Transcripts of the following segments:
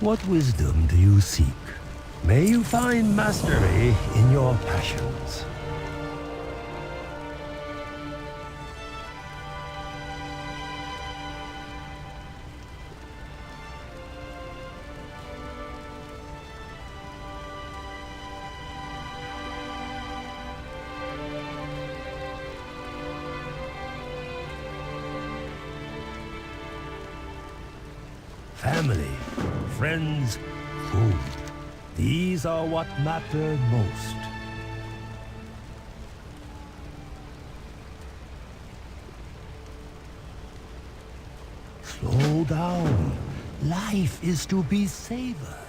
What wisdom do you seek? May you find mastery in your passions. Family, friends, food. These are what matter most. Slow down. Life is to be savored.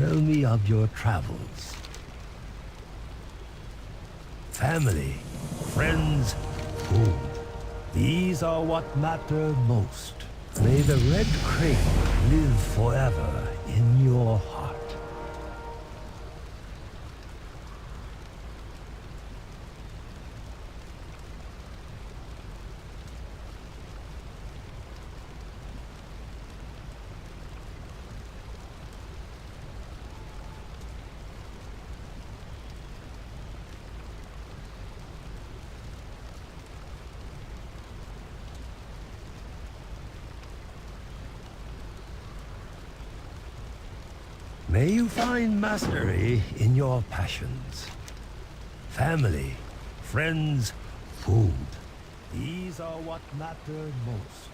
Tell me of your travels. Family, friends, food. These are what matter most. May the red crane live forever in your heart. May you find mastery in your passions. Family, friends, food. These are what matter most.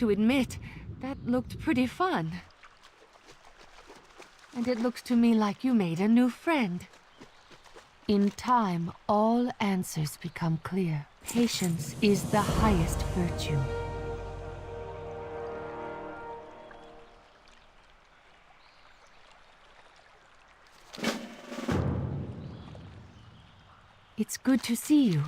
to admit, that looked pretty fun. And it looks to me like you made a new friend. In time, all answers become clear. Patience is the highest virtue. It's good to see you.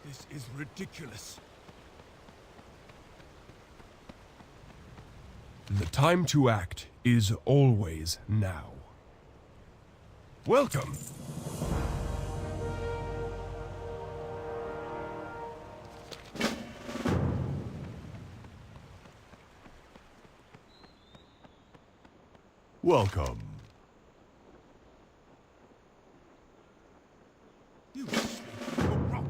This is ridiculous. The time to act is always now. Welcome! Welcome. You sleeping rock.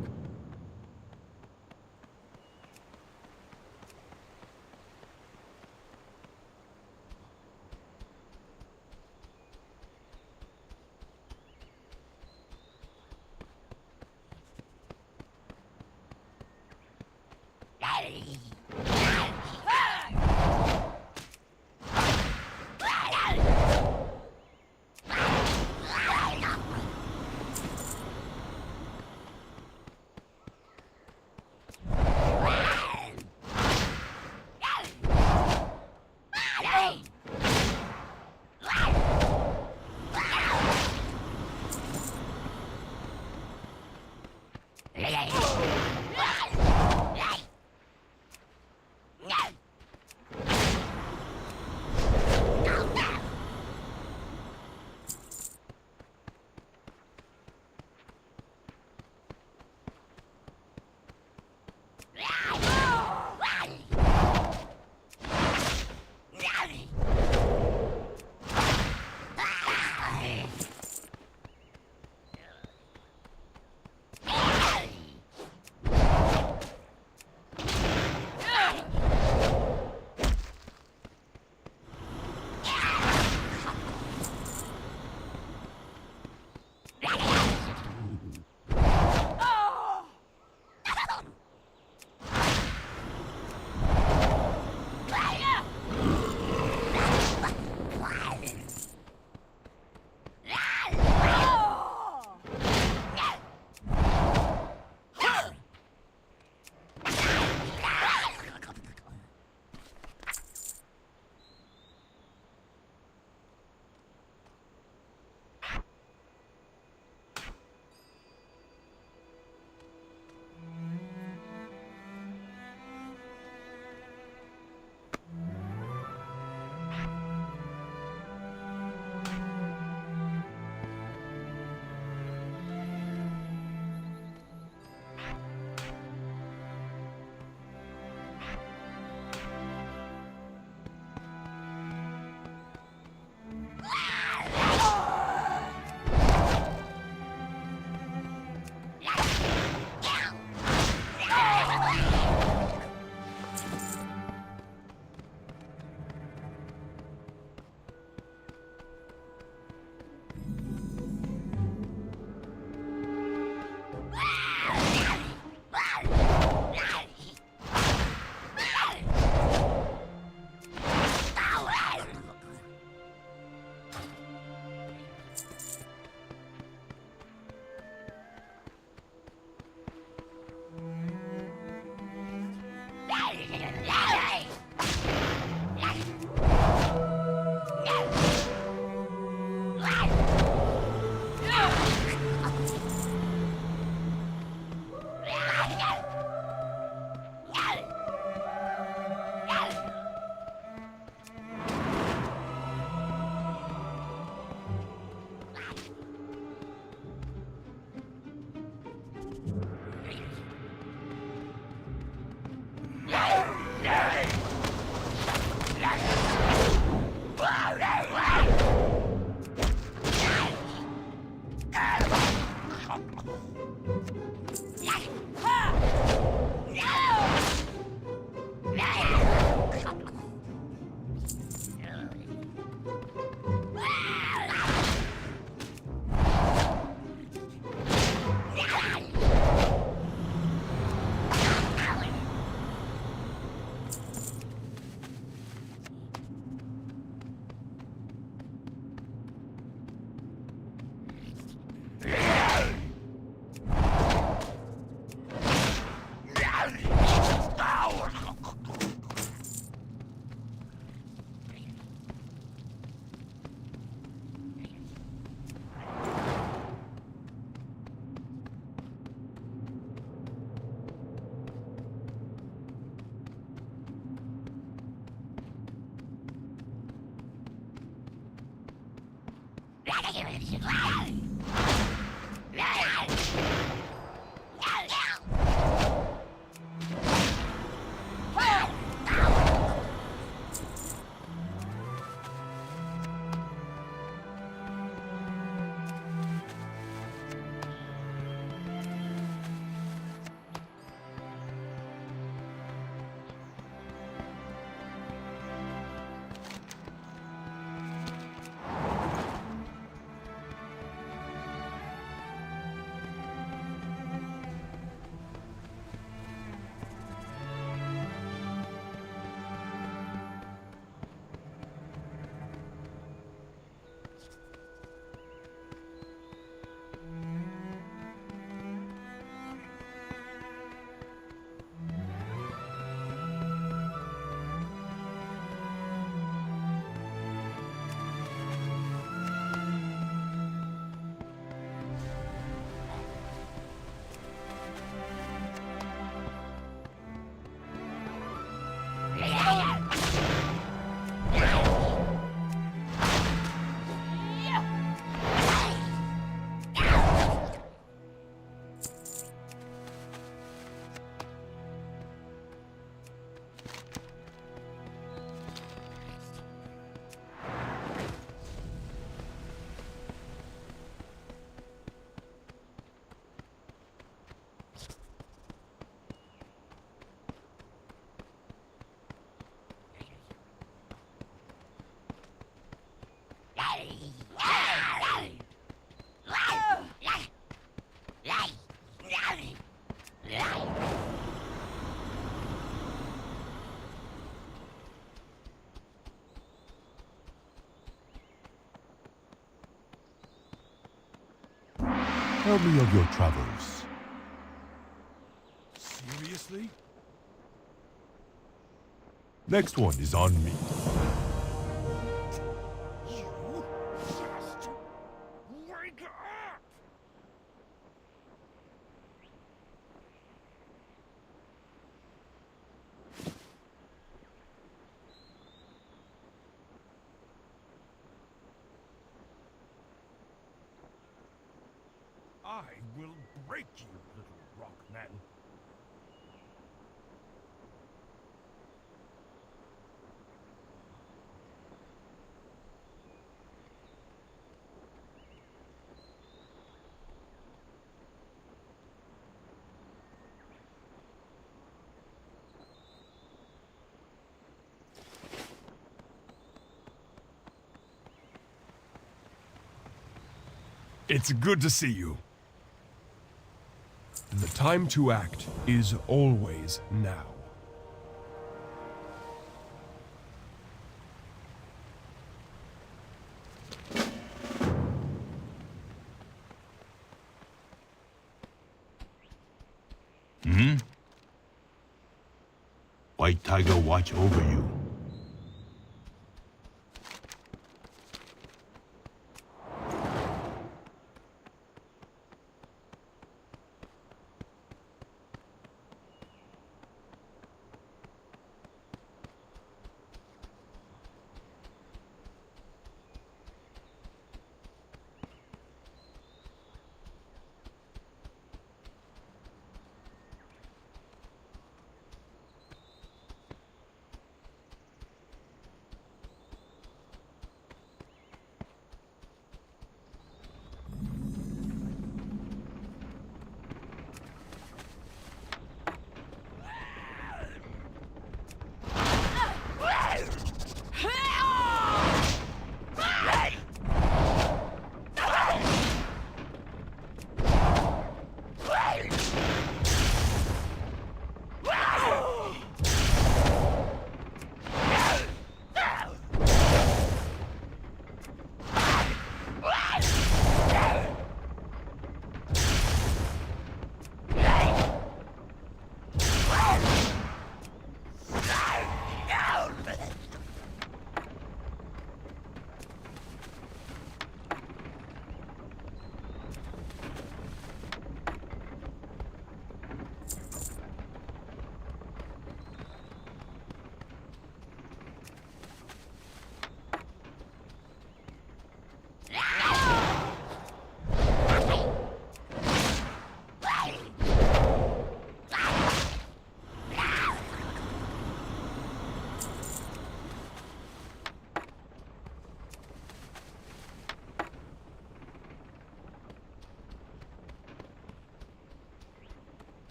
Tell me of your travels. Seriously? Next one is on me. You just wake up! I will break you, little rock man. It's good to see you. The time to act is always now. White Tiger watch over you.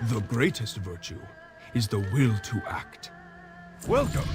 The greatest virtue is the will to act. Welcome!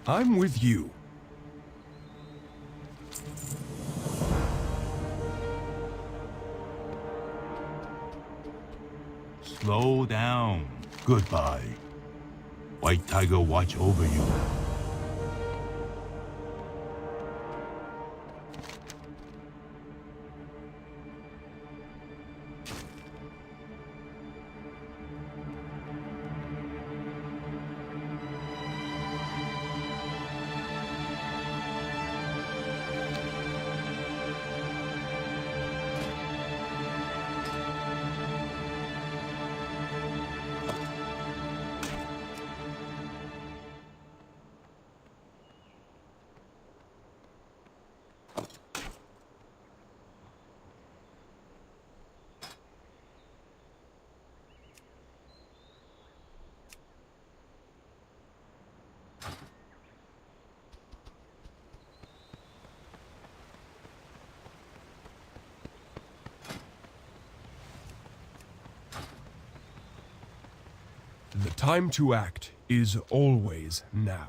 I'm with you. Slow down. Goodbye. White Tiger watch over you. The time to act is always now.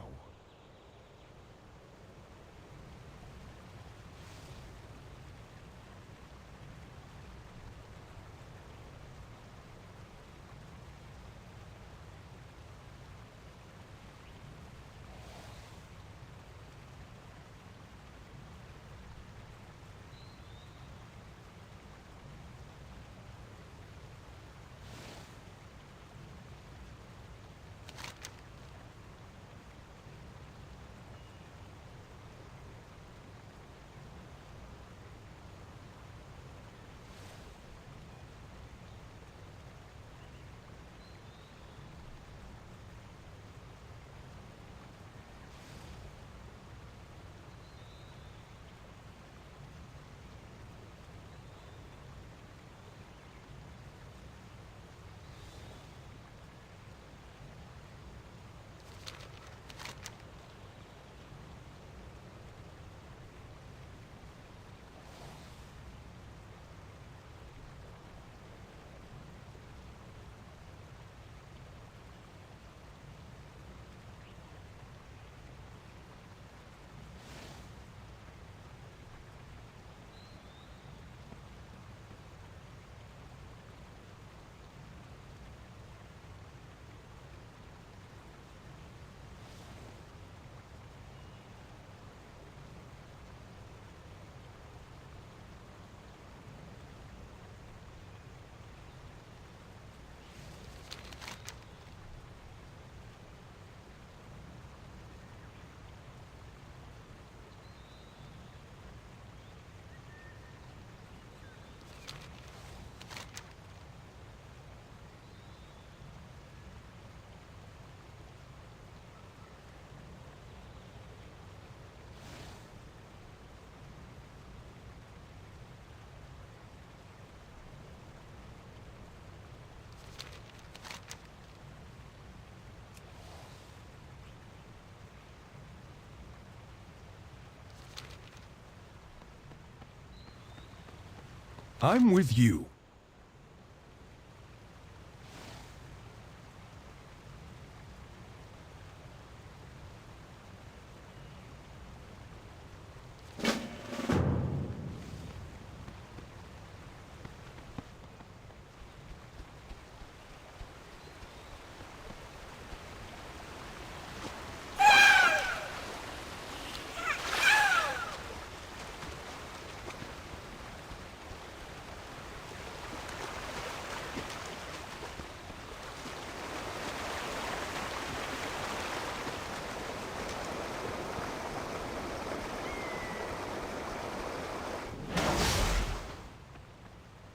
I'm with you.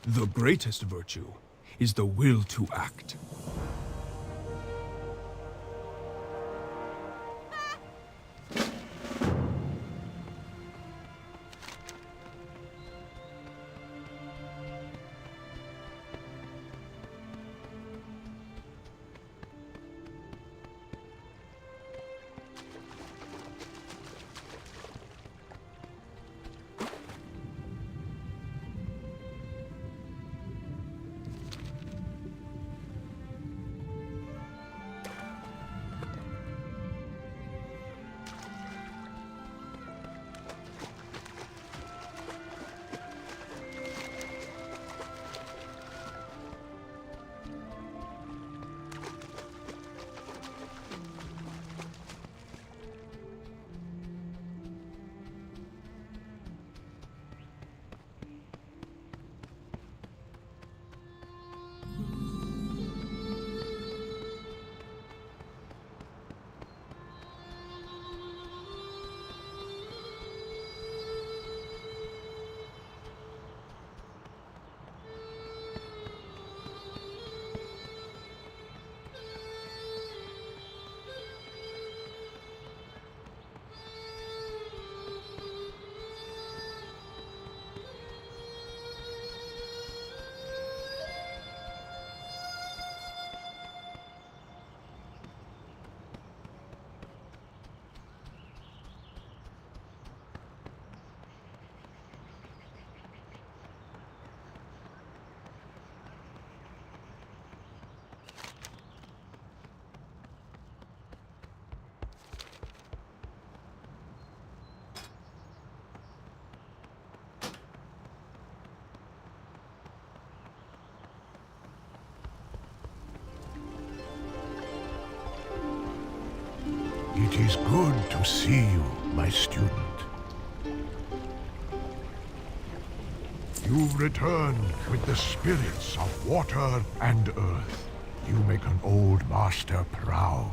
The greatest virtue is the will to act. It is good to see you, my student. You've returned with the spirits of water and earth. You make an old master proud.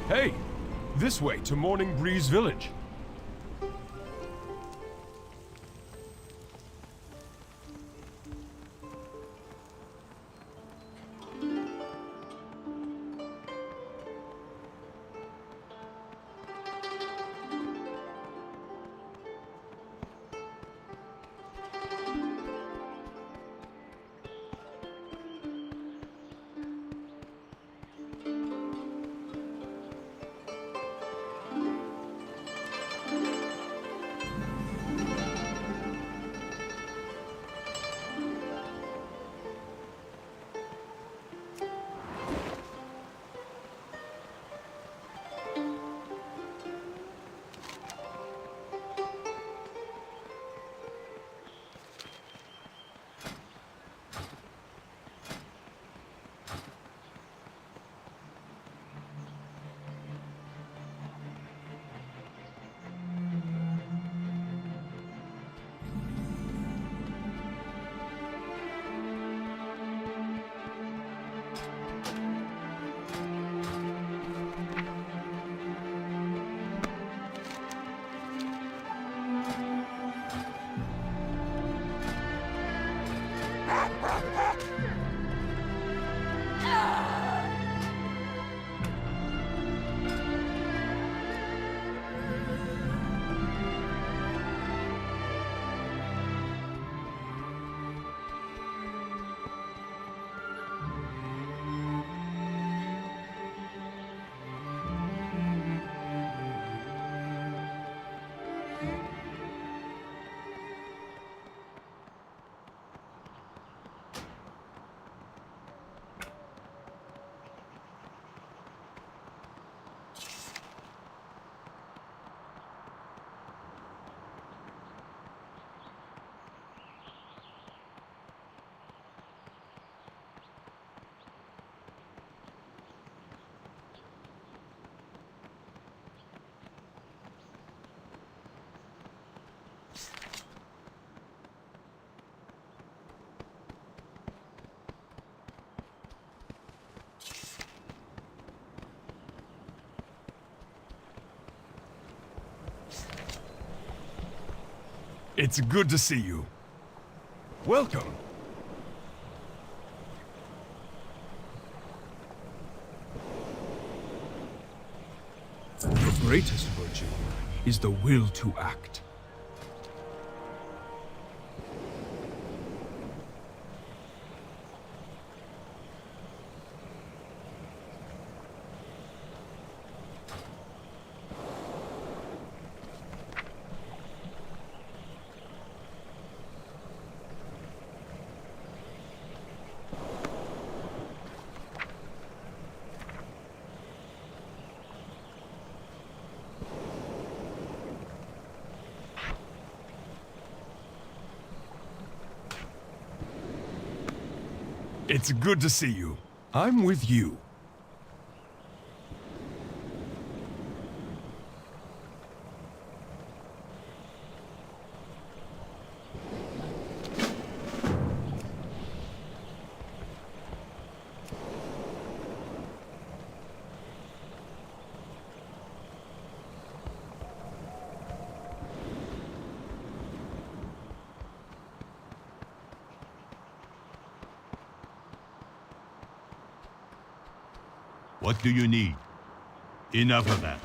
Hey! This way to Morning Breeze Village. It's good to see you. Welcome. The greatest virtue is the will to act. It's good to see you. I'm with you. What do you need? Enough of that.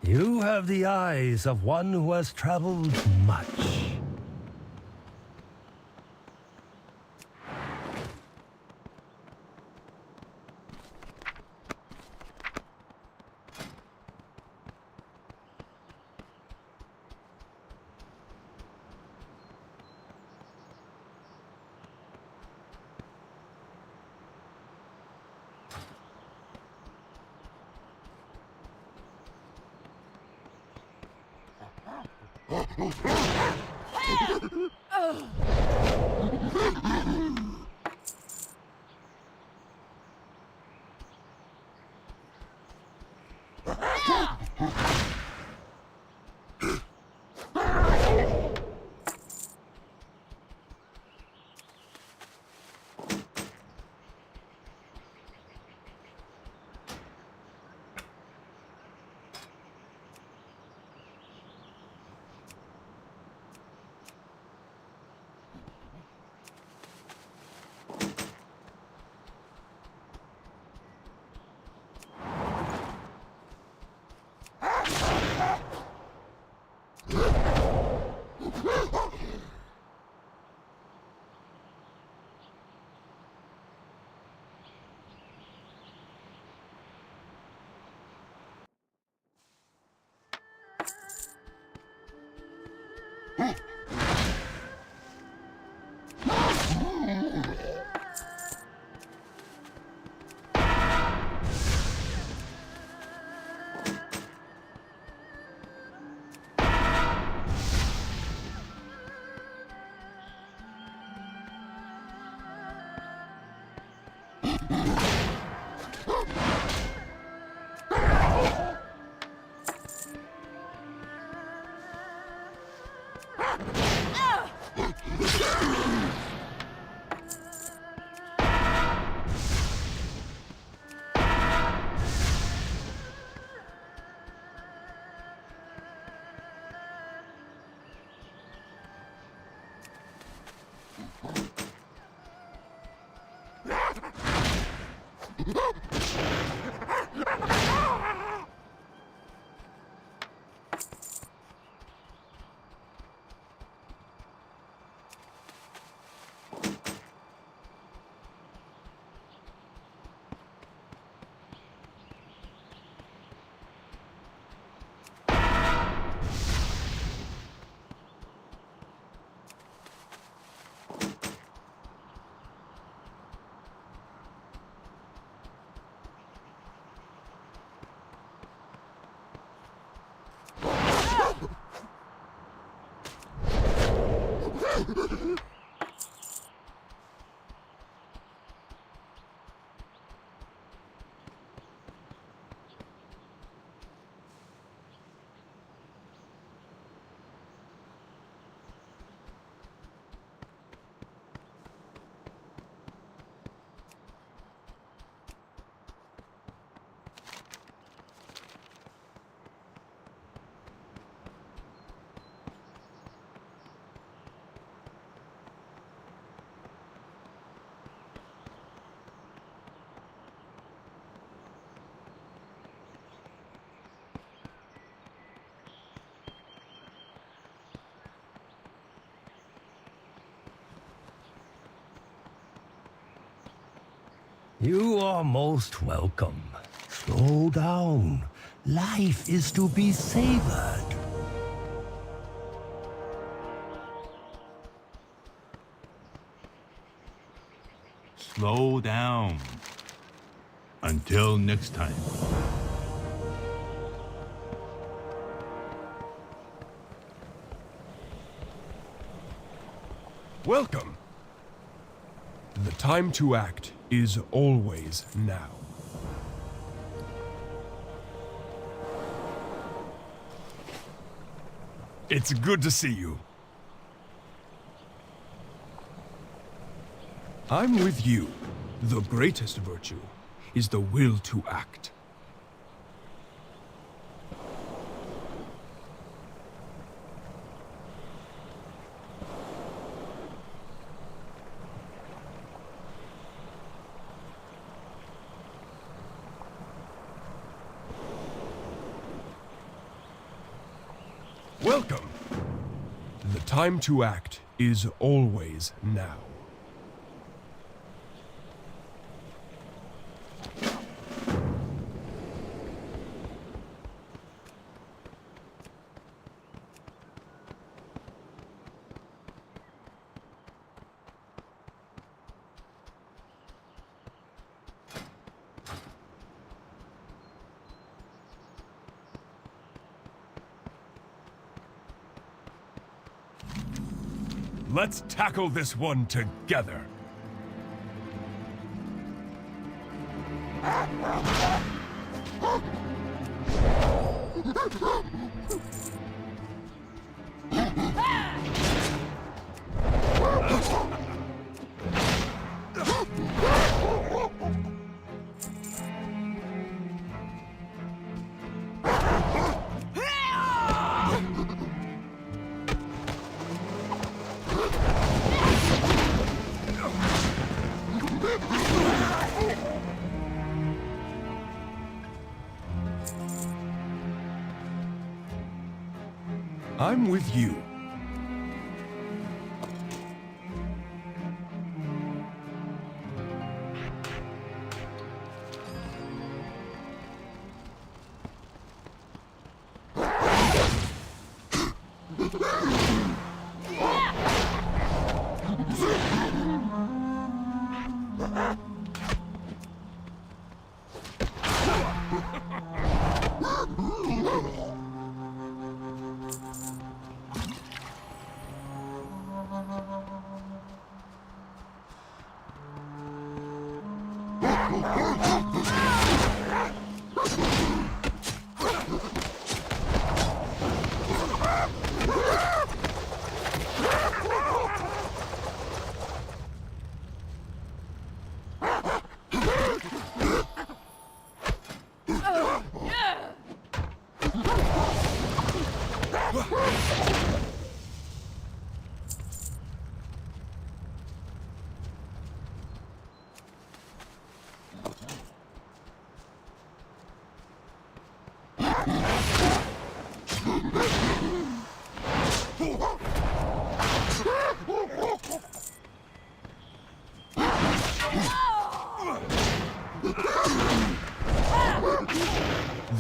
You have the eyes of one who has traveled much. You are most welcome. Slow down. Life is to be savored. Slow down. Until next time. Welcome. The time to act is always now. It's good to see you. I'm with you. The greatest virtue is the will to act. Welcome. The time to act is always now. Let's tackle this one together. I'm with you.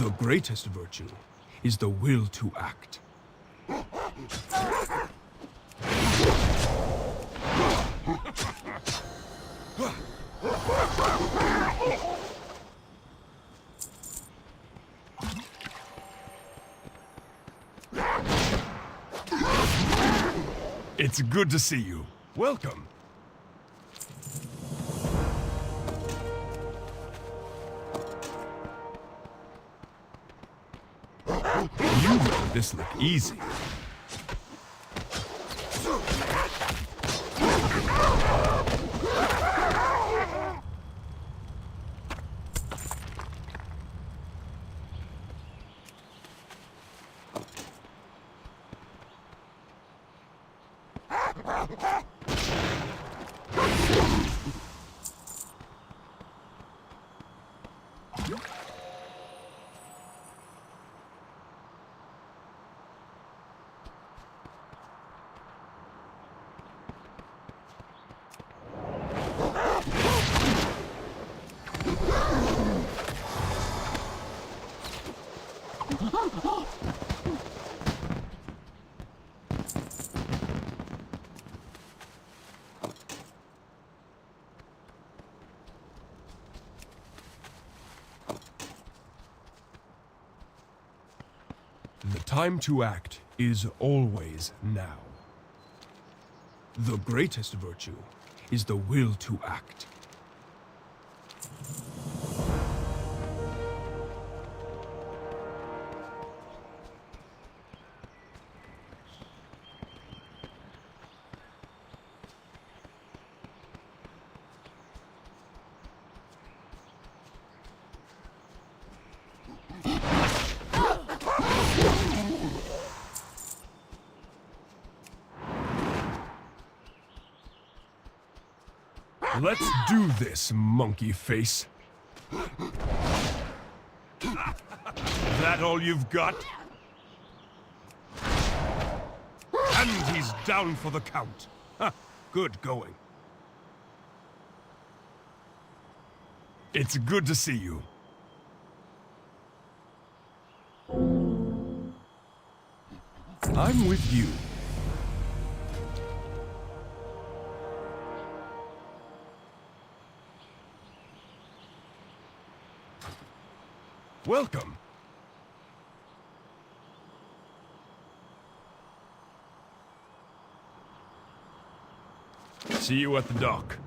The greatest virtue is the will to act. It's good to see you. Welcome. You made this look easy. The time to act is always now. The greatest virtue is the will to act. Let's do this, monkey face. That all you've got? And he's down for the count. Ha, good going. It's good to see you. I'm with you. Welcome. See you at the dock.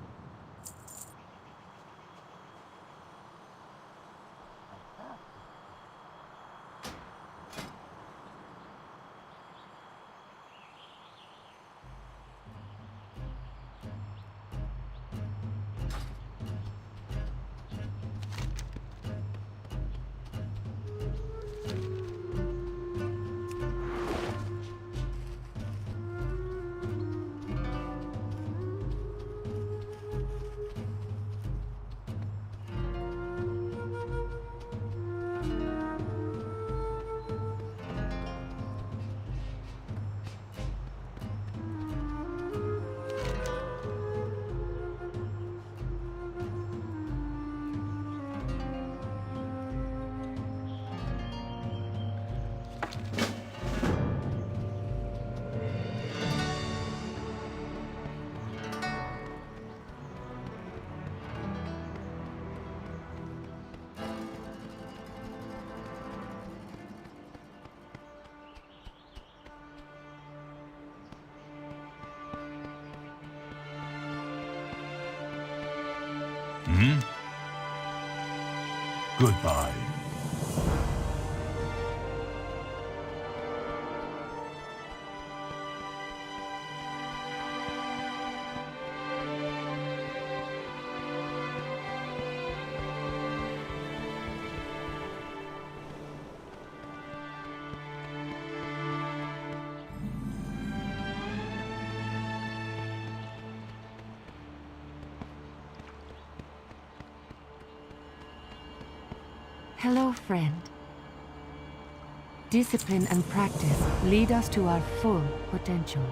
Goodbye. Hello, friend. Discipline and practice lead us to our full potential.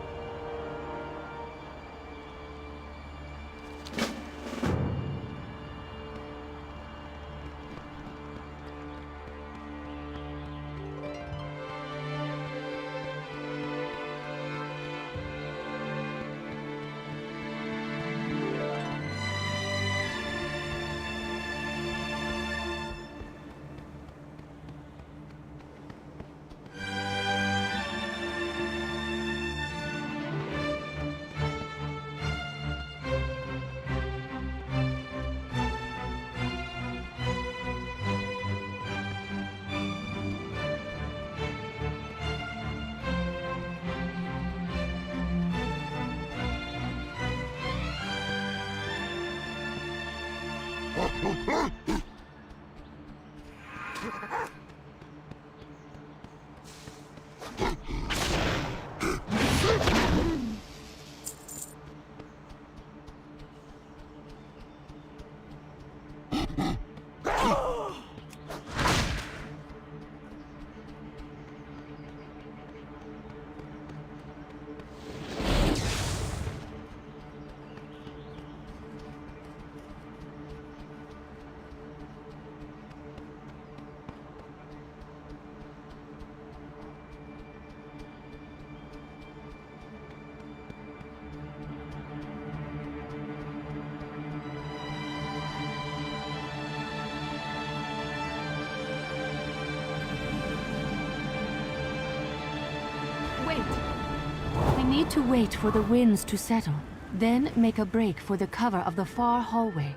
We need to wait for the winds to settle, then make a break for the cover of the far hallway.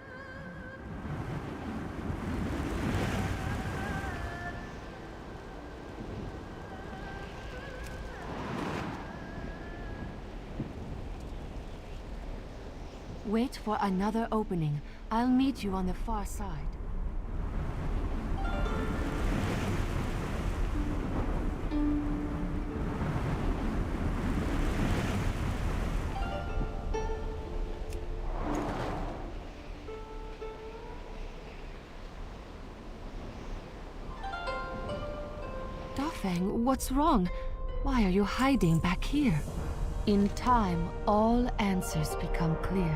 Wait for another opening. I'll meet you on the far side. What's wrong? Why are you hiding back here? In time, all answers become clear.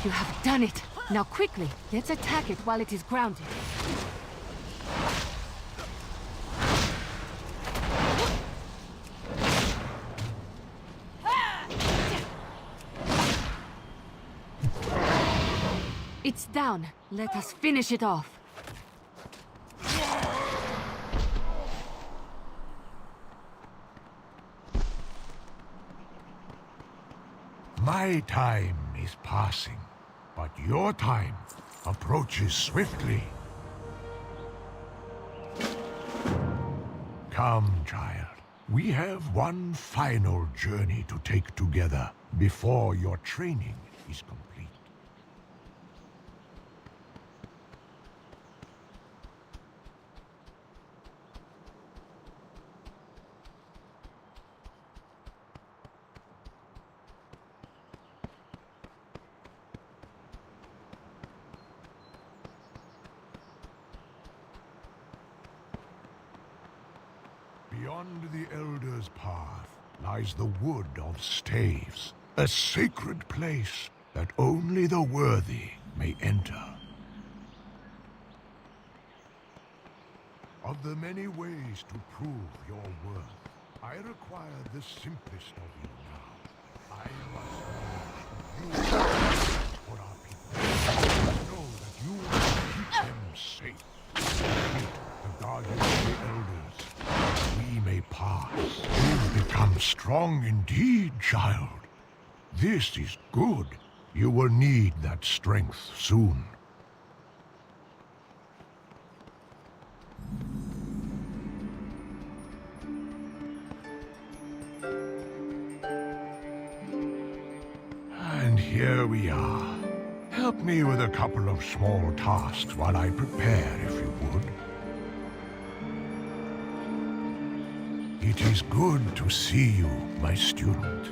You have done it! Now quickly, let's attack it while it is grounded. It's down. Let us finish it off. My time is passing, but your time approaches swiftly. Come, child. We have one final journey to take together before your training is complete. Beyond the Elder's path lies the Wood of Staves, a sacred place that only the worthy may enter. Of the many ways to prove your worth, I require the simplest of you now. I must know you for our people. Know that you will keep them safe. The guardian of the Elders, we may pass. You become strong indeed, child. This is good. You will need that strength soon. And here we are. Help me with a couple of small tasks while I prepare, if you would. It is good to see you, my student.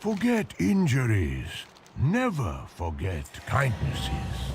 Forget injuries. Never forget kindnesses.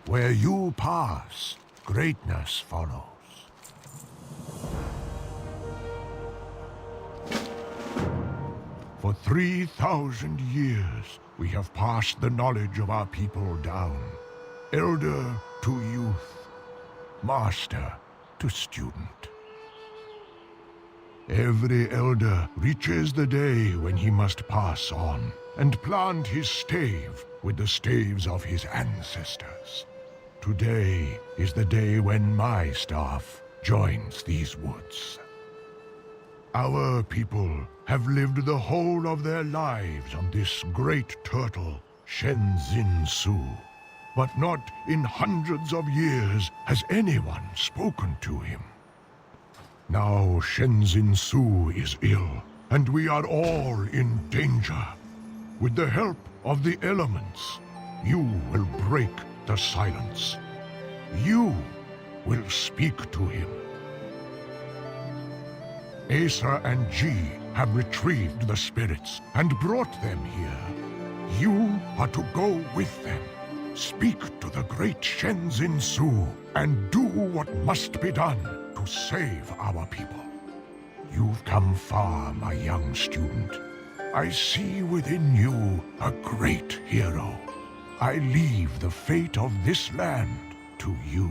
Where you pass, greatness follows. For 3,000 years, we have passed the knowledge of our people down. Elder to youth, master to student. Every elder reaches the day when he must pass on and plant his stave with the staves of his ancestors. Today is the day when my staff joins these woods. Our people have lived the whole of their lives on this great turtle, Shenzin Su. But not in hundreds of years has anyone spoken to him. Now Shenzin Su is ill, and we are all in danger. With the help of the elements, you will break the silence. You will speak to him. Asa and Ji have retrieved the spirits and brought them here. You are to go with them. Speak to the great Shenzin Su and do what must be done to save our people. You've come far, my young student. I see within you a great hero. I leave the fate of this land to you.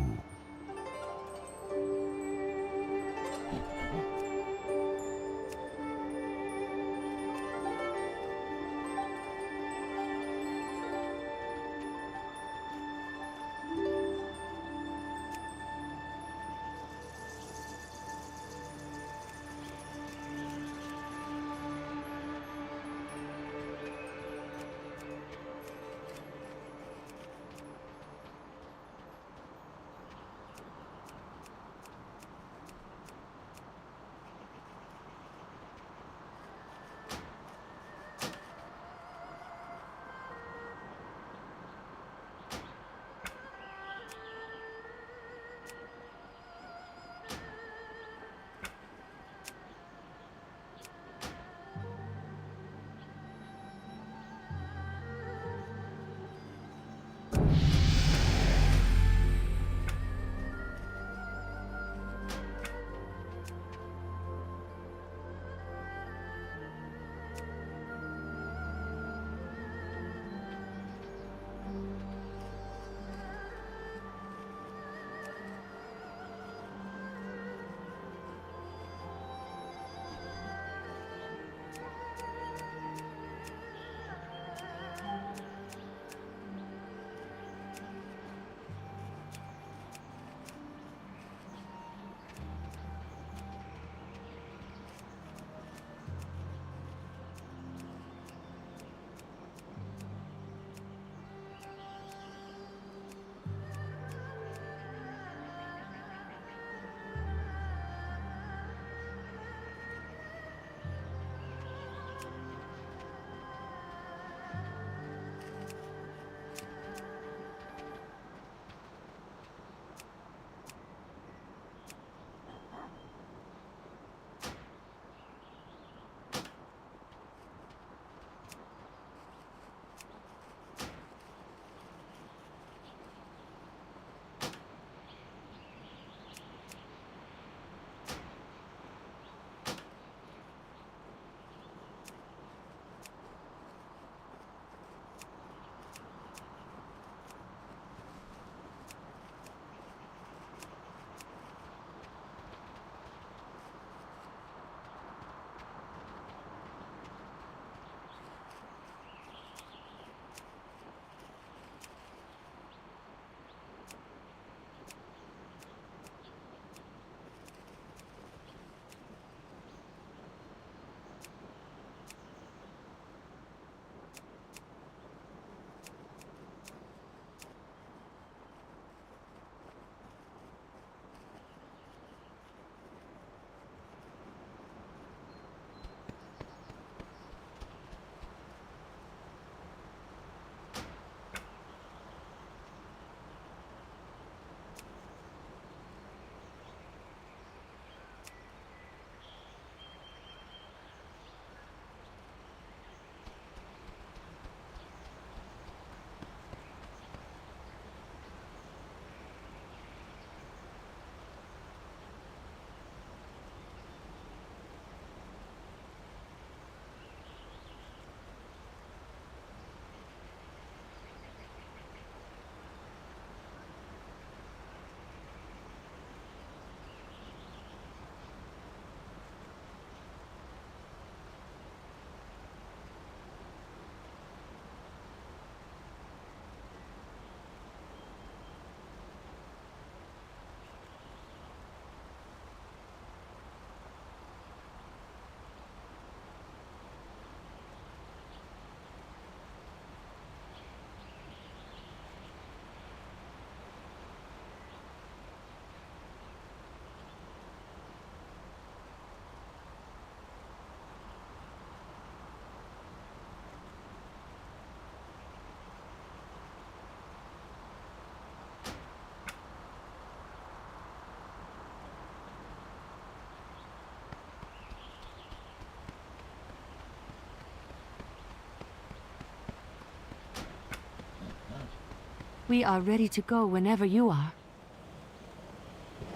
We are ready to go whenever you are.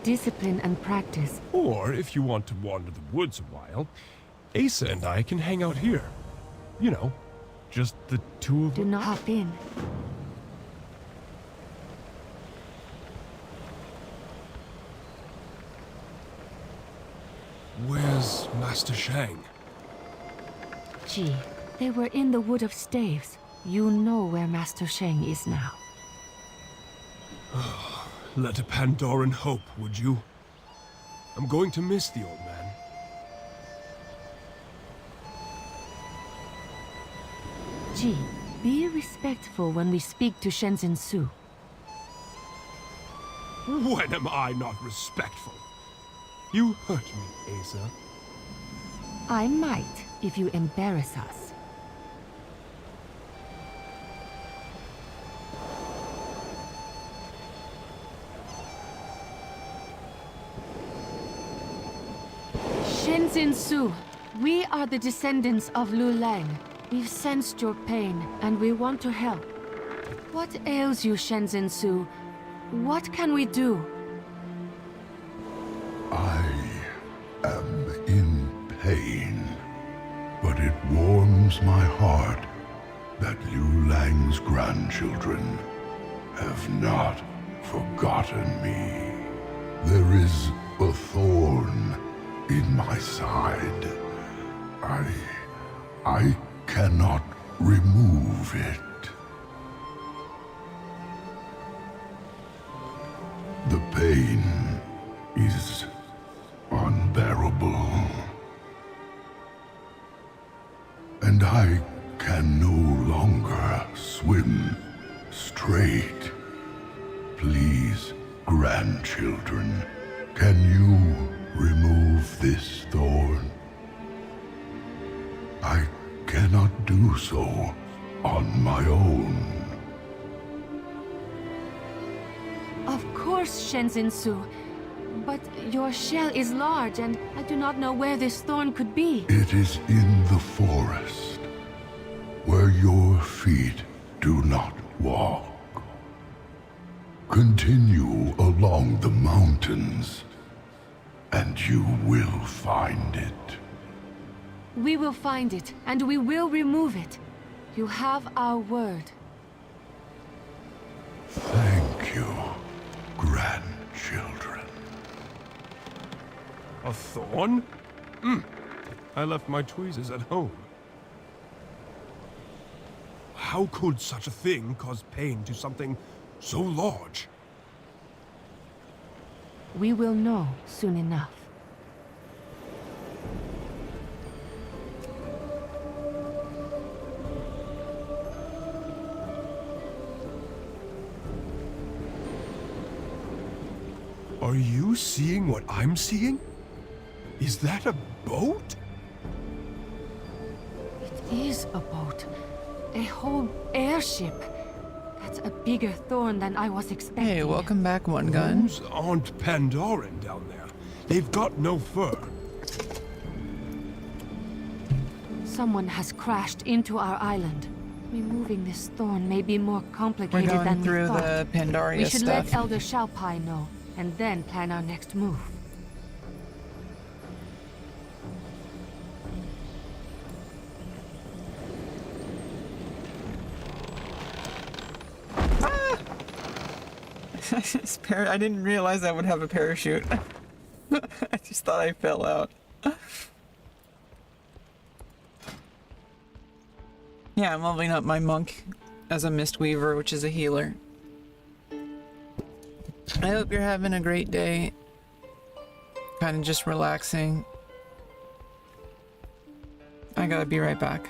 Discipline and practice. Or, if you want to wander the woods a while, Asa and I can hang out here. You know, just the two of us. Do not hop in. Where's Master Shang? Gee, they were in the Wood of Staves. You know where Master Shang is now. Let a Pandoran hope, would you? I'm going to miss the old man. Gee, be respectful when we speak to Shenzhen Su. When am I not respectful? You hurt me, Asa. I might, if you embarrass us. Shenzhen Su, we are the descendants of Lu Lang. We've sensed your pain, and we want to help. What ails you, Shenzhen Su? What can we do? I am in pain, but it warms my heart that Liu Lang's grandchildren have not forgotten me. There is a thorn in my side. I cannot remove it. The pain is unbearable, and I can no longer swim straight. Please, grandchildren, can you remove this thorn? I cannot do so on my own. Of course, Shenzhen Su. But your shell is large, and I do not know where this thorn could be. It is in the forest, where your feet do not walk. Continue along the mountains, and you will find it. We will find it, and we will remove it. You have our word. Thank you, grandchildren. A thorn? I left my tweezers at home. How could such a thing cause pain to something so large? We will know soon enough. Are you seeing what I'm seeing? Is that a boat? It is a boat. A whole airship. That's a bigger thorn than I was expecting. Hey, welcome back, One Gun. Those aren't Pandoran down there. They've got no fur. Someone has crashed into our island. Removing this thorn may be more We're complicated going than we through thought. the Pandaria We should stuff. let Elder Xiaopai know, and then plan our next move. I didn't realize I would have a parachute. I just thought I fell out. Yeah, I'm leveling up my monk as a mist weaver, which is a healer. I hope you're having a great day. Kind of just relaxing. I gotta be right back.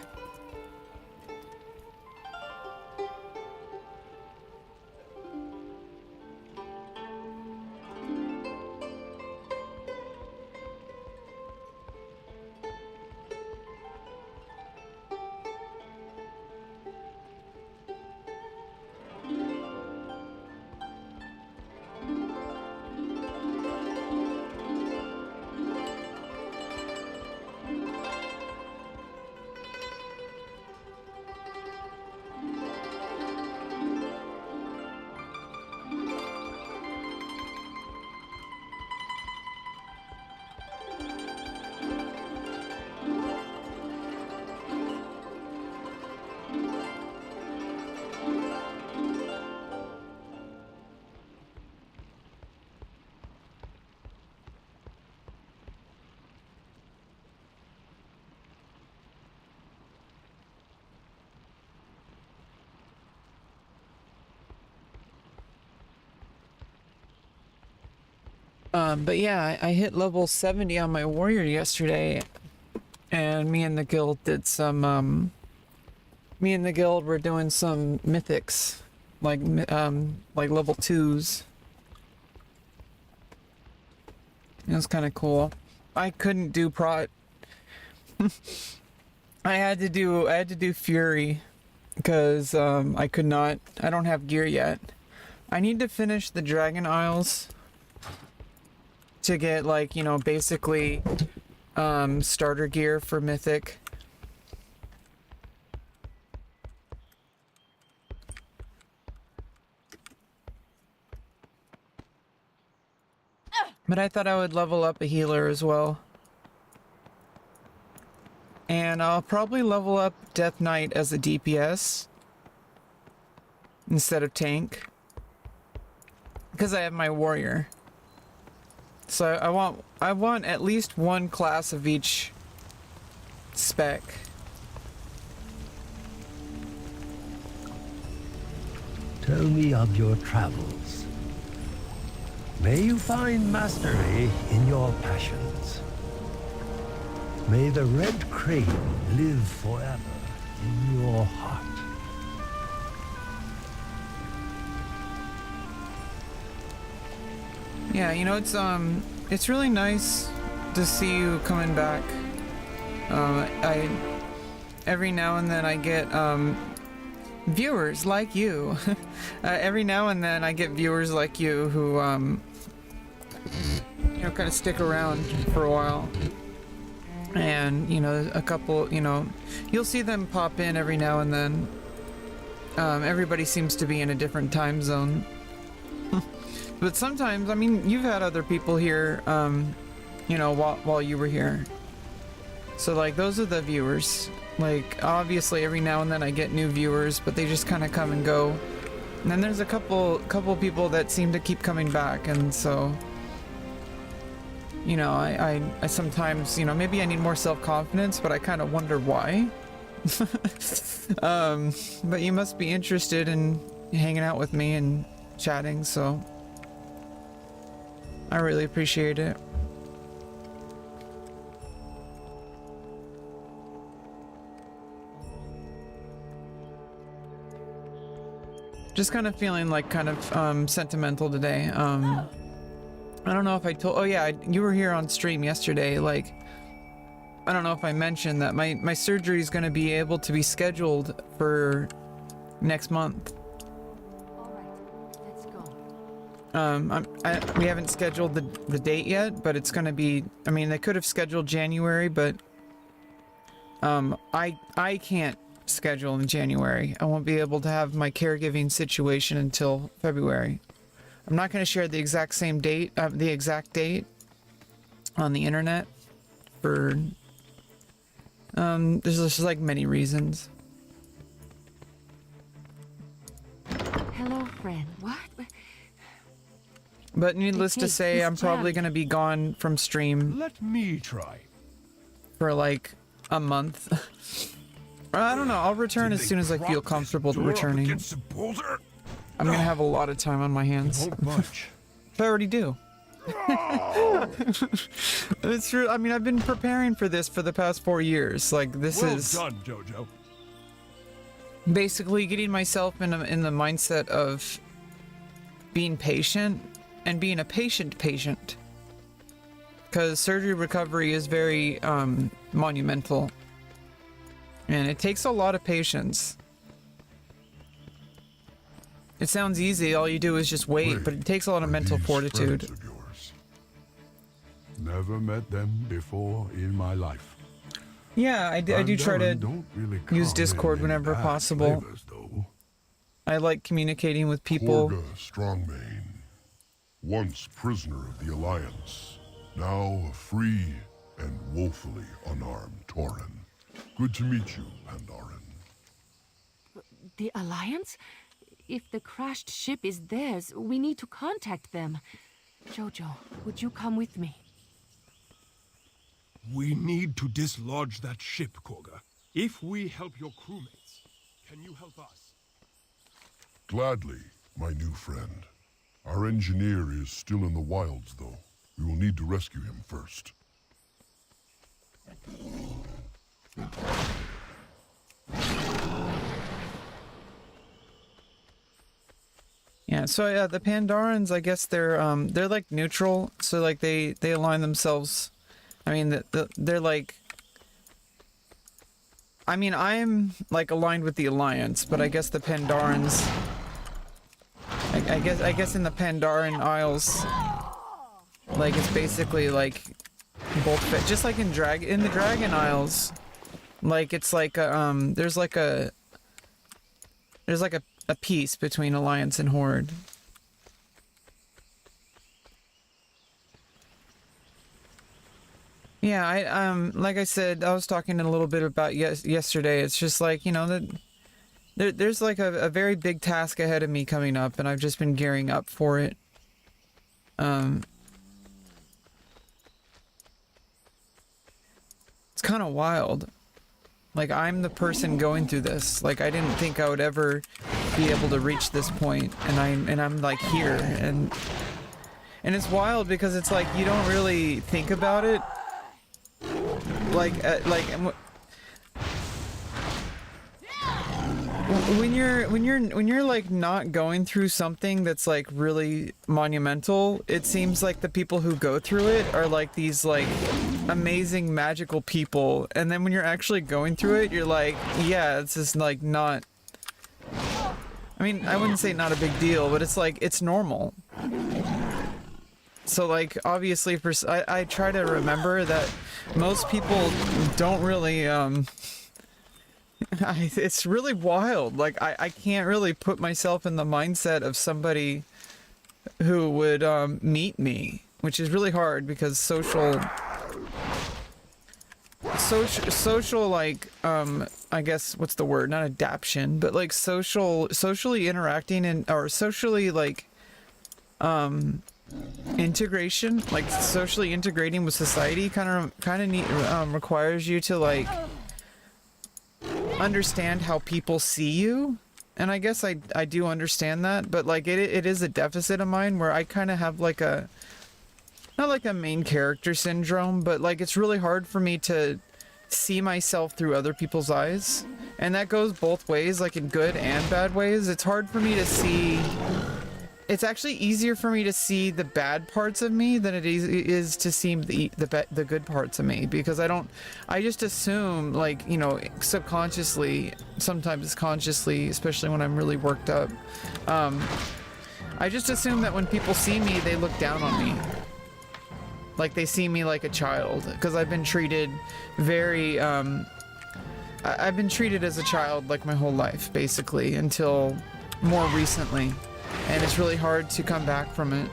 But yeah, I hit level 70 on my warrior yesterday, and me and the guild did some, me and the guild were doing some mythics, like level 2s. It was kind of cool. I couldn't do I had to do Fury, because I don't have gear yet. I need to finish the Dragon Isles to get, like, you know, basically starter gear for Mythic. But I thought I would level up a healer as well. And I'll probably level up Death Knight as a DPS instead of tank, because I have my warrior. So I want at least one class of each spec. Tell me of your travels. May you find mastery in your passions. May the red crane live forever in your heart. Yeah, you know, it's really nice to see you coming back. Every now and then I get viewers like you. Every now and then I get viewers like you who you know, kind of stick around for a while. And, you know, a couple, you know, you'll see them pop in every now and then. Everybody seems to be in a different time zone. But sometimes, I mean, you've had other people here, you know, while you were here. So, like, those are the viewers. Like, obviously, every now and then I get new viewers, but they just kind of come and go. And then there's a couple people that seem to keep coming back, and so, you know, I sometimes, you know, maybe I need more self-confidence, but I kind of wonder why. But you must be interested in hanging out with me and chatting, so I really appreciate it. Just kind of feeling like kind of sentimental today. I don't know if I told, oh yeah, you were here on stream yesterday. Like, I don't know if I mentioned that my surgery is going to be able to be scheduled for next month. We haven't scheduled the date yet, but it's gonna be, I mean, they could have scheduled January, but I can't schedule in January. I won't be able to have my caregiving situation until February. I'm not gonna share the exact same date, the exact date on the internet for there's just like many reasons. Hello, friend. What? But needless to say, I'm probably going to be gone from stream Let me try. for like a month. I don't know, I'll return as soon as I feel comfortable returning. I'm going to have a lot of time on my hands. Won't budge. I already do. It's true. I mean, I've been preparing for this for the past 4 years. Like, this is Well done, Jojo. basically getting myself in the mindset of being patient and being a patient, because surgery recovery is very monumental, and it takes a lot of patience. It sounds easy, all you do is just wait, but it takes a lot of mental fortitude. Friends of yours? Never met them before in my life. Yeah, I do try to Don't really use come Discord in whenever bad possible. flavors, though. I like communicating with people. Korga Strongmane, once prisoner of the Alliance, now a free and woefully unarmed Tauren. Good to meet you, Pandaren. The Alliance? If the crashed ship is theirs, we need to contact them. Jojo, would you come with me? We need to dislodge that ship, Korga. If we help your crewmates, can you help us? Gladly, my new friend. Our engineer is still in the wilds, though. We will need to rescue him first. Yeah, so yeah, the Pandorans, I guess they're like neutral, so like they align themselves. I mean, they're like, I mean, I'm like aligned with the Alliance, but I guess the Pandorans, I guess in the Pandaran Isles, like it's basically like both fit, just like in the Dragon Isles, like it's like there's like a peace between Alliance and Horde. Yeah, I like I said, I was talking a little bit about yesterday. It's just like, you know, that there's like a very big task ahead of me coming up, and I've just been gearing up for it. It's kind of wild. Like, I'm the person going through this. Like, I didn't think I would ever be able to reach this point, and I'm like here, and it's wild because it's like you don't really think about it. When you're like not going through something that's like really monumental, it seems like the people who go through it are like these like amazing magical people, and then when you're actually going through it, you're like, yeah, it's just like not, I mean, I wouldn't say not a big deal, but it's like it's normal. So like obviously I try to remember that most people don't really it's really wild. Like I can't really put myself in the mindset of somebody who would meet me, which is really hard because social like I guess what's the word, not adaption, but like socially interacting or socially like integration, like socially integrating with society kind of requires you to like understand how people see you. And I guess I do understand that, but like it is a deficit of mine where I kind of have like a, not like a main character syndrome, but like it's really hard for me to see myself through other people's eyes. And that goes both ways, like in good and bad ways. It's hard for me to see, it's actually easier for me to see the bad parts of me than it is to see the good parts of me, because I just assume, like, you know, subconsciously, sometimes consciously, especially when I'm really worked up, I just assume that when people see me, they look down on me. Like they see me like a child, because I've been treated very, I've been treated as a child like my whole life, basically, until more recently. And it's really hard to come back from it.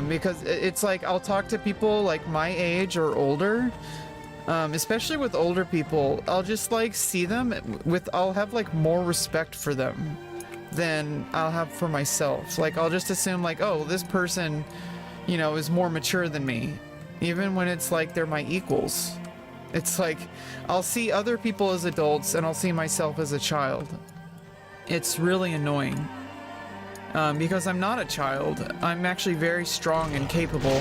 Because it's like, I'll talk to people like my age or older, especially with older people, I'll just like see them I'll have like more respect for them than I'll have for myself. Like I'll just assume like, oh, this person, you know, is more mature than me, even when it's like they're my equals. It's like, I'll see other people as adults and I'll see myself as a child. It's really annoying, because I'm not a child. I'm actually very strong and capable,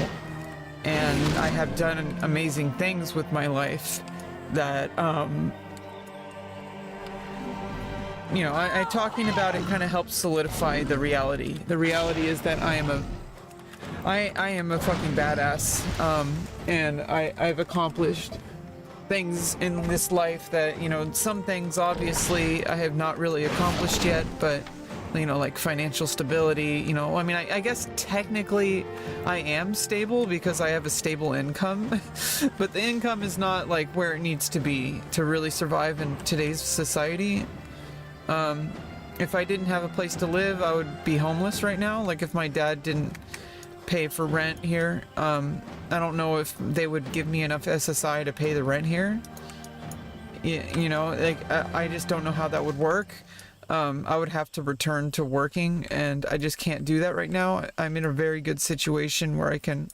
and I have done amazing things with my life that, you know, I talking about it kind of helps solidify the reality. The reality is that I am a fucking badass, and I've accomplished things in this life that, you know, some things obviously I have not really accomplished yet, but, you know, like financial stability, you know, I mean, I guess technically I am stable because I have a stable income, but the income is not like where it needs to be to really survive in today's society. If I didn't have a place to live, I would be homeless right now. Like if my dad didn't pay for rent here, I don't know if they would give me enough SSI to pay the rent here. You know, like I just don't know how that would work. I would have to return to working, and I just can't do that right now. I'm in a very good situation where I can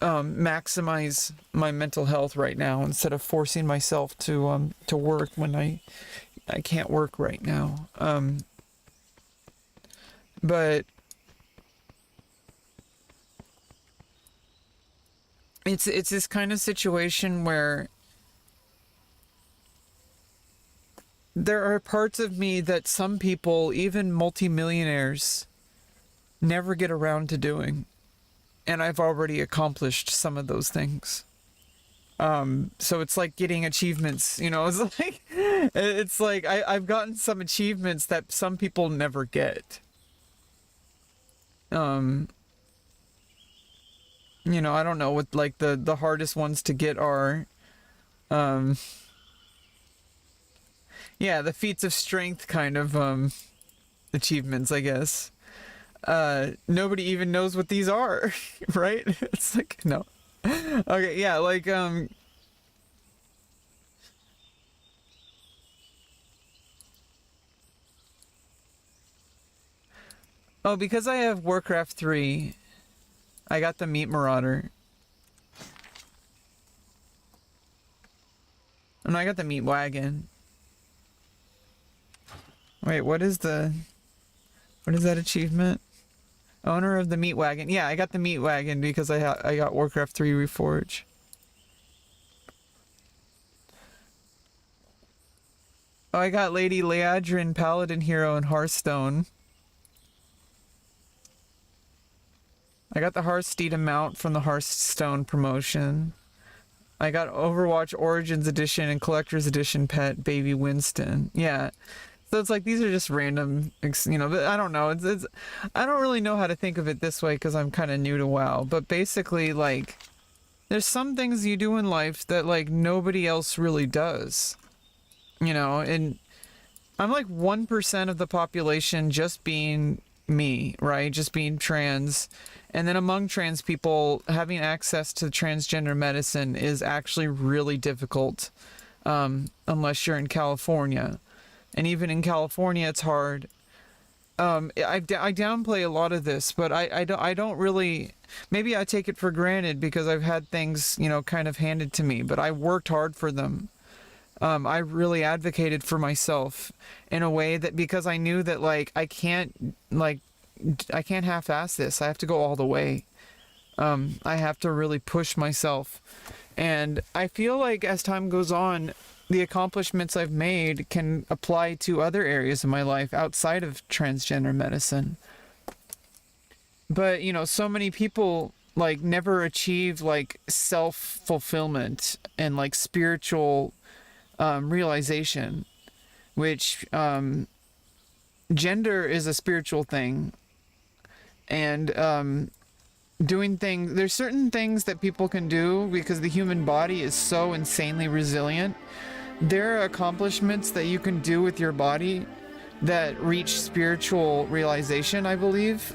maximize my mental health right now instead of forcing myself to work when I can't work right now. But it's this kind of situation where there are parts of me that some people, even multimillionaires, never get around to doing. And I've already accomplished some of those things. So it's like getting achievements, you know, it's like I've gotten some achievements that some people never get. You know, I don't know what like the hardest ones to get are, yeah, the feats of strength kind of, achievements, I guess. Nobody even knows what these are, right? It's like, no. Okay, yeah, like, oh, because I have Warcraft 3, I got the Meat Marauder. And I got the Meat Wagon. Wait, what is that achievement? Owner of the Meat Wagon. Yeah, I got the Meat Wagon because I got Warcraft 3 Reforge. Oh, I got Lady Leadrin Paladin Hero in Hearthstone. I got the Hearthsteed mount from the Hearthstone promotion. I got Overwatch Origins Edition and Collector's Edition pet Baby Winston. Yeah. So it's like these are just random, you know, but I don't know. It's I don't really know how to think of it this way because I'm kind of new to WoW. But basically, like, there's some things you do in life that like nobody else really does, you know. And I'm like 1% of the population just being me, right? Just being trans. And then among trans people, having access to transgender medicine is actually really difficult, unless you're in California. And even in California, it's hard. I downplay a lot of this, but I don't really... Maybe I take it for granted because I've had things, you know, kind of handed to me, but I worked hard for them. I really advocated for myself in a way that because I knew that, like, I can't half-ass this. I have to go all the way. I have to really push myself. And I feel like as time goes on, the accomplishments I've made can apply to other areas of my life outside of transgender medicine. But, you know, so many people, like, never achieve, like, self-fulfillment and, like, spiritual realization, which gender is a spiritual thing. And doing things, there's certain things that people can do because the human body is so insanely resilient. There are accomplishments that you can do with your body that reach spiritual realization, I believe.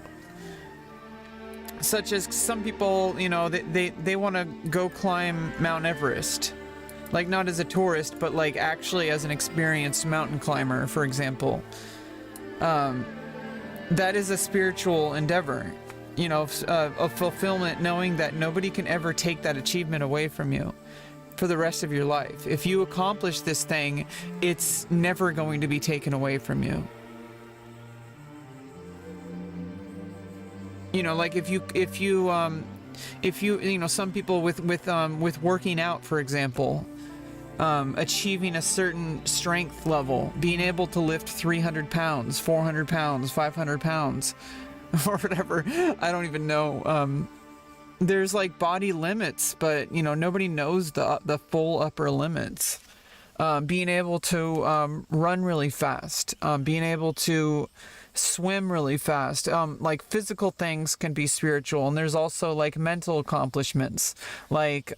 Such as some people, you know, they want to go climb Mount Everest. Like, not as a tourist, but like actually as an experienced mountain climber, for example. That is a spiritual endeavor, you know, of fulfillment, knowing that nobody can ever take that achievement away from you for the rest of your life. If you accomplish this thing, it's never going to be taken away from you. You know, like if you you know, some people with working out, for example, achieving a certain strength level, being able to lift 300 pounds, 400 pounds, 500 pounds, or whatever, I don't even know. There's like body limits, but you know, nobody knows the full upper limits. Being able to run really fast, being able to swim really fast, like physical things can be spiritual, and there's also like mental accomplishments, like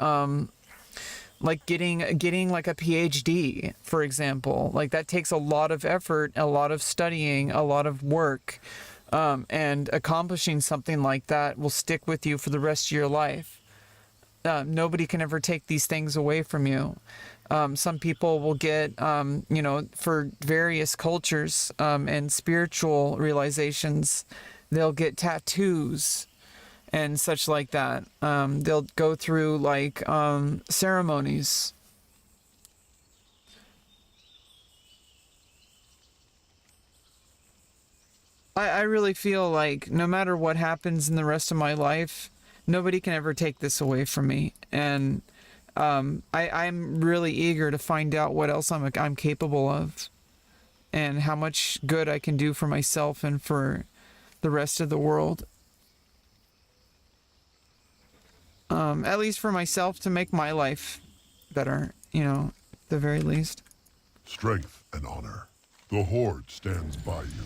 getting like a PhD, for example. Like that takes a lot of effort, a lot of studying, a lot of work. And accomplishing something like that will stick with you for the rest of your life. Nobody can ever take these things away from you. Some people will get, you know, for various cultures and spiritual realizations, they'll get tattoos and such like that. They'll go through like ceremonies. I really feel like no matter what happens in the rest of my life, nobody can ever take this away from me. And I'm really eager to find out what else I'm capable of, and how much good I can do for myself and for the rest of the world. At least for myself, to make my life better, you know, at the very least. Strength and honor. The Horde stands by you.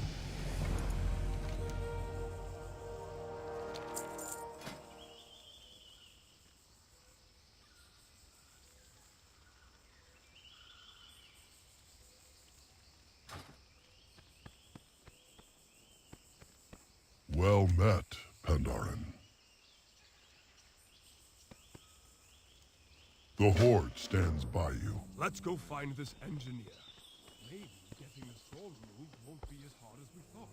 Well met, Pandaren. The Horde stands by you. Let's go find this engineer. Maybe getting the storm removed won't be as hard as we thought.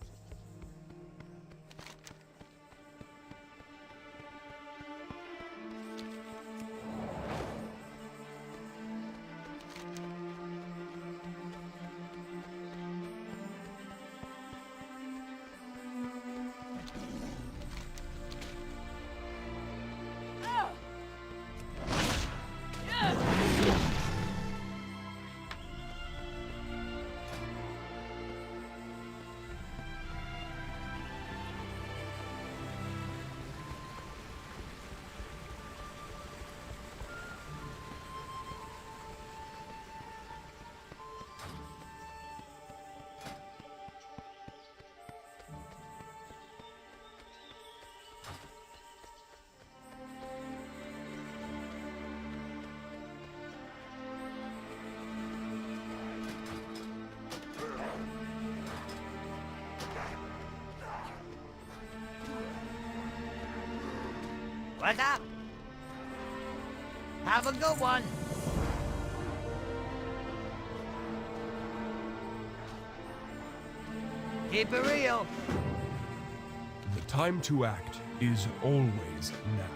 What's up? Have a good one. Keep it real. The time to act is always now.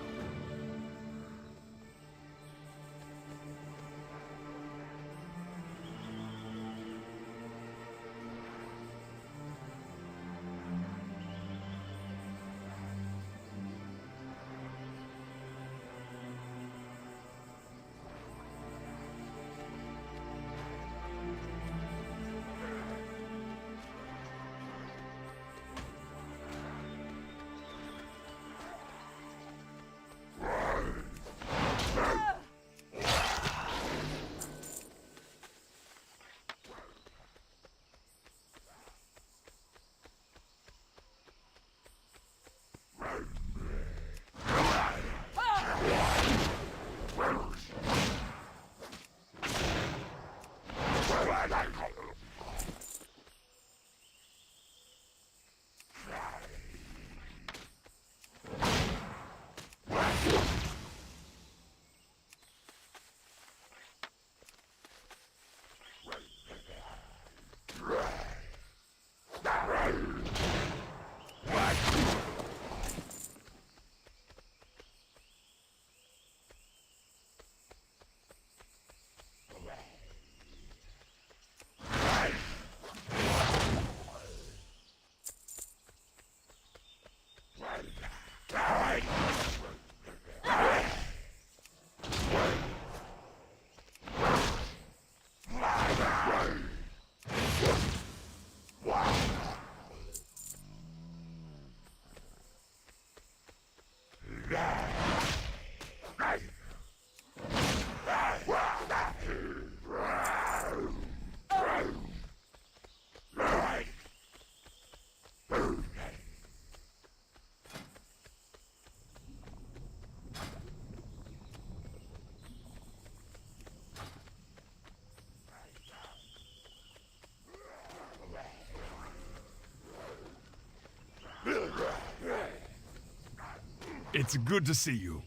It's good to see you.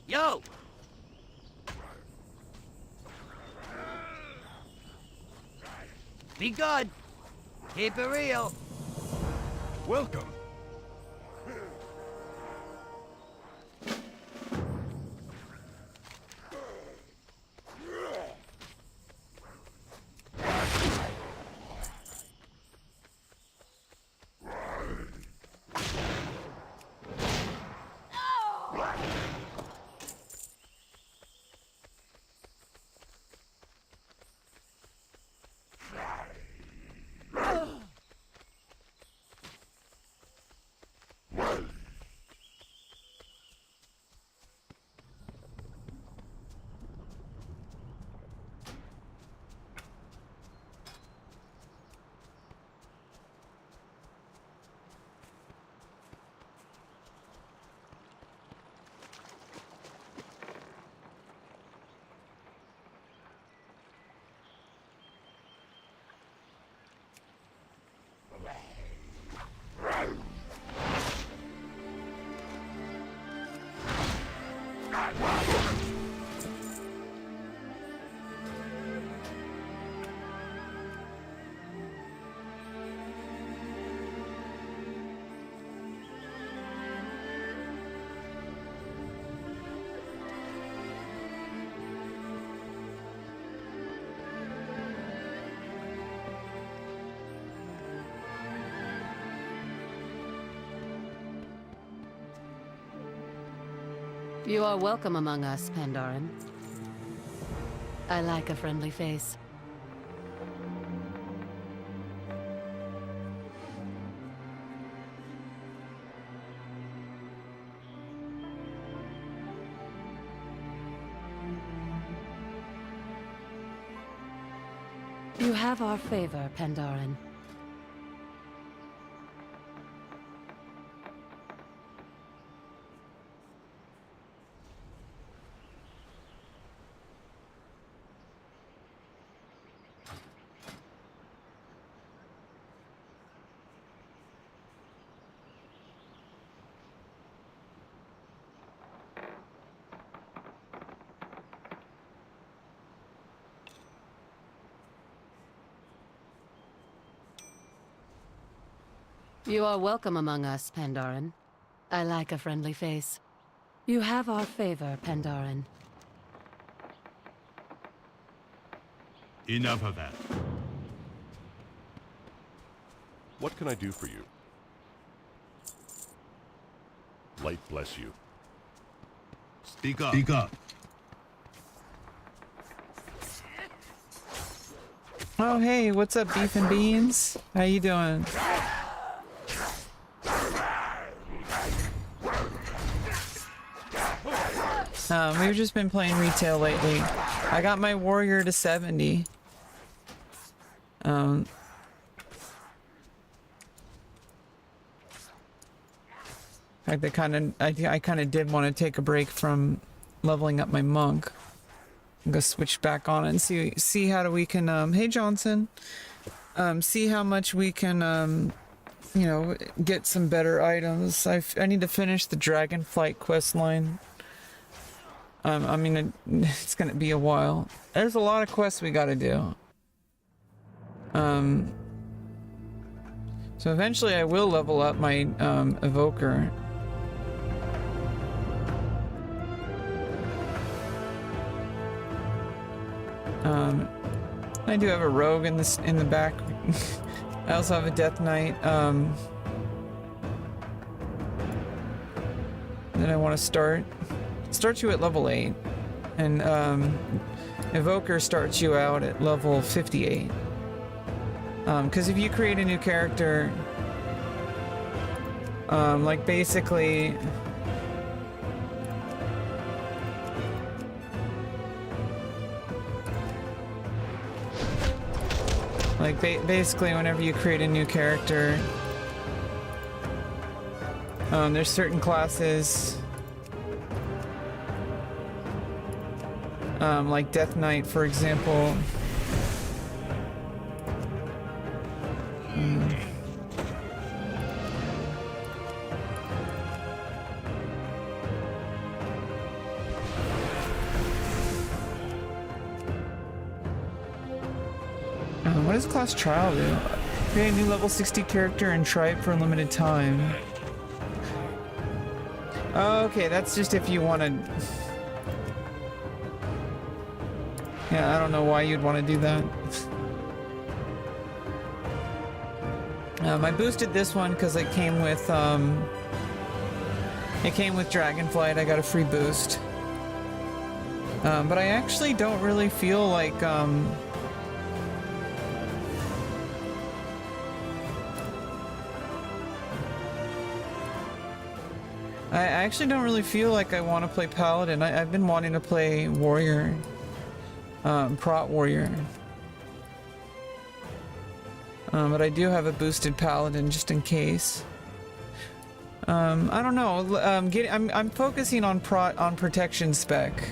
Yo! Be good. Keep it real. Welcome. You are welcome among us, Pandarin. I like a friendly face. You have our favor, Pandarin. You are welcome among us, Pandarin. I like a friendly face. You have our favor, Pandarin. Enough of that. What can I do for you? Light bless you. Speak up. Speak up. Oh, hey, what's up, Beef and Beans? How you doing? We've just been playing retail lately. I got my warrior to 70. In fact, I kind of did want to take a break from leveling up my monk. I'm gonna switch back on and see how we can hey Johnson, see how much we can you know, get some better items. I need to finish the Dragonflight quest line. I mean, it's gonna be a while. There's a lot of quests we gotta do. So eventually I will level up my evoker. I do have a rogue in the back. I also have a death knight that I want to start. Starts you at level 8, and evoker starts you out at level 58. Because if you create a new character, like basically basically whenever you create a new character, there's certain classes, like Death Knight, for example. does class trial do? Create a new level 60 character and try it for a limited time. Okay, that's just if you want to... Yeah, I don't know why you'd want to do that. I boosted this one because it came with Dragonflight. I got a free boost. But I actually don't really feel like I actually don't really feel like I want to play Paladin. I've been wanting to play Warrior. Prot Warrior. But I do have a boosted Paladin just in case. I don't know. I'm focusing on protection spec.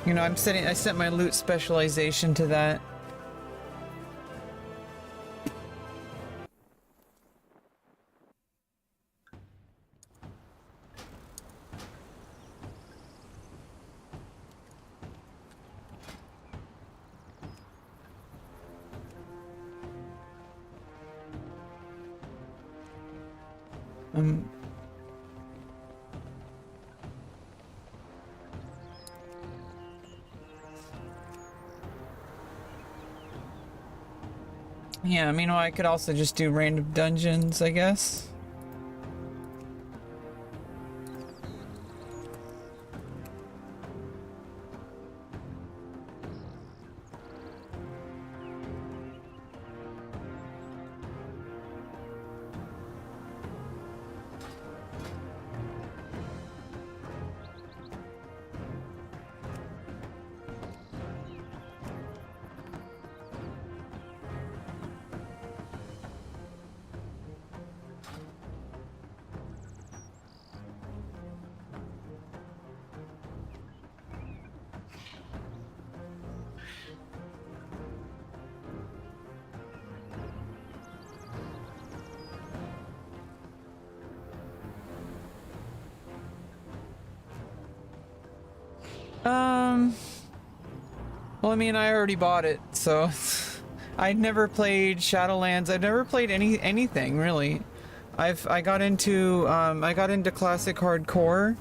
You know, I set my loot specialization to that. Yeah, I mean, well, I could also just do random dungeons, I guess. Well, I mean, I already bought it, so I'd never played Shadowlands. I've never played anything really. I got into classic hardcore,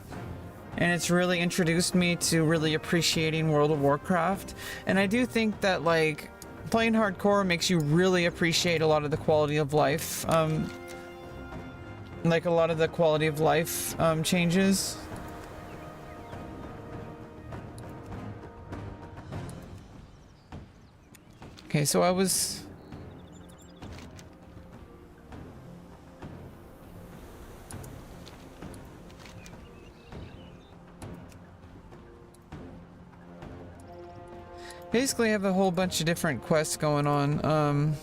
and it's really introduced me to really appreciating World of Warcraft. And I do think that like playing hardcore makes you really appreciate a lot of the quality of life. Like a lot of the quality of life changes. Okay, so I was... Basically, I have a whole bunch of different quests going on.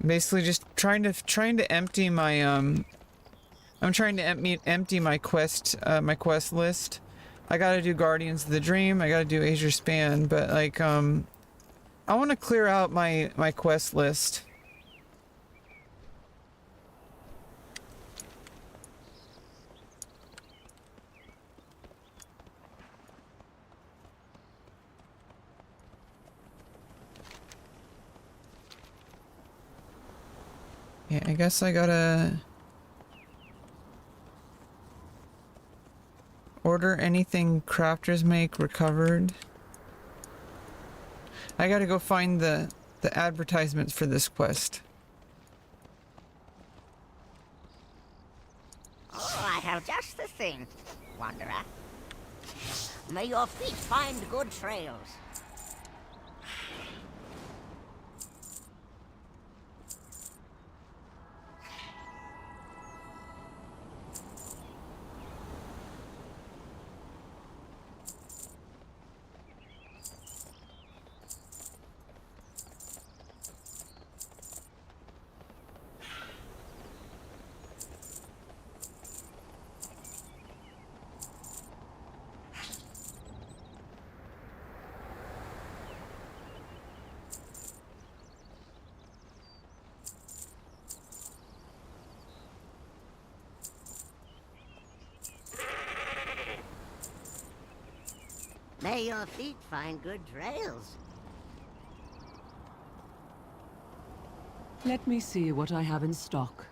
Basically, just trying to empty my I'm trying to empty my quest list. I gotta do Guardians of the Dream. I gotta do Azure Span, but like I want to clear out my quest list. Yeah, I guess I gotta order anything crafters make recovered. I gotta go find the advertisements for this quest. Oh, I have just the thing, Wanderer. May your feet find good trails. May your feet find good trails. Let me see what I have in stock.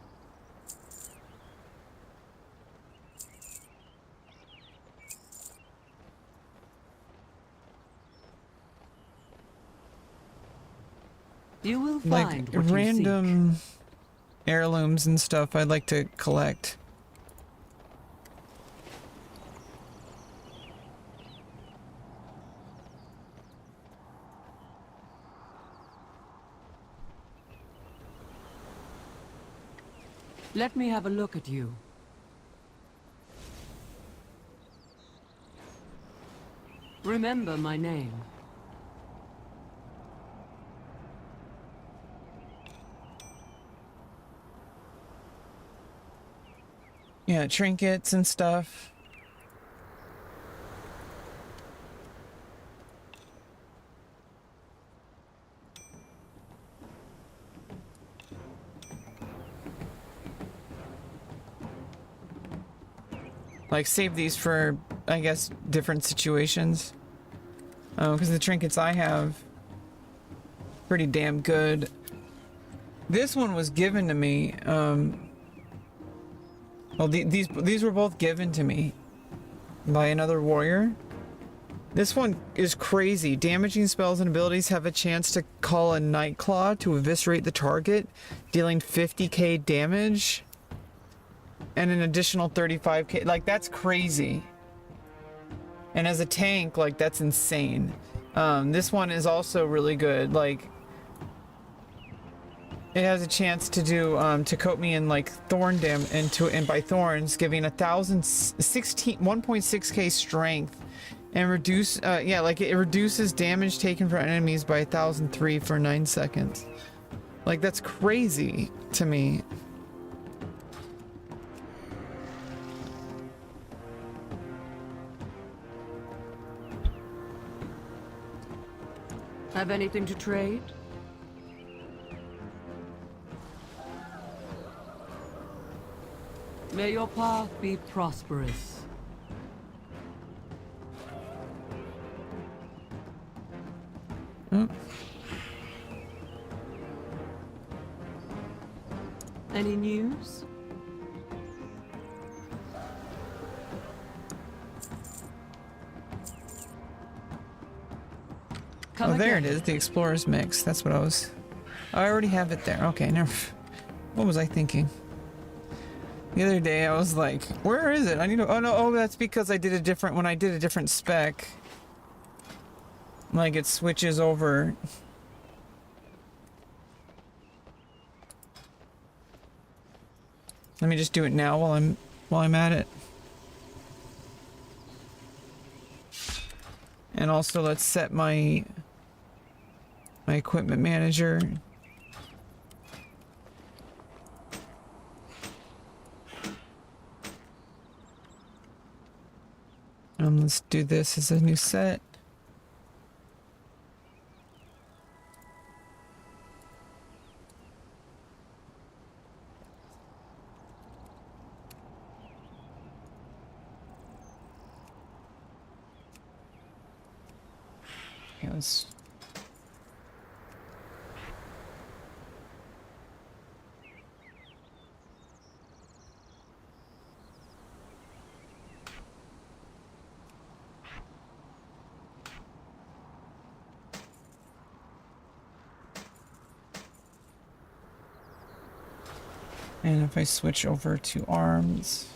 You will find Like what you random heirlooms and stuff I'd like to collect. seek. Let me have a look at you. Remember my name. Yeah, trinkets and stuff. Like, save these for, I guess, different situations. Because the trinkets I have, pretty damn good. This one was given to me, well, these were both given to me by another warrior. This one is crazy. Damaging spells and abilities have a chance to call a Nightclaw to eviscerate the target, dealing 50k damage. And an additional 35k. Like, that's crazy. And as a tank, like, that's insane. This one is also really good. Like, it has a chance to do, to coat me in, like, thorn and by thorns, giving 1.6k strength. And reduce, yeah, like, it reduces damage taken from enemies by 1,003 for 9 seconds. Like, that's crazy to me. Have anything to trade? May your path be prosperous. Oh. Any news? Oh, there it is, the Explorer's Mix. That's what I was... I already have it there. Okay, never... What was I thinking? The other day I was like, where is it? I need to... Oh no, oh, that's because I did a different... When I did a different spec... Like, it switches over... Let me just do it now while I'm at it. And also, let's set my equipment manager. Let's do this as a new set. Okay, let's... And if I switch over to arms...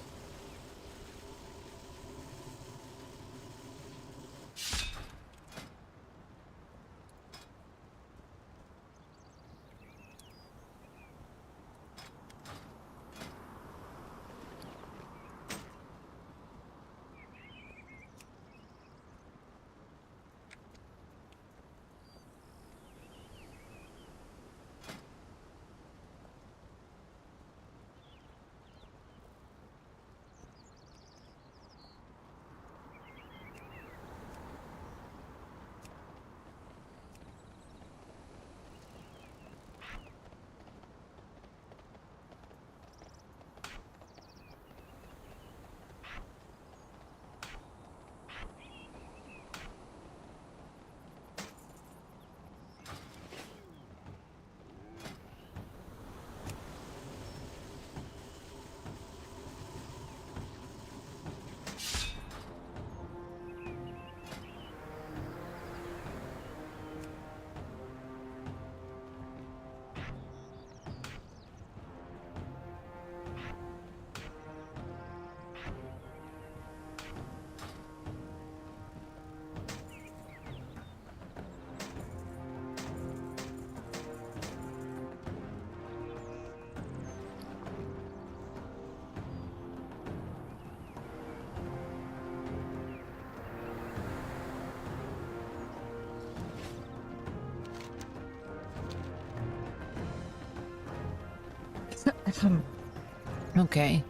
Okay.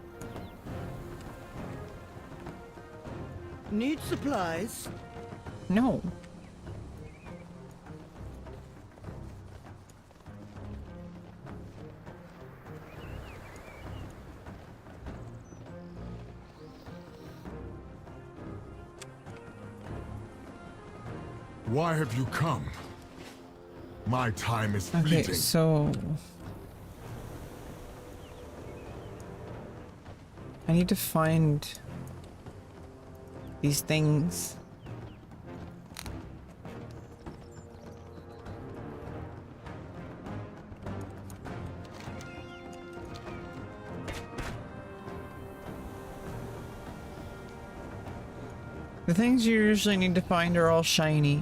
Need supplies? No. Why have you come? My time is Okay, fleeting. so I need to find these things. The things you usually need to find are all shiny.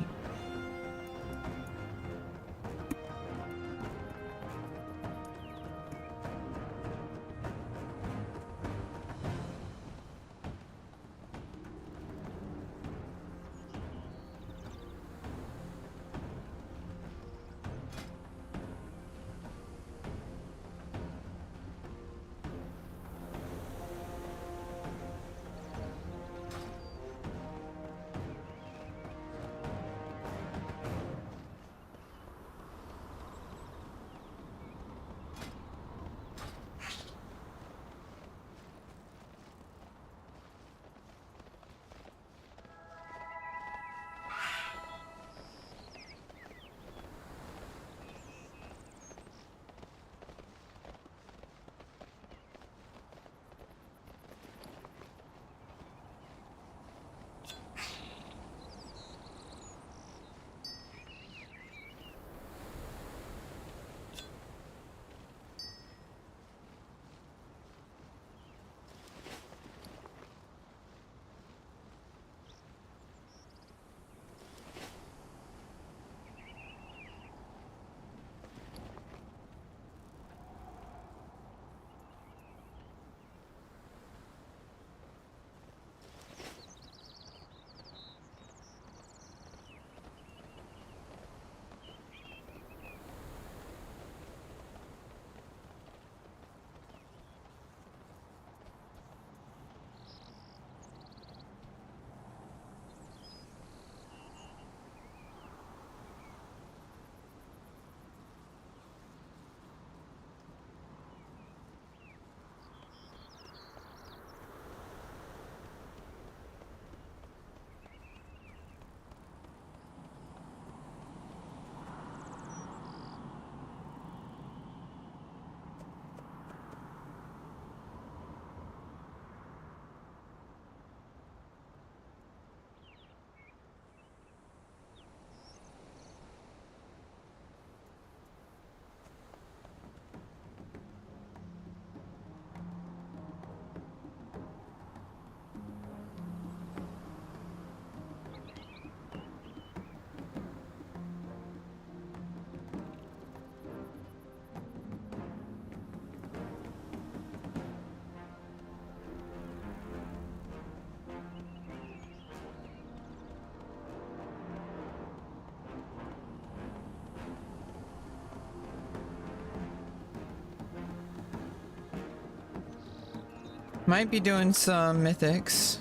Might be doing some mythics.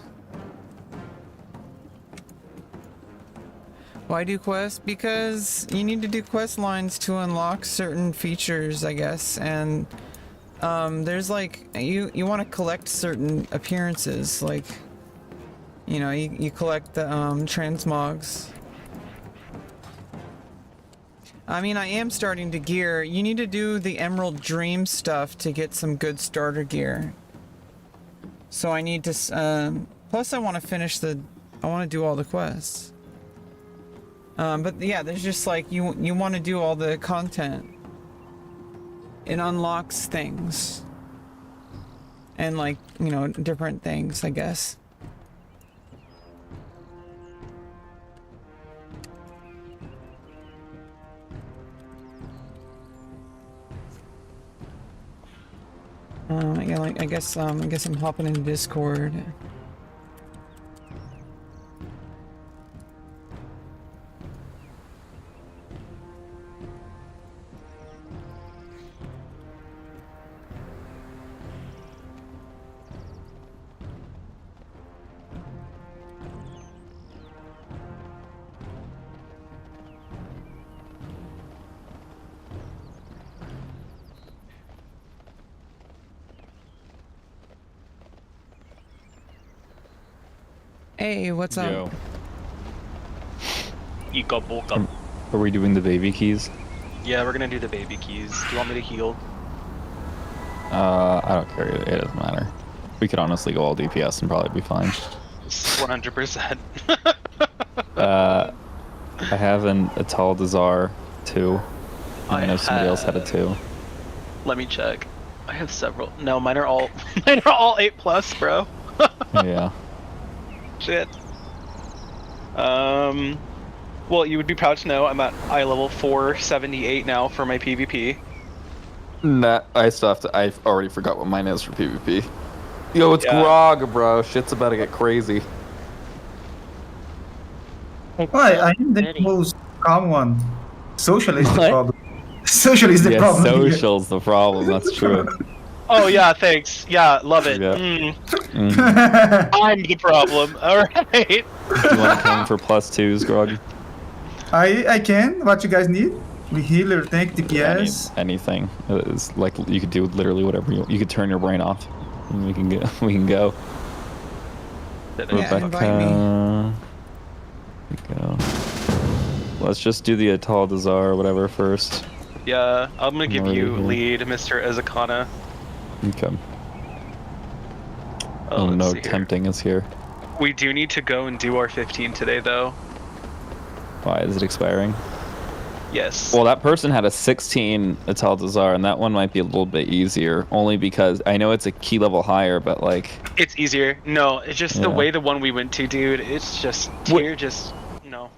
Why do quests? Because you need to do quest lines to unlock certain features, I guess, and there's like you want to collect certain appearances, like you know you collect the transmogs. I mean, I am starting to gear. You need to do the Emerald Dream stuff to get some good starter gear. So I need to, plus I want to finish I want to do all the quests. But yeah, there's just like, you want to do all the content. It unlocks things. And like, you know, different things, I guess. I guess I'm hopping into Discord. Hey, what's up? Yo. Ika-boka. Are we doing the baby keys? Yeah, we're gonna do the baby keys. Do you want me to heal? I don't care. It doesn't matter. We could honestly go all DPS and probably be fine. 100%. I have an Atal Dazar 2. I know somebody else had a 2. Let me check. I have several. No, mine are all 8+, bro. Yeah. Shit. Well, you would be proud to know I'm at eye level 478 now for my PvP. Nah, I still have to. I already forgot what mine is for PvP. Yo, it's Yeah. Grog, bro. Shit's about to get crazy. Why? I am the most calm one. Social is the What? problem. Social is the Yeah, problem. here. social's the problem. That's true. Oh yeah, thanks. Yeah, love it. Yeah. Mm. I'm the problem. All right. Do you want to come for +2s, Grog? I can. What you guys need? We healer, tank, DPS. Anything. It's like you could do literally whatever you want. You could turn your brain off. And we can go. We can go. Yeah, invite me. Rebecca. Go. Let's just do the Atal Dazar or whatever first. Yeah, I'm gonna give Alright, you here. lead, Mr. Ezekana. Okay. Oh, let's no, see here. tempting is here. We do need to go and do our 15 today, though. Why is it expiring? Yes. Well, that person had a 16 Atal Dazar, and that one might be a little bit easier, only because I know it's a key level higher, but like. It's easier. No, it's just the Yeah. way the one we went to, dude. It's just tier, just no.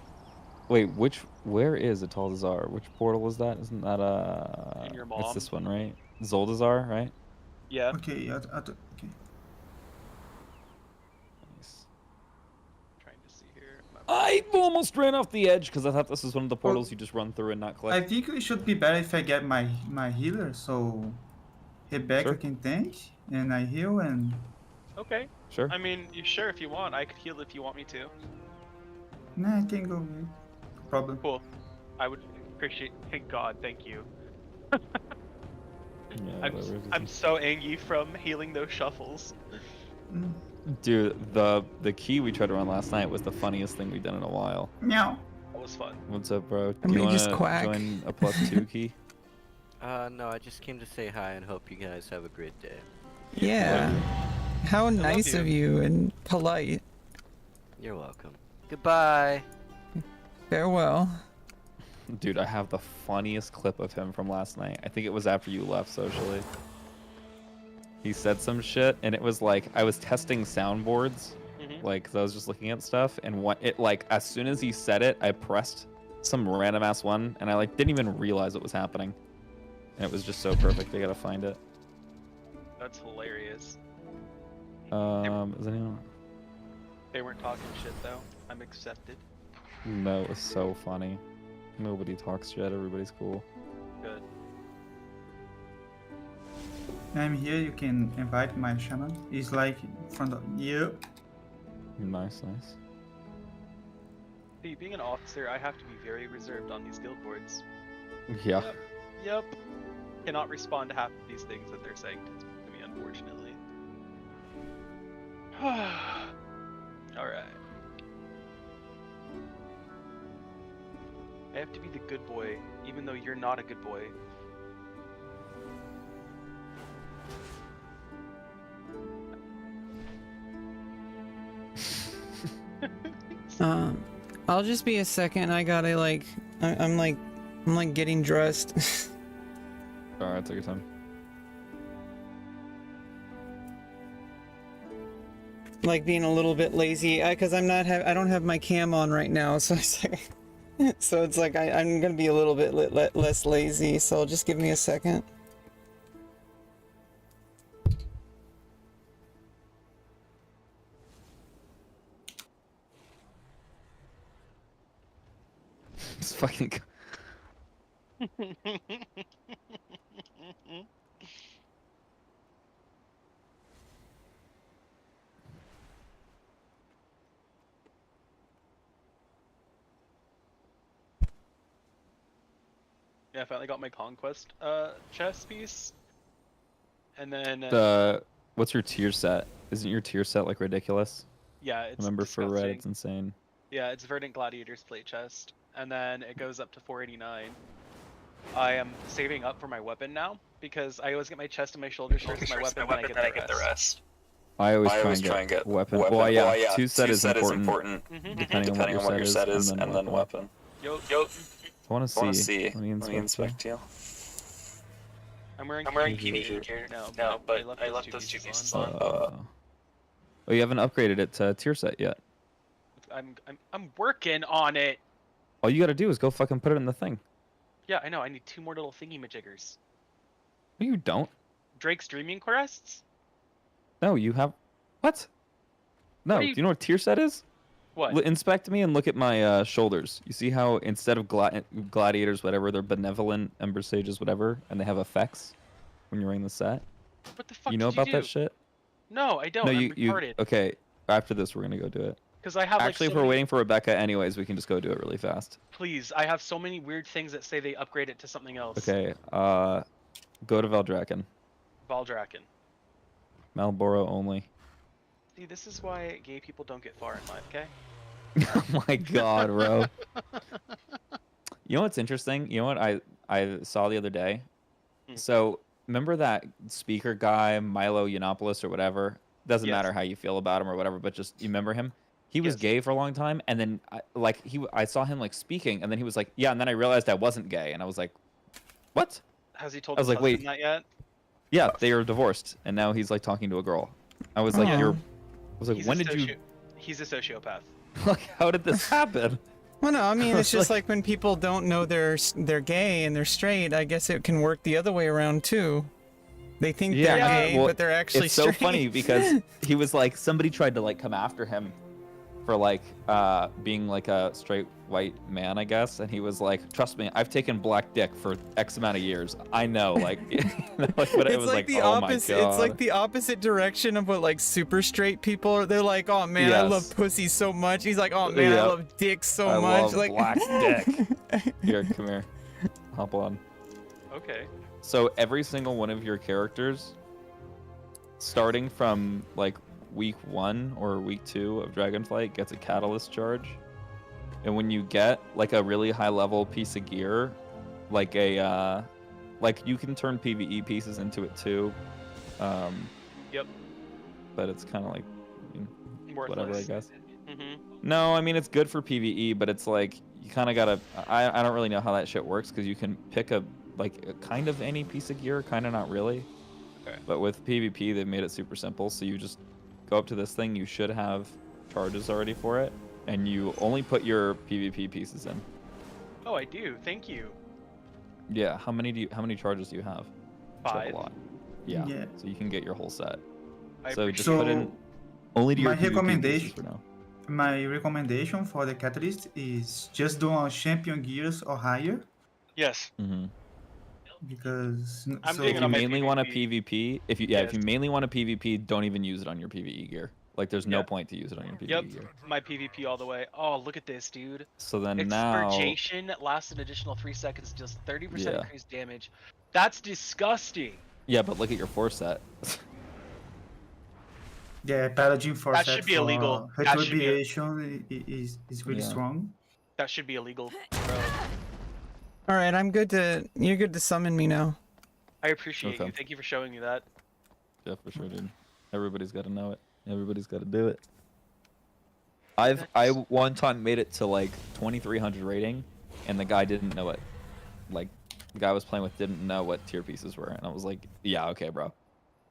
Wait, where is Atal Dazar? Which portal was that? Isn't that In your mom. It's this one, right? Zoldazar, right? Yeah. Okay, okay. Nice. Trying to see here. I almost ran off the edge because I thought this was one of the portals you just run through and not click. I think it should be better if I get my healer, so Rebecca Sure. can tank, and I heal, and Okay. Sure. I mean, sure if you want. I could heal if you want me to. nah, I can go. Man. No problem. Cool. I would appreciate. Thank God. Thank you. Yeah, whatever. I'm so angry from healing those shuffles. Mm. Dude, the key we tried to run last night was the funniest thing we've done in a while. Meow. That was fun. What's up, bro? I Do you mean, just want to quack. join a +2 key? No, I just came to say hi and hope you guys have a great day. Yeah. How nice of you and polite. You're welcome. Goodbye. Farewell. Dude, I have the funniest clip of him from last night. I think it was after you left socially. He said some shit, and it was like I was testing soundboards, like 'cause I was just looking at stuff, and as soon as he said it, I pressed some random ass one, and I like didn't even realize what was happening, and it was just so perfect. I gotta find it. That's hilarious. Is anyone? They weren't talking shit though. I'm accepted. No, it was so funny. Nobody talks shit. Everybody's cool. Good. I'm here. You can invite my shaman. He's like in front of you. Nice, nice. See, being an officer, I have to be very reserved on these guild boards. Yeah. Yep. Cannot respond to half of these things that they're saying to me, unfortunately. Alright. I have to be the good boy, even though you're not a good boy. I'll just be a second. I gotta I'm like getting dressed. Alright, take your time. Like being a little bit lazy, cause I don't have my cam on right now, so it's like, I'm gonna be a little bit less lazy. So just give me a second. It's fucking. Yeah, I finally got my conquest chess piece. And then What's your tier set? Isn't your tier set like ridiculous? Yeah, it's Remember for red, disgusting. it's insane. Yeah, it's Verdant Gladiator's plate chest, and then it goes up to 489. I am saving up for my weapon now because I always get my chest and my shoulders first, my weapon, then I get the rest. I always try and get weapon. Well, yeah, two set is important, depending on what your set is, and then weapon. Yo. I want to see. Let me inspect you. I'm wearing PvE gear now, but I left those two pieces on. Oh, you haven't upgraded it to tier set yet. I'm working on it. All you gotta do is go fucking put it in the thing. Yeah, I know. I need 2 more little thingy majiggers. No, you don't. Drake's Dreaming Crests? No, you have. What? No, do you know what tier set is? What? Inspect me and look at my shoulders. You see how instead of gladiators, whatever, they're benevolent ember sages, whatever, and they have effects when you're wearing the set. What the fuck? You know about that shit? No, I don't. No, I'm you retarded. okay. After this, we're gonna go do it. Because I have actually, like, if we're waiting for Rebecca, anyways, we can just go do it really fast. Please, I have so many weird things that say they upgrade it to something else. Okay. Go to Valdraken. Valdraken. Malboro only. See, this is why gay people don't get far in life. Okay. Oh my god, bro. You know what's interesting? You know what I saw the other day? So, remember that speaker guy, Milo Yiannopoulos or whatever? Doesn't matter how you feel about him or whatever, but just, you remember him? He was gay for a long time, and then, I saw him, like, speaking, and then he was like, yeah, and then I realized I wasn't gay, and I was like, what? Has he told his husband that yet? Yeah, they are divorced, and now he's, like, talking to a girl. I was like, when did you... He's a sociopath. Like, how did this happen? Well, no, I mean, it's just like when people don't know they're gay and they're straight, I guess it can work the other way around, too. They think they're gay, well, but they're actually straight. It's so funny because he was like, somebody tried to like come after him for like being like a straight white man, I guess, and he was like, trust me, I've taken black dick for X amount of years. I know, like, like but it was like the oh opposite, my god. it's like the opposite direction of what like super straight people are. They're like, oh man, I love pussy so much. He's like, oh man, I love dick so much. Love like black dick. Here, come here. Hop on. Okay. So every single one of your characters, starting from like week 1 or week 2 of Dragonflight, gets a catalyst charge. And when you get like a really high level piece of gear, like a like you can turn PvE pieces into it too. Yep. But it's kind of like whatever, I guess. Mm-hmm. No, I mean it's good for PvE, but it's like you kind of gotta. I don't really know how that shit works because you can pick a kind of any piece of gear, kind of not really. Okay. But with PvP, they've made it super simple. So you just go up to this thing. You should have charges already for it, and you only put your PvP pieces in. Oh, I do. Thank you. Yeah. How many charges do you have? 5. A lot. Yeah. Yeah. So you can get your whole set. I So just appreciate put in only to your my PvP pieces for now. My recommendation for the catalyst is just do on champion gears or higher. Yes. Mm-hmm. Because I'm So digging if you on my mainly want a PvP. PvP, if you mainly want a PvP, don't even use it on your PvE gear. Like there's no point to use it on your PvE Yep. gear. My PvP all the way. Oh, look at this, dude. So then now, Expurgation lasts an additional 3 seconds, deals 30% Yeah. increased damage. That's disgusting. yeah, but look at your 4 set. yeah, paladin for That should be illegal. That should be retribution is really Yeah. strong. That should be illegal, bro. all right, I'm good to. You're good to summon me now. I appreciate Okay. you. Thank you for showing me that. Yeah, for sure, dude. Everybody's got to know it. Everybody's got to do it. I one time made it to like 2300 rating, and the guy didn't know it. Like the guy I was playing with didn't know what tier pieces were, and I was like, yeah, okay, bro.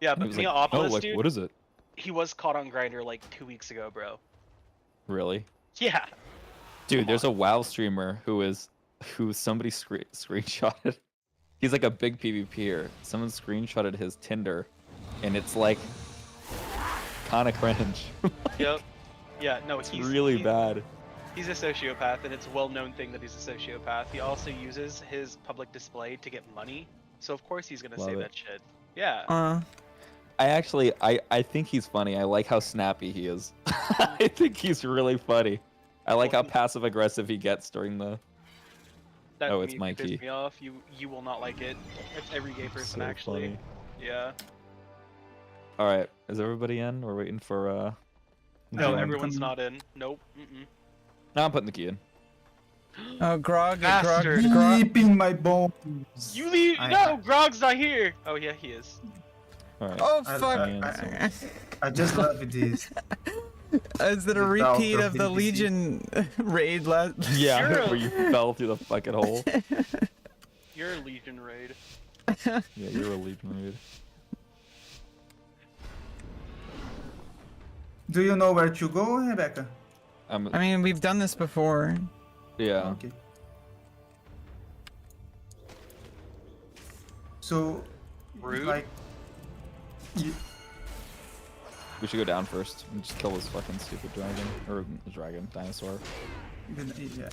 Yeah, And he but was like, Neopolis, oh, like, dude, what is it? he was caught on Grinder like 2 weeks ago, bro. Really? Yeah. Dude, there's a WoW streamer who somebody screenshotted. He's like a big PvPer. Someone screenshotted his Tinder, and it's like kind of cringe. Yep. Yeah, no, It's really bad. He's a sociopath, and it's a well-known thing that he's a sociopath. He also uses his public display to get money, so of course he's gonna Love say it. that shit. Yeah. I think he's funny. I like how snappy he is. I think he's really funny. I like how passive aggressive he gets during the. That Oh, it's me- Mikey. pisses me off. You will not like it. It's every gay person, So actually. funny. Yeah. All right, is everybody in? We're waiting for No, Yeah. everyone's not in. Nope. No, I'm putting the key in. Oh, Grog, Bastard. Deep in my bones. You leave. No, Grog's not here. Oh yeah, he is. Alright. Oh I- fuck! I just love this. Is it a repeat of the Legion raid last? Yeah, You're a- where you fell through the fucking hole. You're a Legion raid. Yeah, you're a Legion raid. Do you know where to go, Rebecca? I mean, we've done this before. Yeah. Okay. So, Rude. like, We should go down first and just kill this fucking stupid dragon. Or dragon, dinosaur. yeah.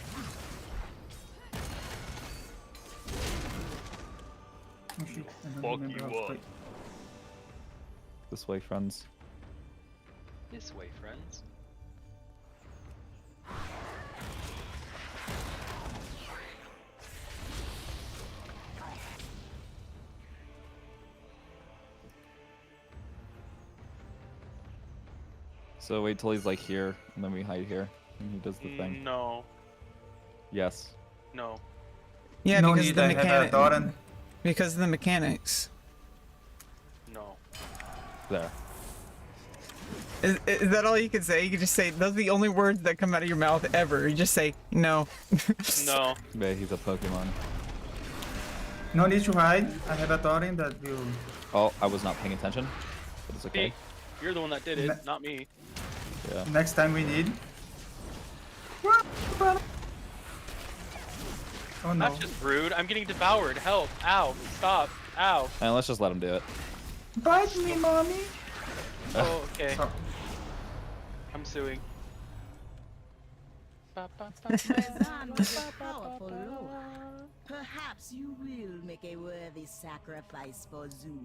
Oh, shit. I don't remember how to play. This way, friends. This way, friends. So wait till he's like here, and then we hide here, and he does the thing. No. Yes. No. Yeah, No because need, of the I have a Doran. Because of the mechanics. No. There. Is that all you can say? You can just say, those are the only words that come out of your mouth ever. You just say, no. No. Yeah, he's a Pokemon. No need to hide. I have a Doran that will. Oh, I was not paying attention. But it's okay. Hey, you're the one that did it, not me. Yeah. Next time we need. Oh no. That's just rude. I'm getting devoured. Help. Ow. Stop. Ow. And let's just let him do it. Bite me, mommy. Oh, okay. Oh. I'm suing. Powerful lord. Perhaps you will make a worthy sacrifice for Zul.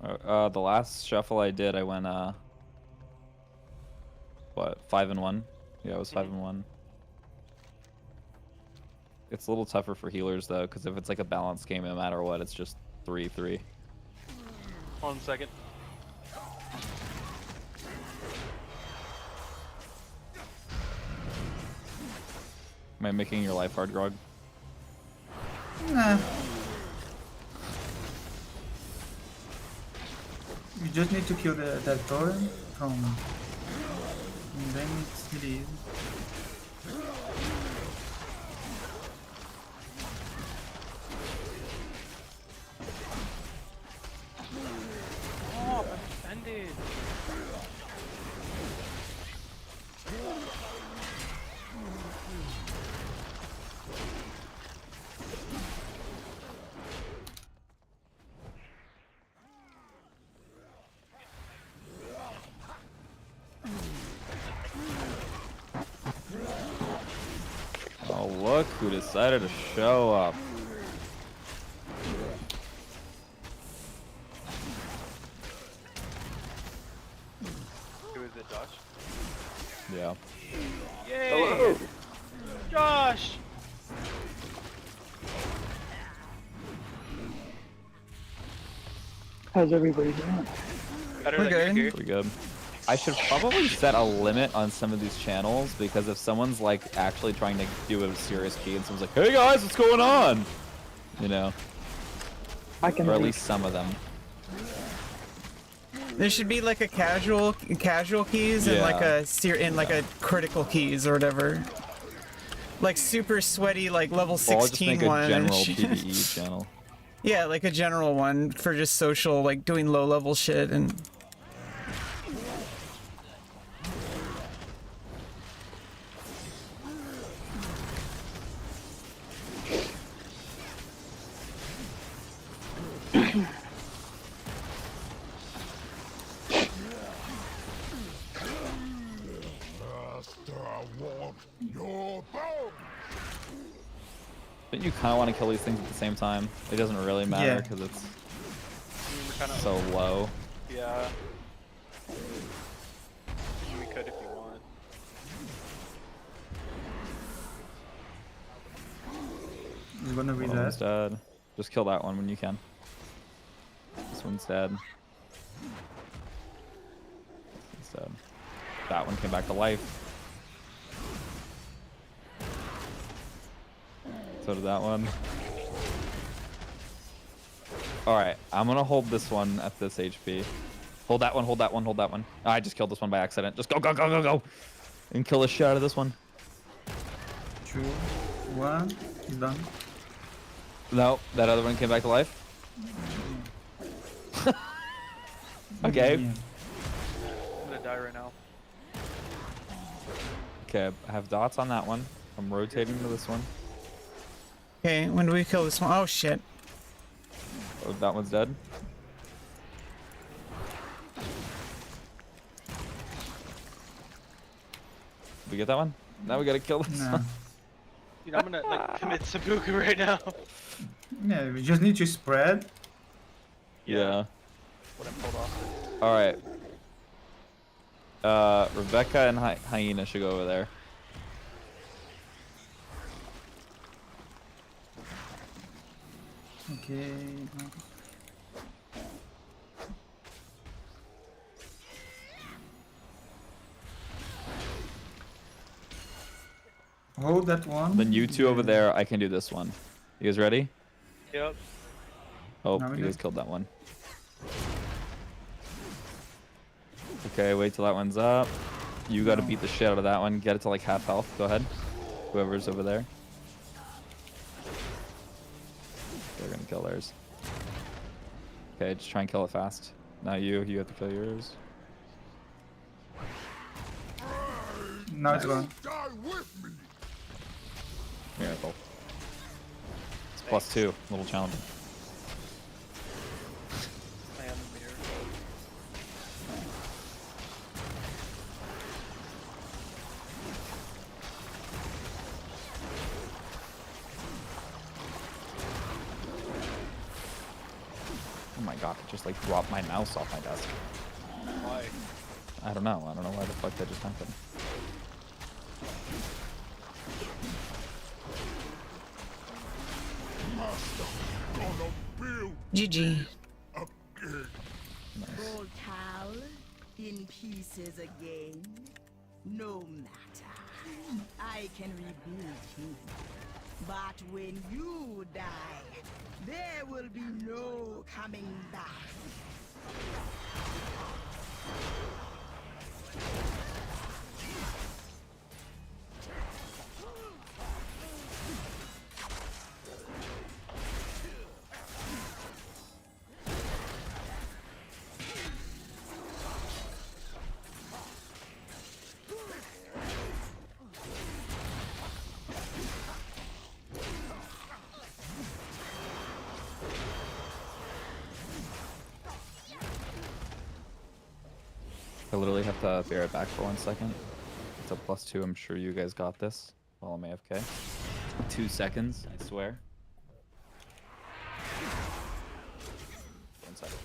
The last shuffle I did, I went, what, 5-1? Yeah, it was 5-1. It's a little tougher for healers, though, because if it's like a balanced game, no matter what, it's just 3-3. Hold on a second. Am I making your life hard, Grog? Nah. You just need to kill that Doran from. And then it's really easy. Oh, I'm offended. Oh, look who decided to show up. Who is it, Josh? Yeah. Yay! Hello. Josh! How's everybody doing? Better We're than good. you, dude. Pretty good. I should probably set a limit on some of these channels, because if someone's like actually trying to do a serious key and someone's like, hey guys, what's going on? You know? I can Or at leave. least some of them. There should be like a casual keys and like a critical keys or whatever. Like super sweaty, like level Well, I'll just 16 make a one. general PvE channel. Yeah, like a general one for just social, like doing low level shit and. But you kind of want to kill these things at the same time. It doesn't really matter Yeah. because it's We're kinda, so low. yeah. We could if you want. gonna One of reset. them's dead. Just kill that one when you can. This one's dead. This one's dead. That one came back to life. So did that one. Alright, I'm gonna hold this one at this HP. Hold that one, hold that one, hold that one. Oh, I just killed this one by accident. Just go, go, go, go, go! And kill the shit out of this one. 2, 1, he's done. No, that other one came back to life. Okay. I'm gonna die right now. Okay, I have dots on that one. I'm rotating to this one. Okay, when do we kill this one? Oh shit. Oh, that one's dead. We get that one? Now we gotta kill this one. Dude, I'm gonna like commit seppuku right now. Yeah, we just need to spread. Yeah. What I'm pulled off. Alright. Rebecca and Hyena should go over there. Okay. Hold that one. Then you two over there, I can do this one. You guys ready? Yep. Oh, Now we you do. guys killed that one. Okay, wait till that one's up. You gotta beat the shit out of that one. Get it to like half health. Go ahead. Whoever's over there. They're gonna kill theirs. Okay, just try and kill it fast. Now you have to kill yours. Now it's gone. Miracle. It's +2. A little challenging. I am a mirror. Oh my god, it just like dropped my mouse off my desk. Why? I don't know. I don't know why the fuck that just happened. GG. Voltal in pieces again. No matter. I can rebuild him. But when you die, there will be no coming back. I literally have to be right back for 1 second. It's a +2. I'm sure you guys got this while I'm AFK. 2 seconds, I swear. 1 second.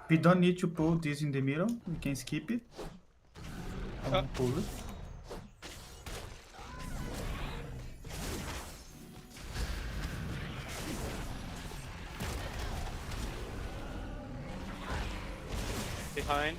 We don't need to pull this in the middle. We can skip it. I won't pull it. Behind.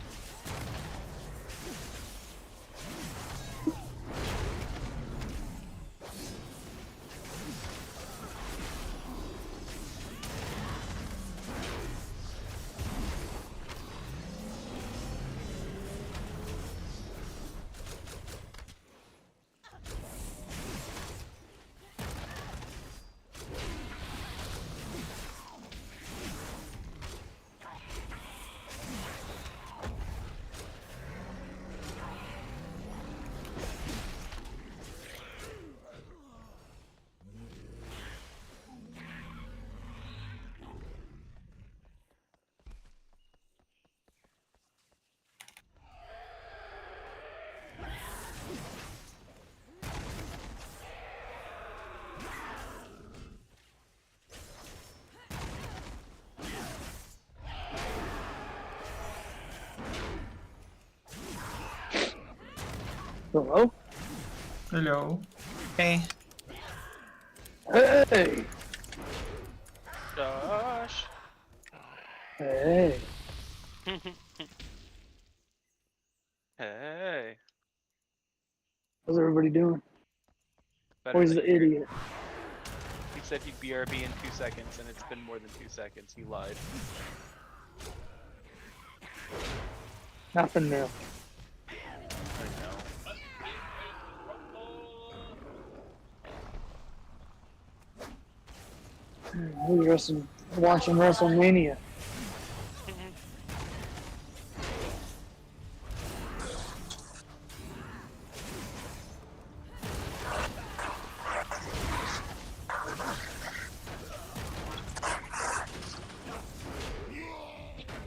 Hello? Hello. Hey. Hey! Josh. Hey. Hey. How's everybody doing? Better Where's than the you. idiot? He said he'd BRB in 2 seconds, and it's been more than 2 seconds. He lied. Nothing new. I know. Who's watching WrestleMania?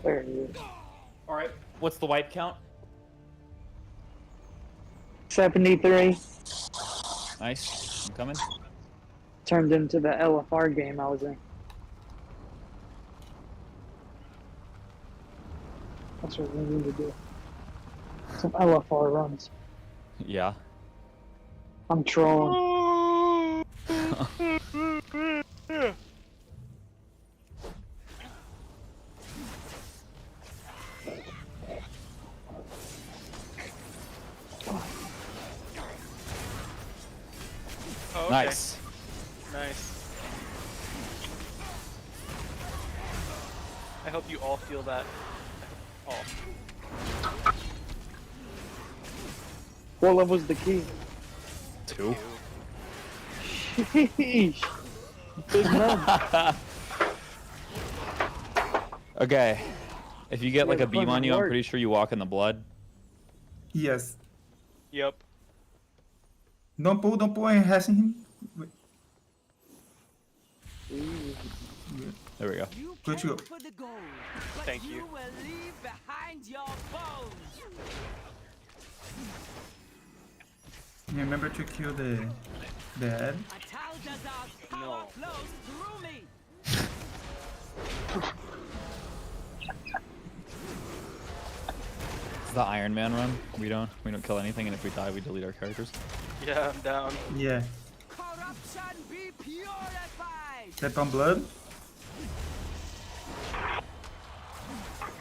There he is. Alright, what's the wipe count? 73. Nice. I'm coming. Turned into the LFR game I was in. That's what we need to do. Some LFR runs. Yeah. I'm trolling. Oh, okay. Nice. Nice. I hope you all feel that. All. What level's the key? 2. Sheesh. Big man. Okay. If you get like Yeah, a beam on you, I'm work. pretty sure you walk in the blood. Yes. Yep. Don't pull and harassing him. Wait. There we go. Good to go. Thank you. will leave behind your bones. Remember to kill the ad. No. Flows through me. It's the Iron Man run. We don't kill anything, and if we die, we delete our characters. Yeah, I'm down. Yeah. Corruption be purified. Step on blood.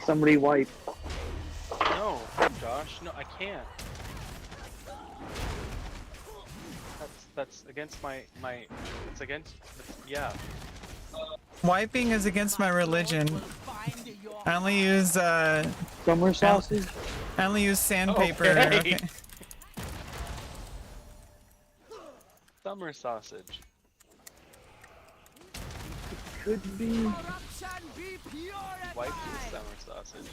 Somebody wipe. No, Josh. No, I can't. That's against my. It's against. Yeah. Wiping is against my religion. I only use Summer sausage. I only use sandpaper. Okay. Okay. Summer sausage. Could be. Wipe the summer sausage.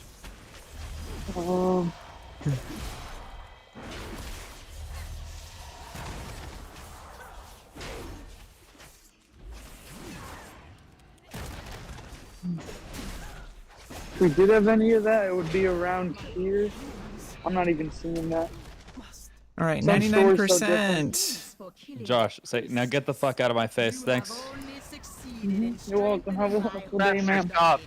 If we did have any of that, it would be around here. I'm not even seeing that. All right, Some stores so 99%. Josh, say now get the fuck out of my face. Thanks. You're welcome. Have a wonderful day, man. Stop.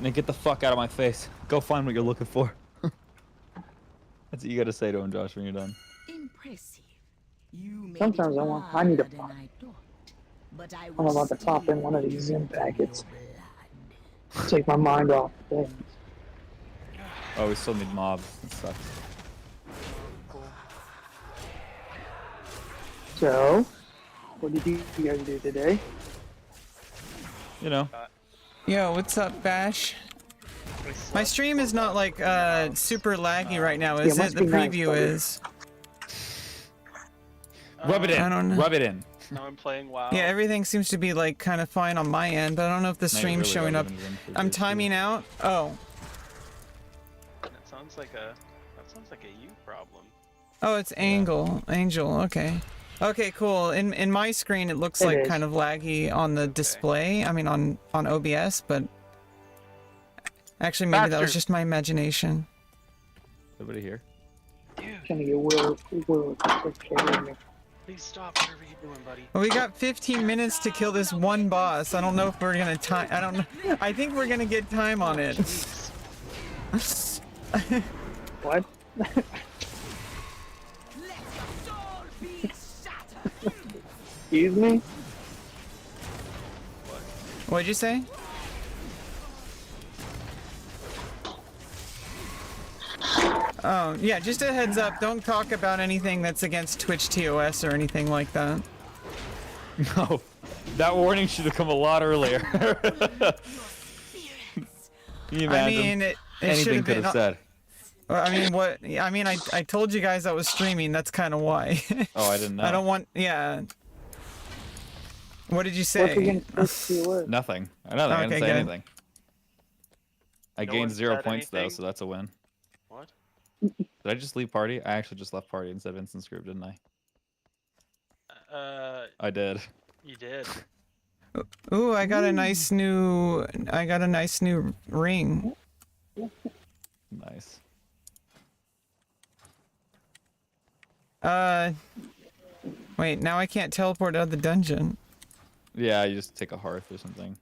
Now get the fuck out of my face. Go find what you're looking for. That's what you gotta say to him, Josh, when you're done. Impressive. Sometimes I need a pop. I'm about to pop in one of these Zim packets. Take my mind off things. Oh, we still need mobs. That sucks. So, what did you guys do today? You know. Yo, what's up, Bash? My stream is not like super laggy right now, is Yeah, it? must The be nice, preview buddy. is. Rub it in. I don't know. Rub it in. Now I'm playing WoW. Yeah, everything seems to be like kind of fine on my end, but I don't know if the stream's really showing up. rub it in for I'm good, too. timing out. Oh. That sounds like a you problem. Oh, it's Angel. Okay. Okay, cool. In my screen, it looks It like is. kind of laggy on the display. I mean, on OBS, but actually, maybe that was just my imagination. Everybody here? Trying to get Will to take care of me. Please stop. Whatever you're doing, buddy. Well, we got 15 minutes to kill this one boss. I don't know if we're gonna time. I don't know. I think we're gonna get time on it. What? Excuse me? What'd you say? Oh, yeah, just a heads up, don't talk about anything that's against Twitch TOS or anything like that. No, that warning should have come a lot earlier. Can you imagine? I mean, it should anything have could been. have said. Well, I mean, what? I mean, I told you guys I was streaming. That's kind of why. Oh, I didn't know. I don't want. Yeah. What did you say? What's against Twitch TOS? Nothing. I didn't say good. anything. I No gained one 0 said points though, anything? so that's a win. What? Did I just leave party? I actually just left party instead of instant group, didn't I? I did. You did. Ooh, I got a nice new. I got a nice new ring. Nice. Wait, now I can't teleport out of the dungeon Yeah, you just take a hearth or something.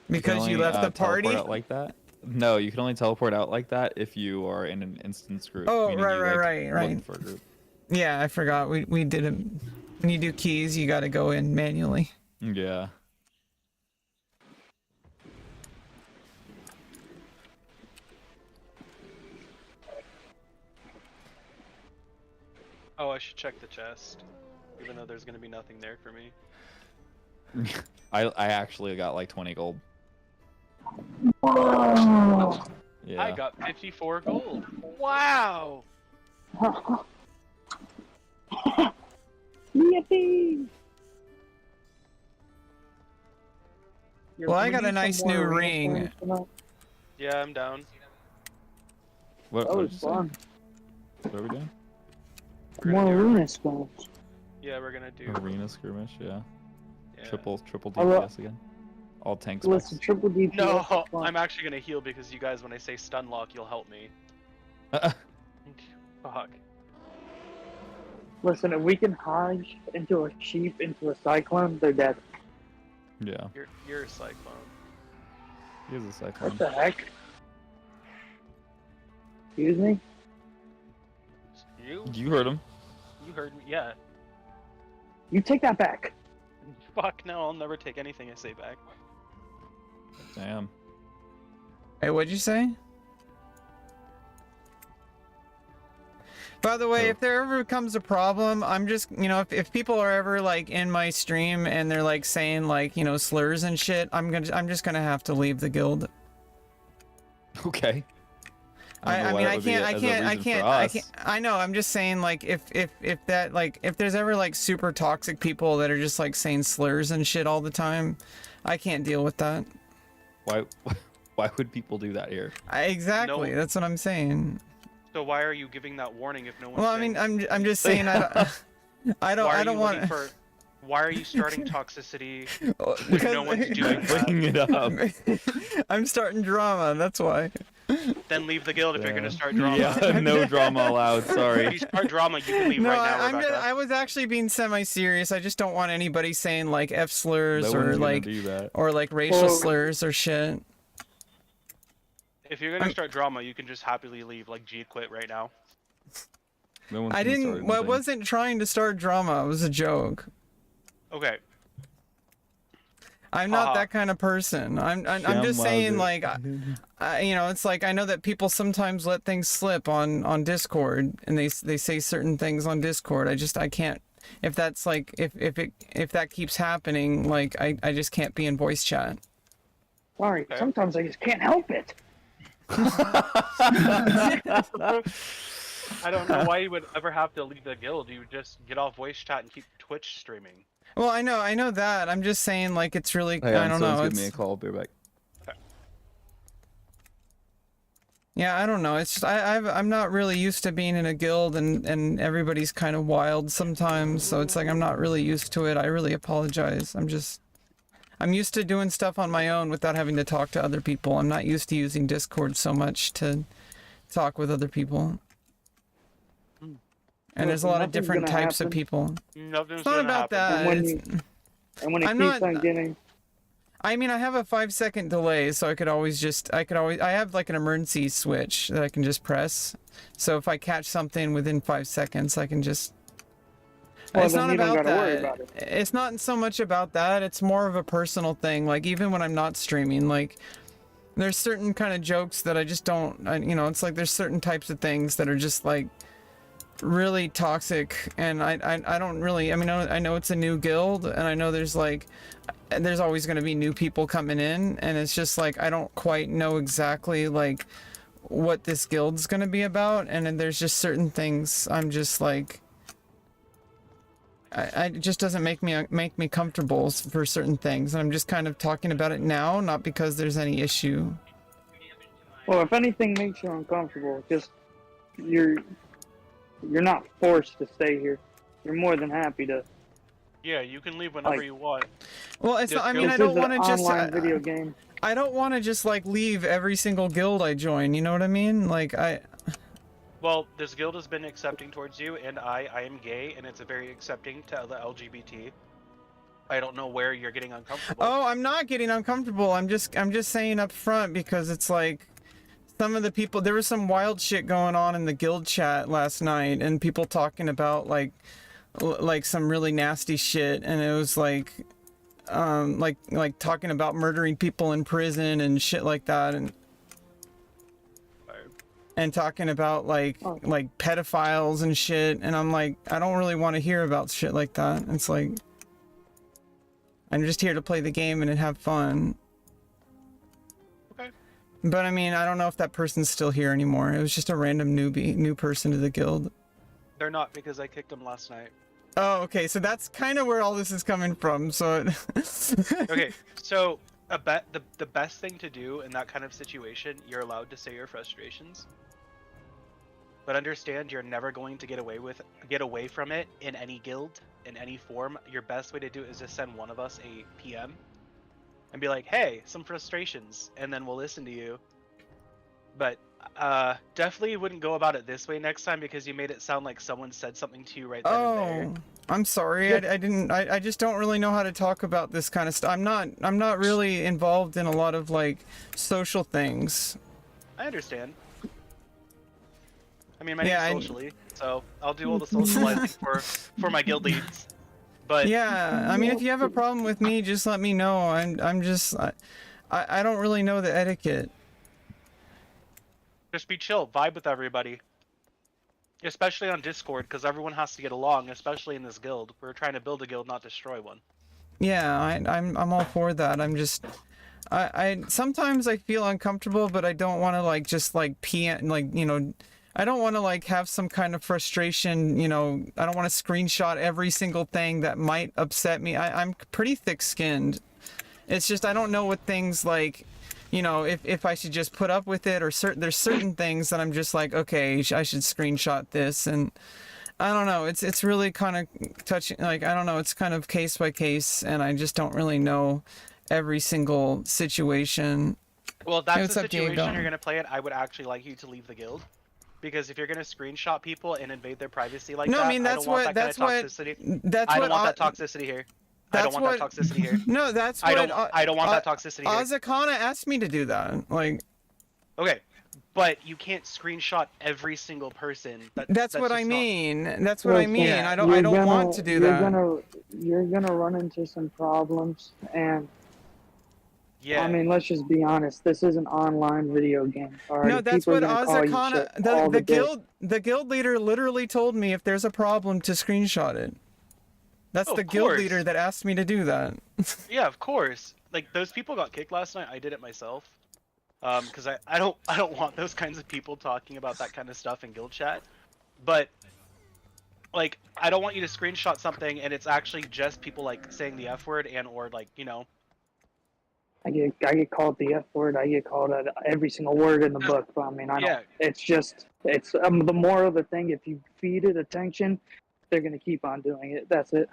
because you only, left the party. teleport out like that? No, you can only teleport out like that if you are in an instance group. Oh, meaning you, right. look for a group. Yeah, I forgot. We did it. When you do keys, you got to go in manually. Yeah. Oh, I should check the chest. Even though there's gonna be nothing there for me. I actually got like 20 gold. Whoa. Yeah. I got 54 gold. Wow! Yippee! Well, I got a nice new ring. Yeah, I'm down. What That did was you say? fun. What are we doing? More arena spawns. Yeah, we're gonna do. Arena skirmish, yeah. Yeah. Triple I lo- DPS again. All tank Listen, specs. triple DPS. No, is fun. I'm actually gonna heal because you guys, when I say stun lock, you'll help me. Fuck. Listen, if we can hodge into a sheep into a cyclone, they're dead. Yeah. You're a cyclone. He is a cyclone. What the heck? Excuse me? You heard him. You heard me. Yeah. You take that back. Fuck no, I'll never take anything I say back. Damn. Hey, what'd you say? By the way, if there ever becomes a problem, I'm just, you know, if people are ever like in my stream and they're like saying like, you know, slurs and shit, I'm just gonna have to leave the guild. Okay. I mean, I can't. I know. I'm just saying, like, if that, like, if there's ever like super toxic people that are just like saying slurs and shit all the time, I can't deal with that. Why would people do that here? Exactly. That's what I'm saying. So why are you giving that warning if no one? Well, I mean, I'm just saying, I don't want. Why are you starting toxicity when no one's doing that? Bringing it up. I'm starting drama. That's why. Then leave the guild if you're gonna start drama. Yeah, no drama allowed. Sorry. If you start drama, you can leave No, right now, Rebecca. I was actually being semi-serious. I just don't want anybody saying like F slurs No or one's gonna like do that. racial slurs or shit. If you're gonna start drama, you can just happily leave. Like G quit right now. No one's I gonna didn't. start Well, I anything. wasn't trying to start drama. It was a joke. Okay. I'm not that kind of person. I'm just saying, like, you know, it's like I know that people sometimes let things slip on Discord, and they say certain things on Discord. I can't. If that's like if that keeps happening, like I just can't be in voice chat. Sorry, sometimes I just can't help it. I don't know why you would ever have to leave the guild. You would just get off voice chat and keep Twitch streaming. Well, I know that. I'm just saying, like, it's really. Hang on, I don't know. someone's giving me a It's, call. Be right back. yeah, I don't know. It's just I'm not really used to being in a guild, and everybody's kind of wild sometimes. So it's like I'm not really used to it. I really apologize. I'm used to doing stuff on my own without having to talk to other people. I'm not used to using Discord so much to talk with other people. And there's a lot of different types of people. Nothing's It's not gonna about happen. that. And when it I'm keeps not- on getting... I mean, I have a 5-second delay, so I could always, I have like an emergency switch that I can just press. So if I catch something within 5 seconds, I can just... Well, it's then not you don't about gotta worry that. about it. It's not so much about that. It's more of a personal thing. Like, even when I'm not streaming, like, there's certain kind of jokes that I just don't, you know, it's like there's certain types of things that are just like really toxic, and I don't really, I mean, I know it's a new guild, and I know there's like, there's always going to be new people coming in, and it's just like, I don't quite know exactly like what this guild's going to be about, and then there's just certain things I'm just like, it just doesn't make me comfortable for certain things, and I'm just kind of talking about it now, not because there's any issue. Well, if anything makes you uncomfortable, just you're not forced to stay here. You're more than happy to. Yeah, you can leave whenever you want. Well, it's not, I mean, This I don't is an want to just online video game. I don't want to just like leave every single guild I join. You know what I mean? Like Well, this guild has been accepting towards you, and I am gay, and it's a very accepting to the LGBT. I don't know where you're getting uncomfortable. Oh, I'm not getting uncomfortable. I'm just saying up front, because it's like some of the people, there was some wild shit going on in the guild chat last night, and people talking about like some really nasty shit, and it was like talking about murdering people in prison and shit like that, and talking about like pedophiles and shit, and I'm like, I don't really want to hear about shit like that. It's like, I'm just here to play the game and have fun. Okay. But I mean, I don't know if that person's still here anymore. It was just a random new person to the guild. They're not, because I kicked them last night. Oh, okay, so that's kind of where all this is coming from, so... Okay, so the best thing to do in that kind of situation, you're allowed to say your frustrations. But understand, you're never going to get away from it in any guild, in any form. Your best way to do it is to send one of us a PM and be like, hey, some frustrations, and then we'll listen to you. But definitely wouldn't go about it this way next time, because you made it sound like someone said something to you right then and there. I'm sorry. I just don't really know how to talk about this kind of stuff. I'm not really involved in a lot of like social things. I understand. I mean, my name's socially, so I'll do all the socializing for my guild leads. But yeah, I mean, if you have a problem with me, just let me know. I don't really know the etiquette. Just be chill, vibe with everybody. Especially on Discord, because everyone has to get along, especially in this guild. We're trying to build a guild, not destroy one. Yeah, I'm all for that. I'm just, I sometimes I feel uncomfortable, but I don't want to like just like you know, I don't want to like have some kind of frustration. You know, I don't want to screenshot every single thing that might upset me. I'm pretty thick-skinned. It's just I don't know what things like. You know, if I should just put up with it, or there's certain things that I'm just like, okay, I should screenshot this, and I don't know. It's really kind of touching. Like, I don't know. It's kind of case by case, and I just don't really know every single situation. Well, if that's the situation you're gonna play it, I would actually like you to leave the guild, because if you're gonna screenshot people and invade their privacy like that, I mean, that's what I don't want that toxicity here. I don't want that toxicity here. No, that's what I don't want that toxicity here. Azakana asked me to do that. Like, okay, but you can't screenshot every single person. That's what I mean. That's what I mean. I don't want to do that. You're gonna run into some problems, and yeah. I mean, let's just be honest. This is an online video game. All right? No, that's what Azakana. The guild leader literally told me if there's a problem to screenshot it. That's the guild leader that asked me to do that. Yeah, of course. Like, those people got kicked last night. I did it myself. Because I don't want those kinds of people talking about that kind of stuff in guild chat. But like, I don't want you to screenshot something and it's actually just people like saying the F word and or like, you know. I get called the F word. I get called every single word in the book. But I mean, I don't. It's just the moral of the thing. If you feed it attention, they're gonna keep on doing it. That's it.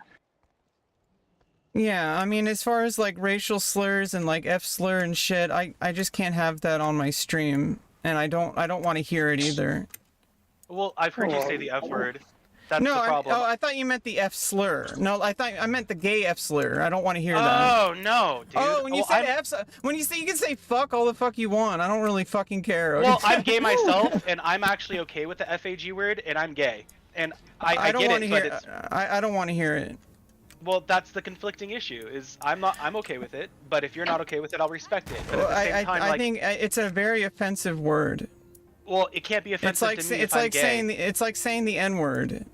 Yeah, I mean, as far as like racial slurs and like F slur and shit, I just can't have that on my stream, and I don't want to hear it either. Well, I've heard you say the F word. That's no, the problem. I thought you meant the F slur. No, I meant the gay F slur. I don't want to hear that. Oh no, dude. Oh, when you say F, when you say, you can say fuck all the fuck you want. I don't really fucking care. Well, I'm gay myself, and I'm actually okay with the FAG word, and I'm gay, and I don't get want it, to but hear. it's. I don't want to hear it. Well, that's the conflicting issue. Is I'm okay with it, but if you're not okay with it, I'll respect it. But at the same time, I think it's a very offensive word. Well, it can't be offensive to me if I'm gay. It's like saying the N word.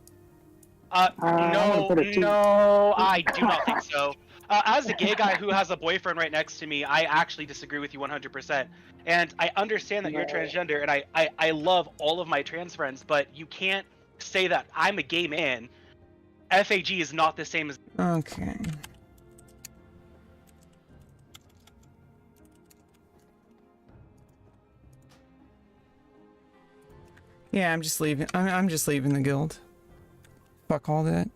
No, I do not think so. As a gay guy who has a boyfriend right next to me, I actually disagree with you 100%. And I understand that you're transgender, and I love all of my trans friends, but you can't say that I'm a gay man. FAG is not the same as. Okay. Yeah, I'm just leaving. I'm just leaving the guild. Fuck all that.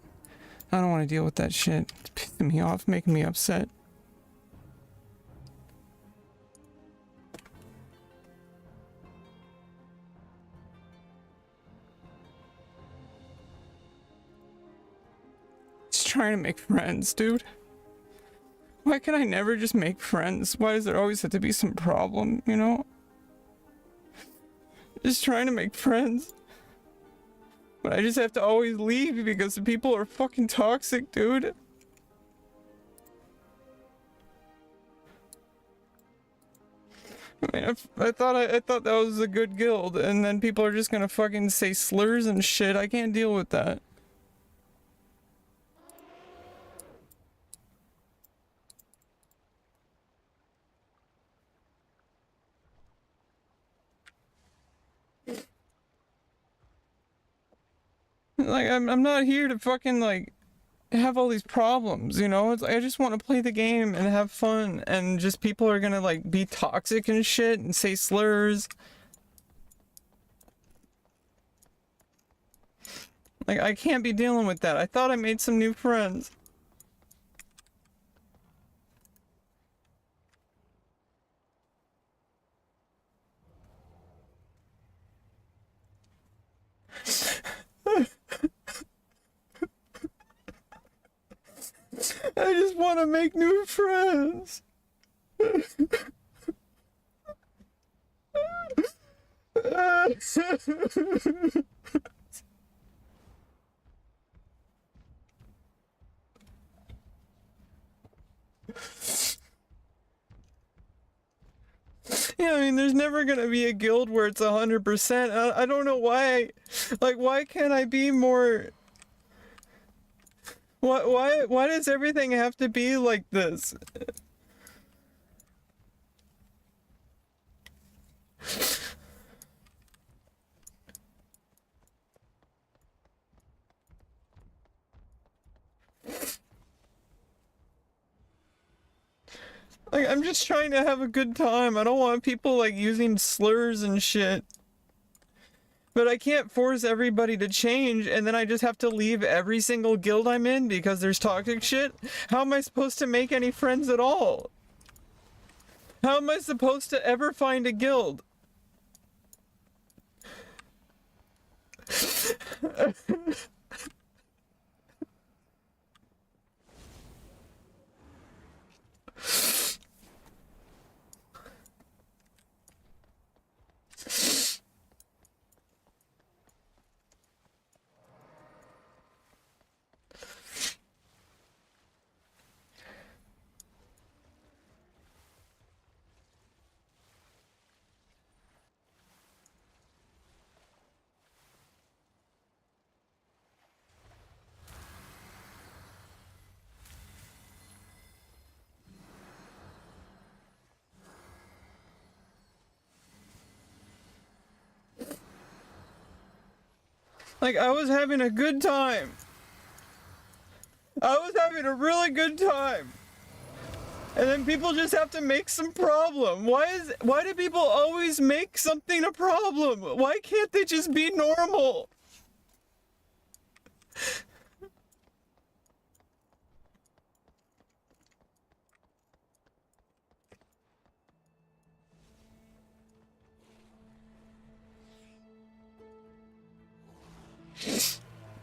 I don't want to deal with that shit. It's pissing me off, making me upset. Just trying to make friends, dude. Why can I never just make friends? Why does there always have to be some problem, you know? Just trying to make friends. But I just have to always leave because the people are fucking toxic, dude. I mean, I thought that was a good guild, and then people are just gonna fucking say slurs and shit. I can't deal with that. Like, I'm not here to fucking, like, have all these problems, you know? I just want to play the game and have fun, and just people are gonna, like, be toxic and shit and say slurs. Like, I can't be dealing with that. I thought I made some new friends. I just want to make new friends. Yeah, I mean, there's never gonna be a guild where it's 100%. I don't know why. Like, why can't I be more... Why does everything have to be like this? Like, I'm just trying to have a good time. I don't want people, like, using slurs and shit. But I can't force everybody to change, and then I just have to leave every single guild I'm in because there's toxic shit? How am I supposed to make any friends at all? How am I supposed to ever find a guild? Like, I was having a good time. I was having a really good time. And then people just have to make some problem. Why do people always make something a problem? Why can't they just be normal?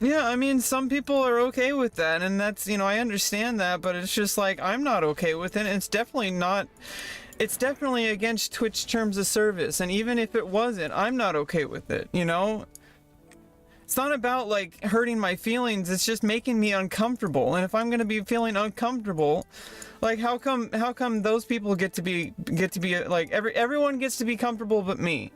Yeah, I mean, some people are okay with that, and that's, you know, I understand that, but it's just like, I'm not okay with it, and it's definitely not, it's definitely against Twitch terms of service, and even if it wasn't, I'm not okay with it, you know? It's not about, like, hurting my feelings, it's just making me uncomfortable, and if I'm gonna be feeling uncomfortable, like, how come those people get to be, like, everyone gets to be comfortable but me?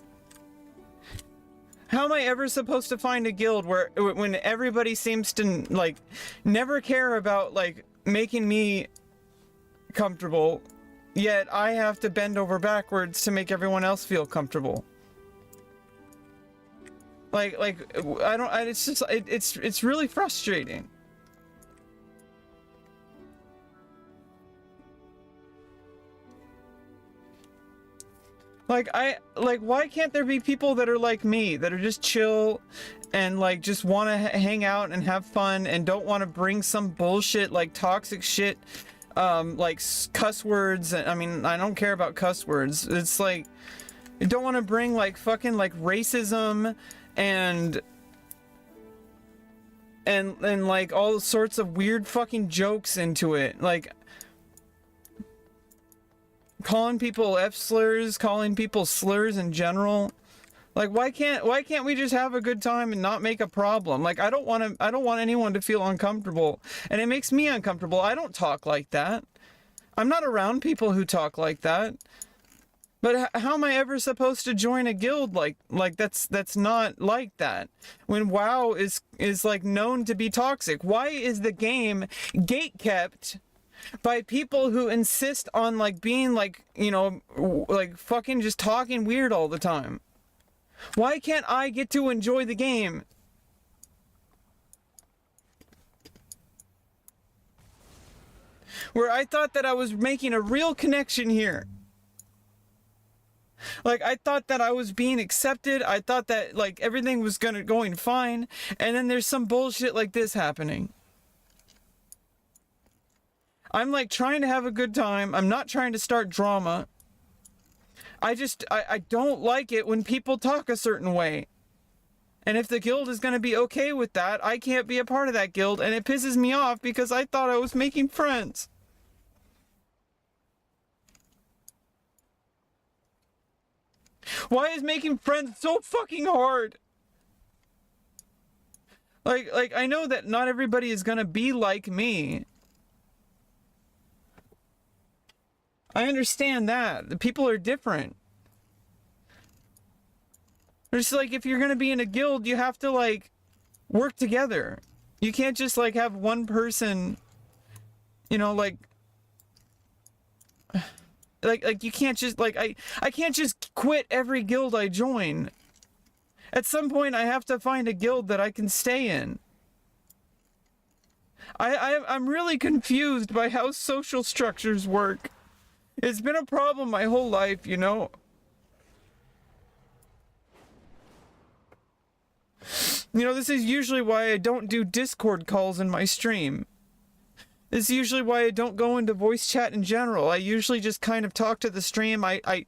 How am I ever supposed to find a guild where, when everybody seems to, like, never care about, like, making me comfortable, yet I have to bend over backwards to make everyone else feel comfortable? Like, it's just, it's really frustrating. Like, why can't there be people that are like me, that are just chill and, like, just want to hang out and have fun and don't want to bring some bullshit, like, toxic shit, like, cuss words? I mean, I don't care about cuss words. It's like, you don't want to bring, like, fucking, like, racism and like, all sorts of weird fucking jokes into it. Like, calling people F-slurs, calling people slurs in general. Like, why can't we just have a good time and not make a problem? Like, I don't want anyone to feel uncomfortable, and it makes me uncomfortable. I don't talk like that. I'm not around people who talk like that. But how am I ever supposed to join a guild like that's not like that? When WoW is like known to be toxic. Why is the game gatekept by people who insist on, like, being, like, you know, like, fucking just talking weird all the time? Why can't I get to enjoy the game? Where I thought that I was making a real connection here. Like, I thought that I was being accepted. I thought that, like, everything was going fine. And then there's some bullshit like this happening. I'm, like, trying to have a good time. I'm not trying to start drama. I don't like it when people talk a certain way. And if the guild is going to be okay with that, I can't be a part of that guild. And it pisses me off because I thought I was making friends. Why is making friends so fucking hard? Like, I know that not everybody is going to be like me. I understand that. The people are different. It's like, if you're gonna be in a guild, you have to, like, work together. You can't just, like, have one person, you know, like you can't just, like, I can't just quit every guild I join. At some point, I have to find a guild that I can stay in. I'm really confused by how social structures work. It's been a problem my whole life, you know? You know, this is usually why I don't do Discord calls in my stream. This is usually why I don't go into voice chat in general. I usually just kind of talk to the stream. I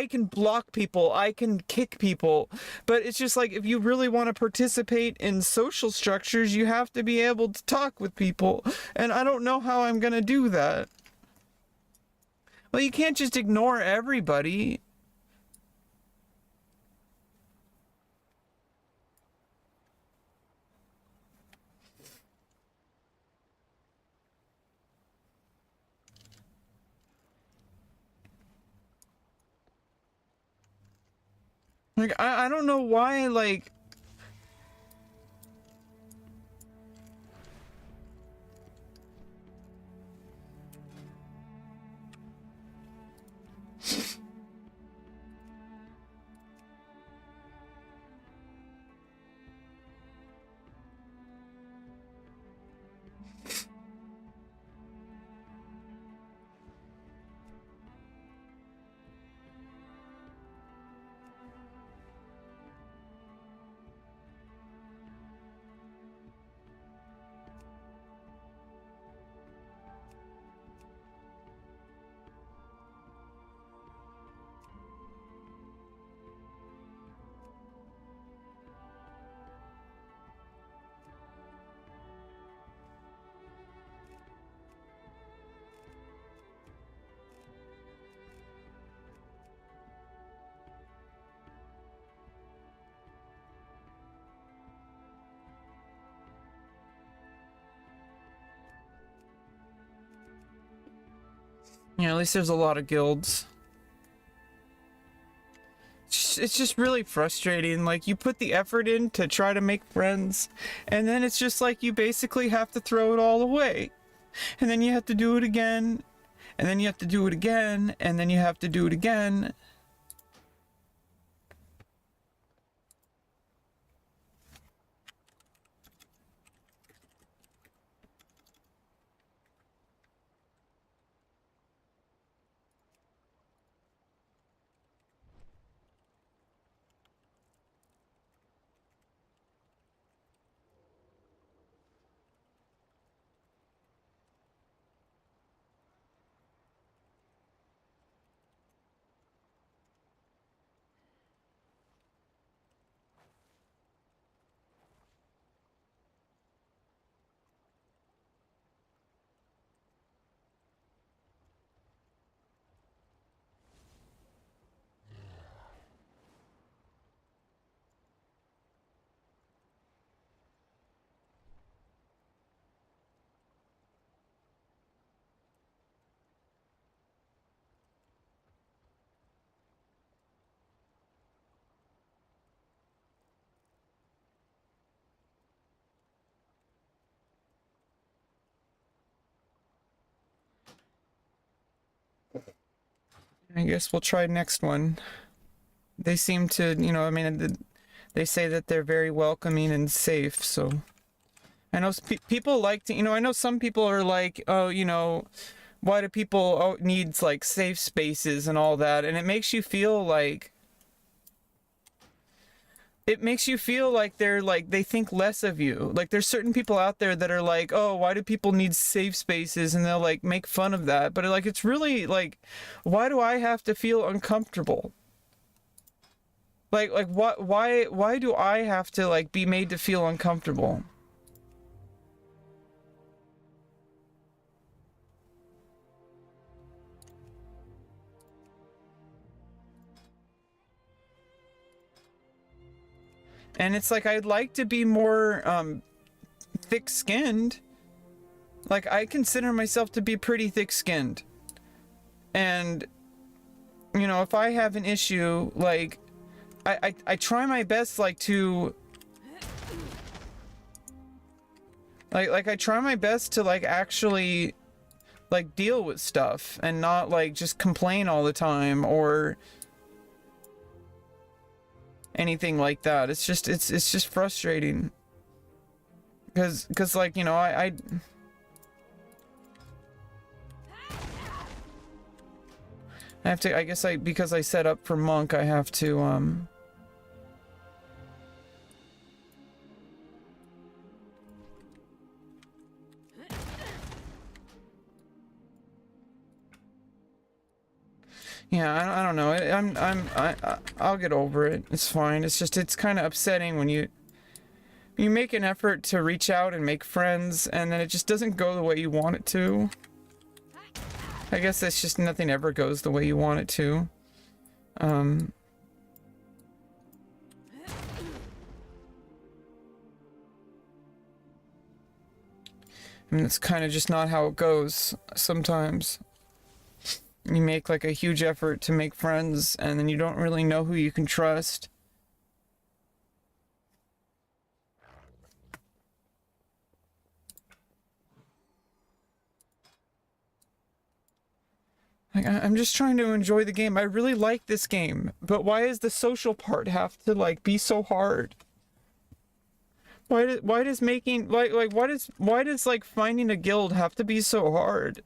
can block people. I can kick people. But it's just like, if you really want to participate in social structures, you have to be able to talk with people. And I don't know how I'm going to do that. Well, you can't just ignore everybody. Like, I don't know why, like... Yeah, at least there's a lot of guilds. It's just really frustrating. Like, you put the effort in to try to make friends, and then it's just like you basically have to throw it all away. And then you have to do it again, and then you have to do it again, and then you have to do it again. I guess we'll try next one. They seem to, you know, I mean, they say that they're very welcoming and safe, so... I know people like to, you know, I know some people are like, oh, you know, why do people need, like, safe spaces and all that? And it makes you feel like... It makes you feel like they're, like, they think less of you. Like, there's certain people out there that are like, oh, why do people need safe spaces? And they'll, like, make fun of that. But, like, it's really, like, why do I have to feel uncomfortable? Like, why do I have to, like, be made to feel uncomfortable? And it's like, I'd like to be more, thick-skinned. Like, I consider myself to be pretty thick-skinned. And, you know, if I have an issue, like, I try my best, like, to... Like, I try my best to, like, actually, like, deal with stuff. And not, like, just complain all the time, or... anything like that. It's just frustrating. Because like, you know, I have to, I guess because I set up for monk, I have to, yeah, I don't know. I'll get over it. It's fine. It's just, it's kind of upsetting when you make an effort to reach out and make friends, and then it just doesn't go the way you want it to. I guess that's just, nothing ever goes the way you want it to. And it's kind of just not how it goes sometimes. You make like a huge effort to make friends, and then you don't really know who you can trust. Like, I'm just trying to enjoy the game. I really like this game, but why does the social part have to like be so hard? Why does making why does like finding a guild have to be so hard?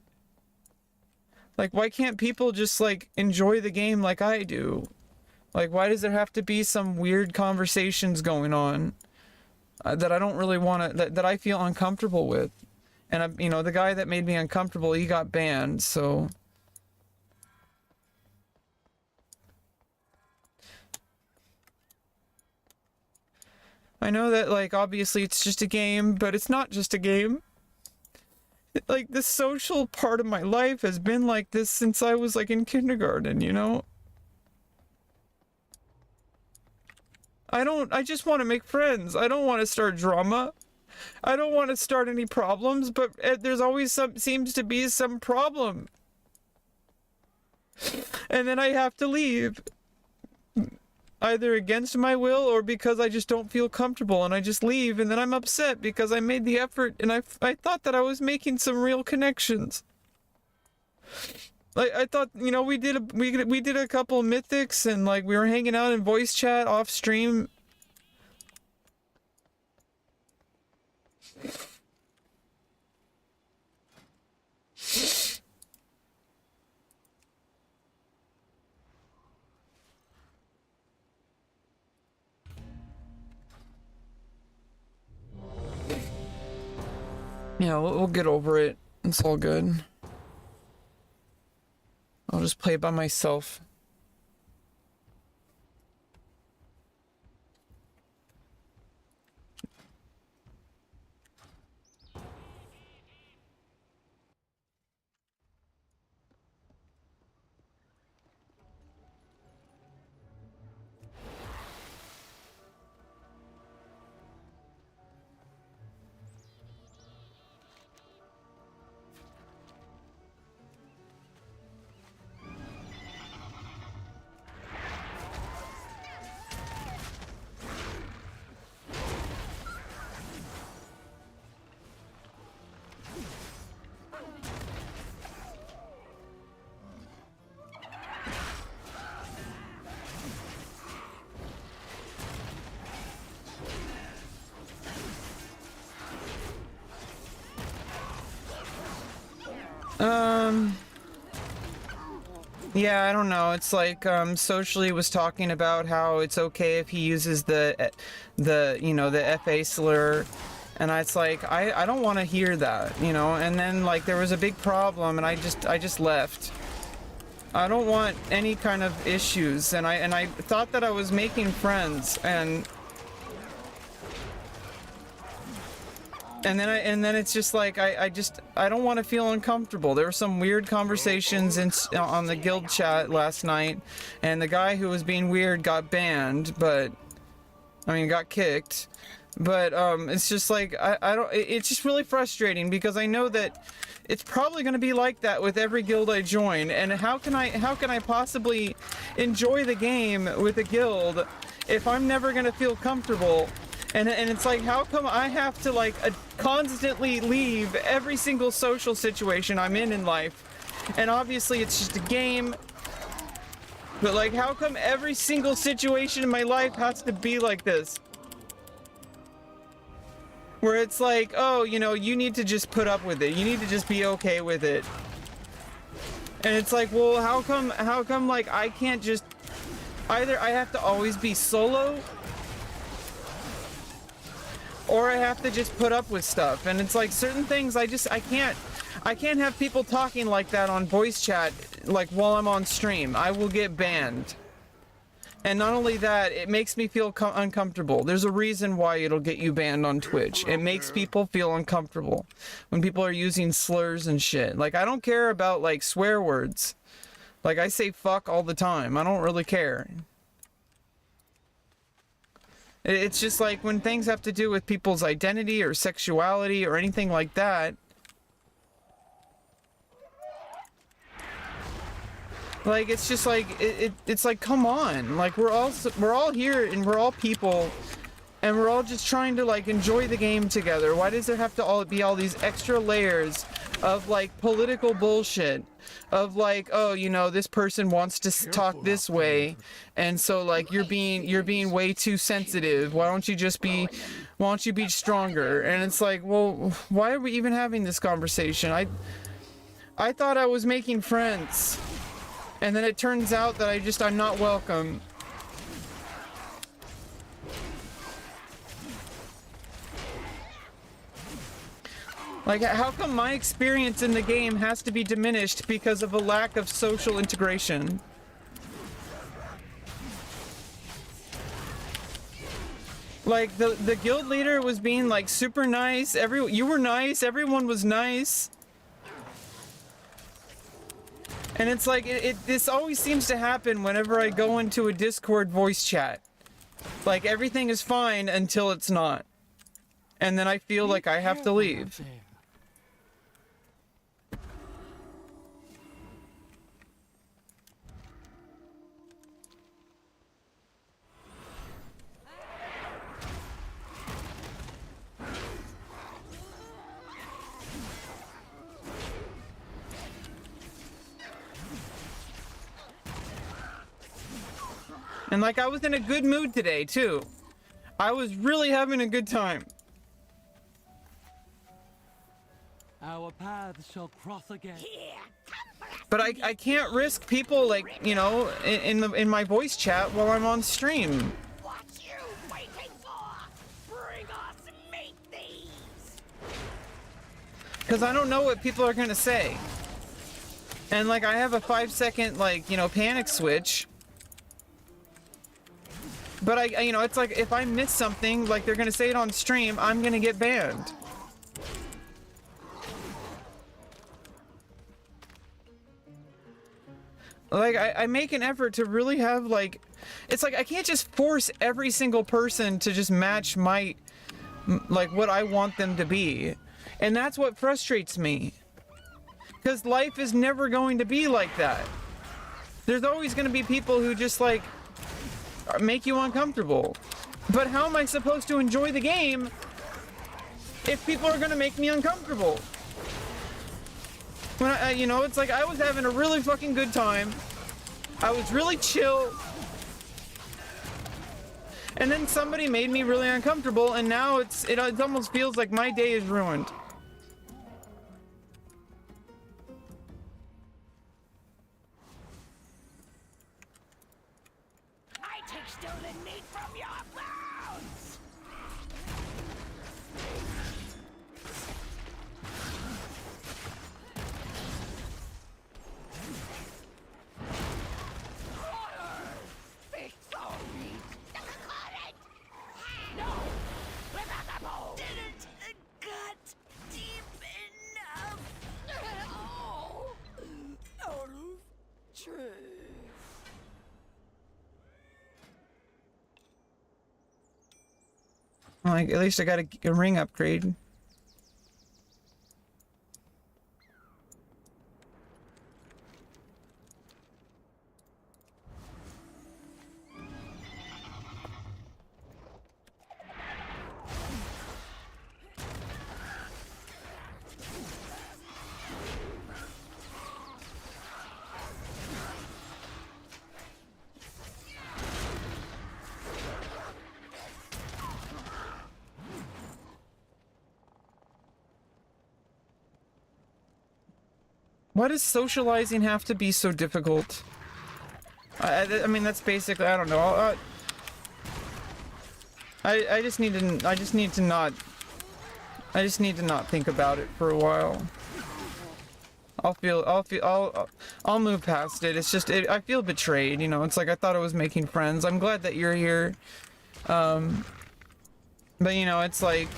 Like, why can't people just, like, enjoy the game like I do? Like, why does there have to be some weird conversations going on that I don't really want to, that I feel uncomfortable with? And, you know, the guy that made me uncomfortable, he got banned, so... I know that, like, obviously it's just a game, but it's not just a game. Like, the social part of my life has been like this since I was, like, in kindergarten, you know? I just want to make friends. I don't want to start drama. I don't want to start any problems, but there's always seems to be some problem. And then I have to leave. Either against my will or because I just don't feel comfortable, and I just leave, and then I'm upset because I made the effort and I thought that I was making some real connections. Like I thought, you know, we did a couple of mythics, and like we were hanging out in voice chat off stream. Yeah, we'll get over it. It's all good. I'll just play by myself. Yeah, I don't know. It's like, Socially was talking about how it's okay if he uses the FA slur, and it's like, I don't want to hear that, you know, and then, like, there was a big problem, and I just left. I don't want any kind of issues, and I thought that I was making friends, and then it's just like I don't want to feel uncomfortable. There were some weird conversations on the guild chat last night, and the guy who was being weird got banned, got kicked. But it's just like it's just really frustrating because I know that it's probably going to be like that with every guild I join, and how can I possibly enjoy the game with a guild if I'm never going to feel comfortable? And it's like, how come I have to like constantly leave every single social situation I'm in life? And obviously it's just a game, but like, how come every single situation in my life has to be like this? Where it's like, oh, you know, you need to just put up with it. You need to just be okay with it. And it's like, well, how come like I can't just, either I have to always be solo, or I have to just put up with stuff. And it's like certain things I can't have people talking like that on voice chat like while I'm on stream. I will get banned. And not only that, it makes me feel uncomfortable. There's a reason why it'll get you banned on Twitch. It makes people feel uncomfortable when people are using slurs and shit. Like, I don't care about like swear words. Like, I say fuck all the time. I don't really care. It's just like when things have to do with people's identity or sexuality or anything like that. Like, it's just like, it's like, come on. Like, we're all here and we're all people and we're all just trying to like enjoy the game together. Why does there have to be all these extra layers of like political bullshit? Of like, oh, you know, this person wants to talk this way, and so like you're being way too sensitive. Why don't you be stronger? And it's like, well, why are we even having this conversation? I thought I was making friends, and then it turns out that I'm not welcome. Like, how come my experience in the game has to be diminished because of a lack of social integration? Like, the guild leader was being, like, super nice. You were nice. Everyone was nice. And it's like, this always seems to happen whenever I go into a Discord voice chat. Like, everything is fine until it's not. And then I feel like I have to leave. And like, I was in a good mood today, too. I was really having a good time. Our paths shall cross again. But I can't risk people, like, you know, in my voice chat while I'm on stream. What you waiting for? Bring us meat thieves! Because I don't know what people are gonna say. And like, I have a 5-second, like, you know, panic switch. But I, you know, it's like, if I miss something, like they're gonna say it on stream, I'm gonna get banned. Like, I make an effort to really have, like, it's like, I can't just force every single person to just match my, like, what I want them to be. And that's what frustrates me. Because life is never going to be like that. There's always going to be people who just, like, make you uncomfortable. But how am I supposed to enjoy the game if people are going to make me uncomfortable? When you know, it's like, I was having a really fucking good time. I was really chill. And then somebody made me really uncomfortable, and now it almost feels like my day is ruined. I take stolen meat from your bones! Fix all meat! Got it! No! Without the bone! Didn't cut deep enough! Oh! Out of tray. Like, at least I got a ring upgrade. Why does socializing have to be so difficult? I mean, that's basically, I don't know. I just need to not think about it for a while. I'll move past it. It's just, I feel betrayed, you know. It's like, I thought I was making friends. I'm glad that you're here. But you know, it's like,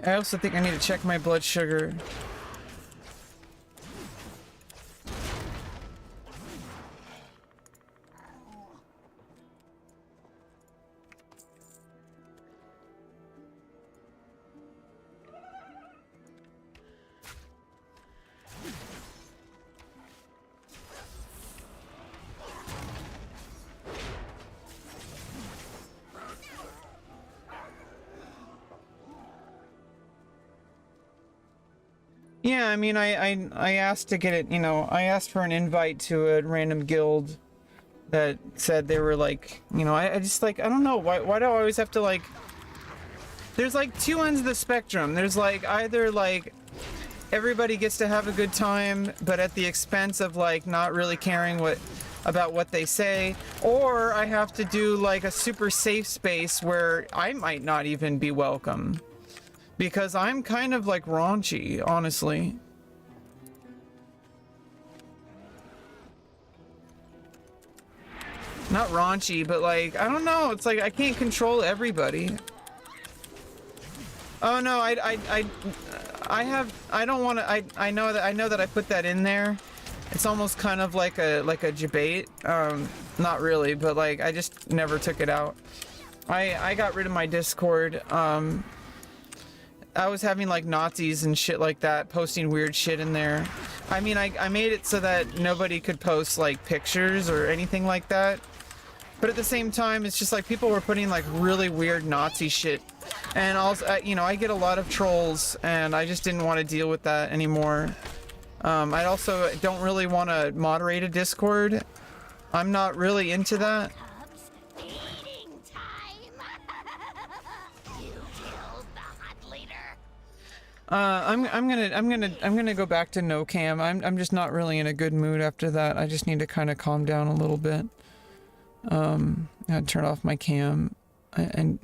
I also think I need to check my blood sugar. Yeah, I mean, I asked to get it, you know, I asked for an invite to a random guild that said they were like, you know, I just like, I don't know, why do I always have to like, there's like two ends of the spectrum. There's like either like everybody gets to have a good time, but at the expense of like not really caring about what they say, or I have to do like a super safe space where I might not even be welcome. Because I'm kind of like raunchy, honestly. Not raunchy, but like, I don't know, it's like I can't control everybody. Oh no, I don't want to, I know that I put that in there. It's almost kind of like a debate. Not really, but like I just never took it out. I got rid of my Discord. I was having like Nazis and shit like that posting weird shit in there. I mean, I made it so that nobody could post like pictures or anything like that. But at the same time, it's just like people were putting like really weird Nazi shit. And also, you know, I get a lot of trolls and I just didn't want to deal with that anymore. I also don't really want to moderate a Discord. I'm not really into that. I'm gonna go back to no cam. I'm just not really in a good mood after that. I just need to kind of calm down a little bit. I turn off my cam, and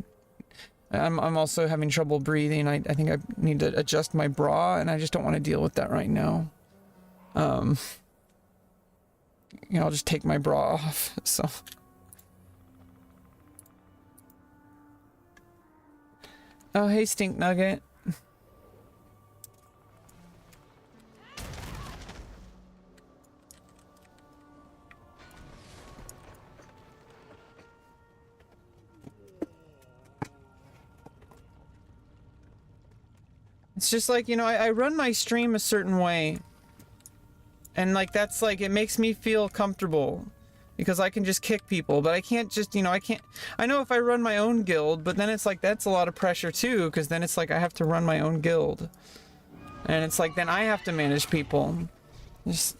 I'm also having trouble breathing. I think I need to adjust my bra, and I just don't want to deal with that right now. You know, I'll just take my bra off. So. Oh, hey, Stink Nugget. It's just like, you know, I run my stream a certain way. And like, that's like, it makes me feel comfortable. Because I can just kick people, but I can't just, you know, I know if I run my own guild, but then it's like, that's a lot of pressure too, because then it's like, I have to run my own guild. And it's like, then I have to manage people. Just...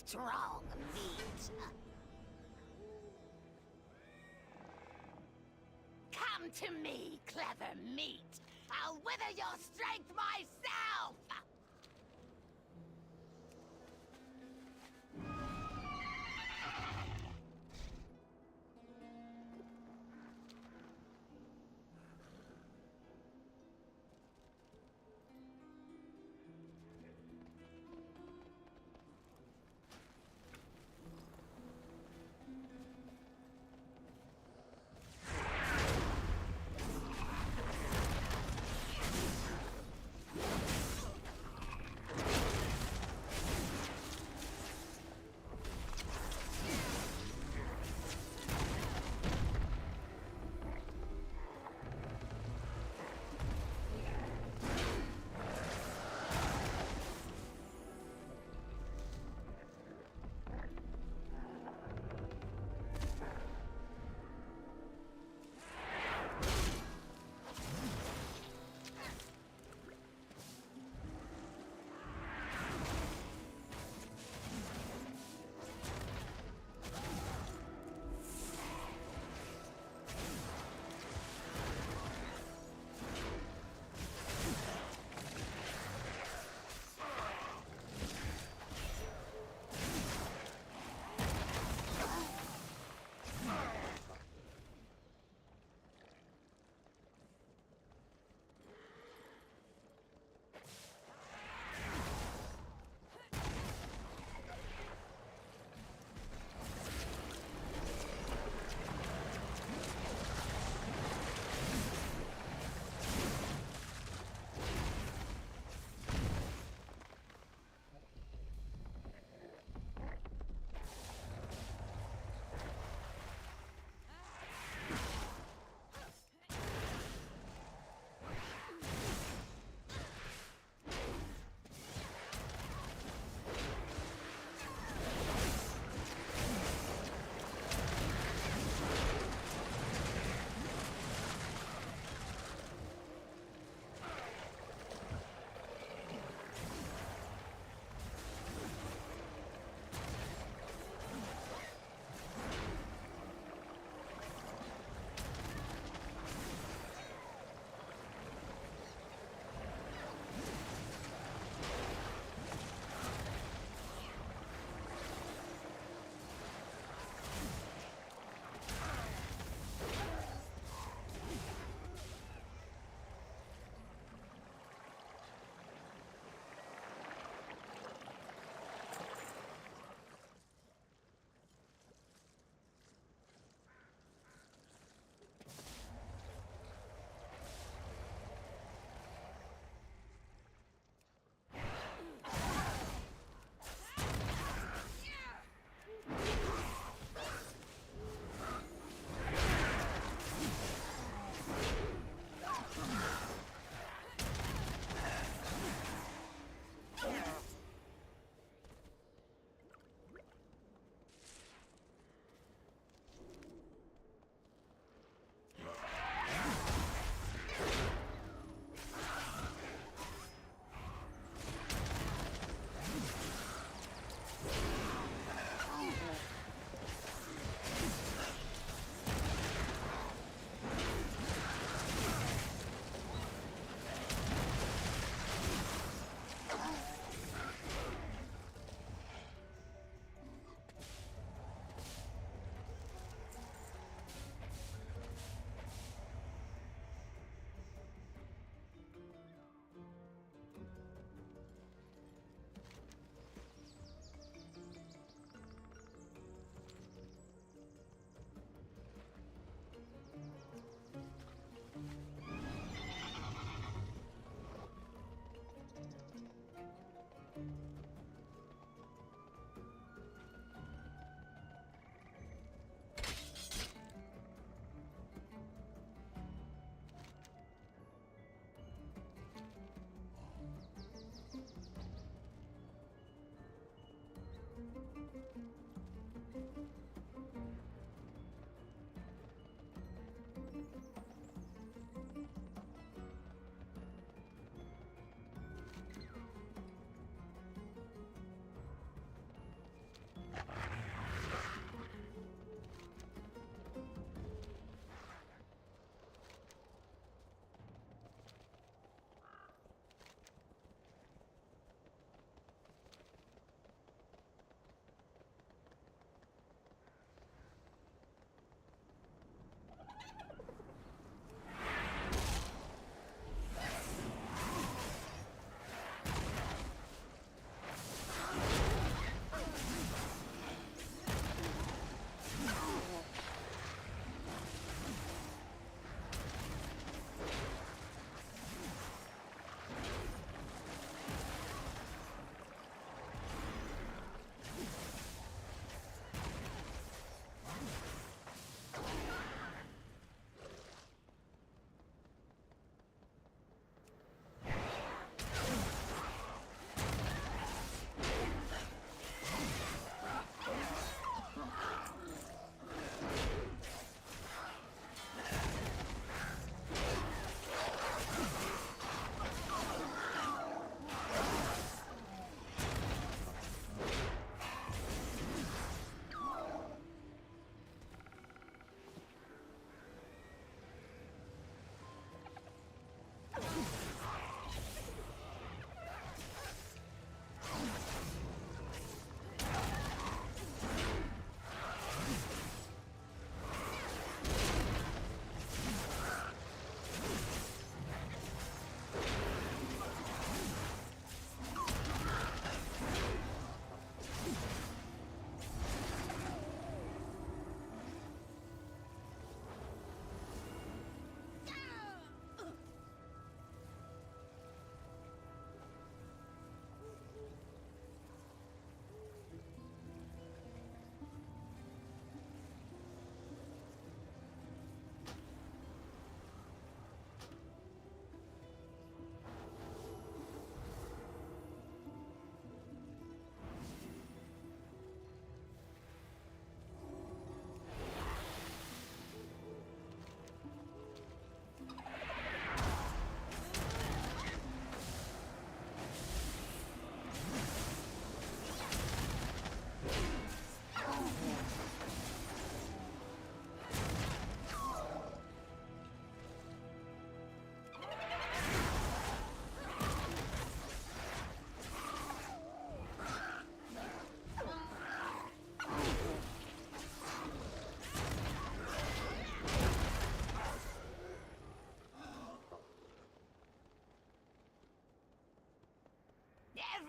Strong meat. Come to me, clever meat. I'll wither your strength myself!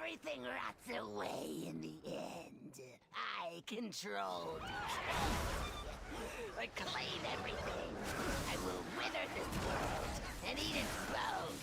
Everything rots away in the end. I control I claim everything. I will wither this world and eat its bones.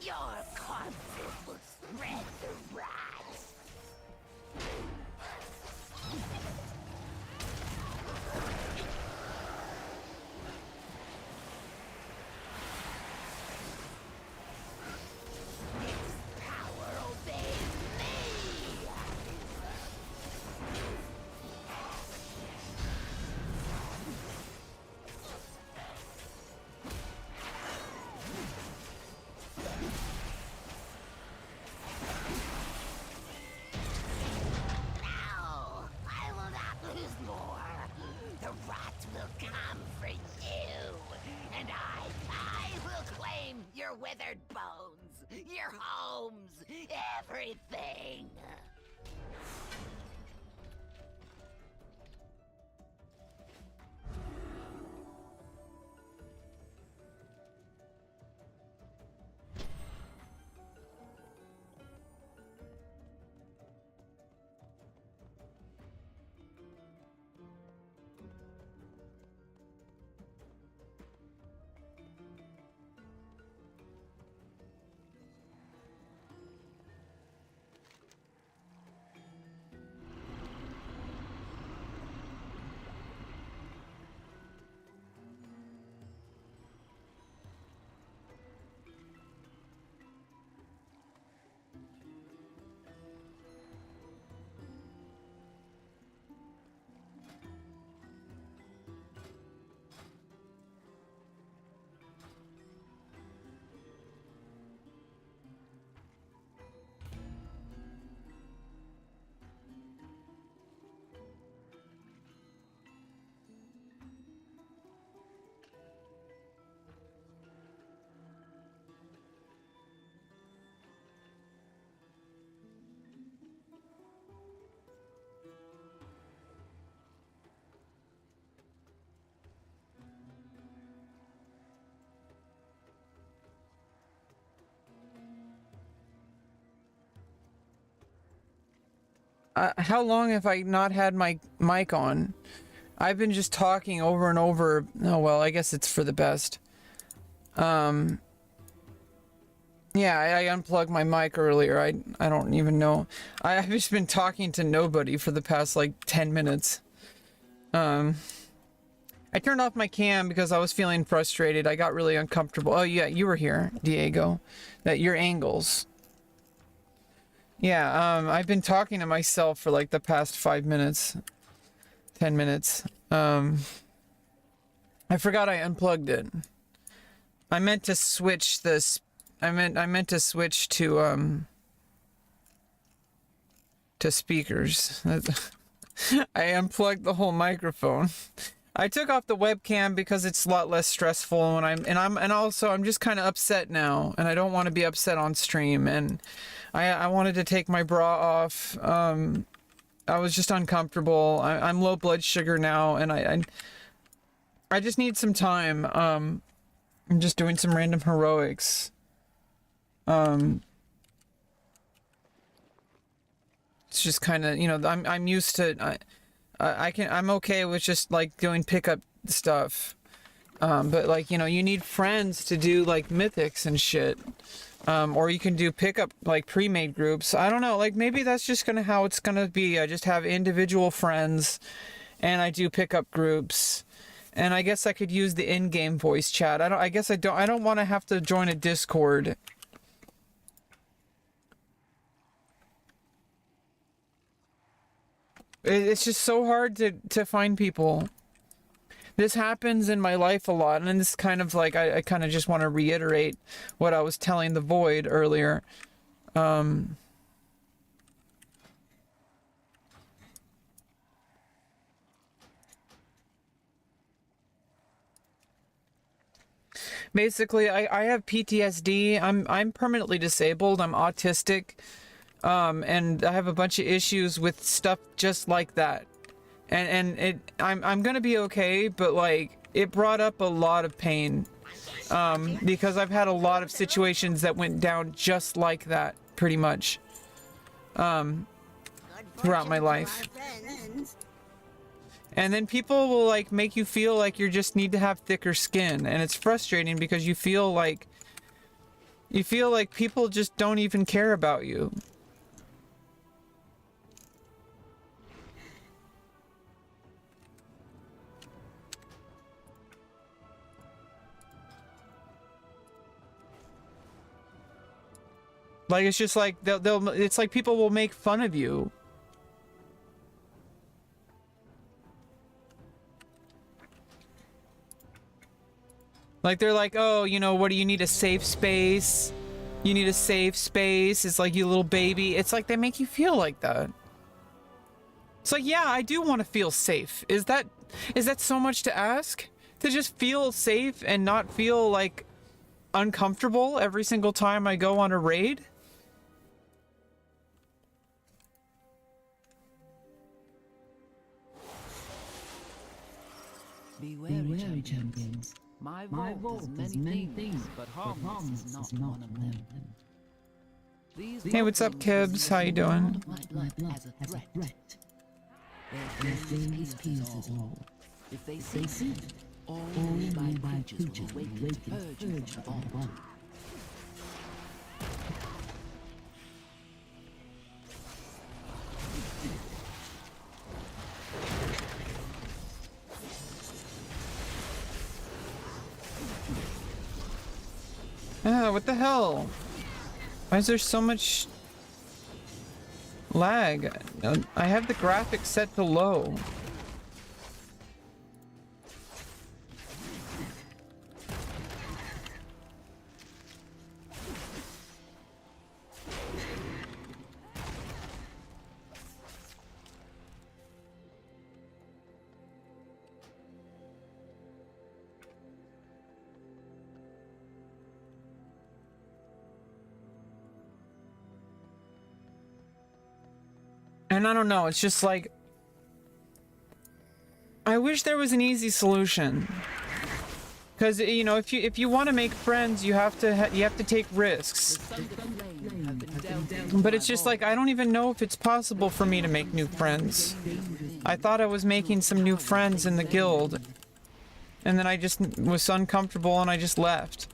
Your corpses will spread the rats. Its power obeys me. No, I will not lose more. The rats will come for you, and I will claim your withered bones, your homes, everything. How long have I not had my mic on? I've been just talking over and over. Oh, well, I guess it's for the best. Yeah, I unplugged my mic earlier. I don't even know. I've just been talking to nobody for the past, like, 10 minutes. I turned off my cam because I was feeling frustrated. I got really uncomfortable. Oh, yeah, you were here, Diego. That your angles. Yeah, I've been talking to myself for like the past 5 minutes, 10 minutes. I forgot I unplugged it. I meant to switch this. I meant to switch to speakers. I unplugged the whole microphone. I took off the webcam because it's a lot less stressful when I'm also I'm just kind of upset now, and I don't want to be upset on stream, and I wanted to take my bra off. I was just uncomfortable. I'm low blood sugar now, and I just need some time. I'm just doing some random heroics. It's just kind of, you know, I'm used to I'm okay with just like doing pickup stuff. But like, you know, you need friends to do like mythics and shit. Or you can do pickup like pre-made groups. I don't know, like maybe that's just gonna how it's gonna be. I just have individual friends and I do pickup groups. And I guess I could use the in-game voice chat. I guess I don't want to have to join a Discord. It's just so hard to find people. This happens in my life a lot, and this kind of like, I kind of just want to reiterate what I was telling the Void earlier. Basically, I have PTSD. I'm permanently disabled. I'm autistic. And I have a bunch of issues with stuff just like that. And I'm gonna be okay, but like, it brought up a lot of pain. Because I've had a lot of situations that went down just like that, pretty much. Throughout my life. And then people will like make you feel like you just need to have thicker skin, and it's frustrating because you feel like people just don't even care about you. Like, it's just like it's like people will make fun of you. Like, they're like, oh, you know, what do you need, a safe space? You need a safe space. It's like, you little baby. It's like they make you feel like that. It's like, yeah, I do want to feel safe. Is that so much to ask? To just feel safe and not feel like uncomfortable every single time I go on a raid? Be wary, champions. My vault has many things, but harmless is not one of them. Hey, what's up, Kibbs? How you doing? As a threat. Their things pieces all. If they see it, all nearby creatures will awaken to purge you from the vault. Ah, what the hell? Why is there so much lag? I have the graphics set to low. And I don't know, it's just like, I wish there was an easy solution. Because, you know, if you want to make friends, you have to take risks. But it's just like, I don't even know if it's possible for me to make new friends. I thought I was making some new friends in the guild, and then I just was uncomfortable and I just left.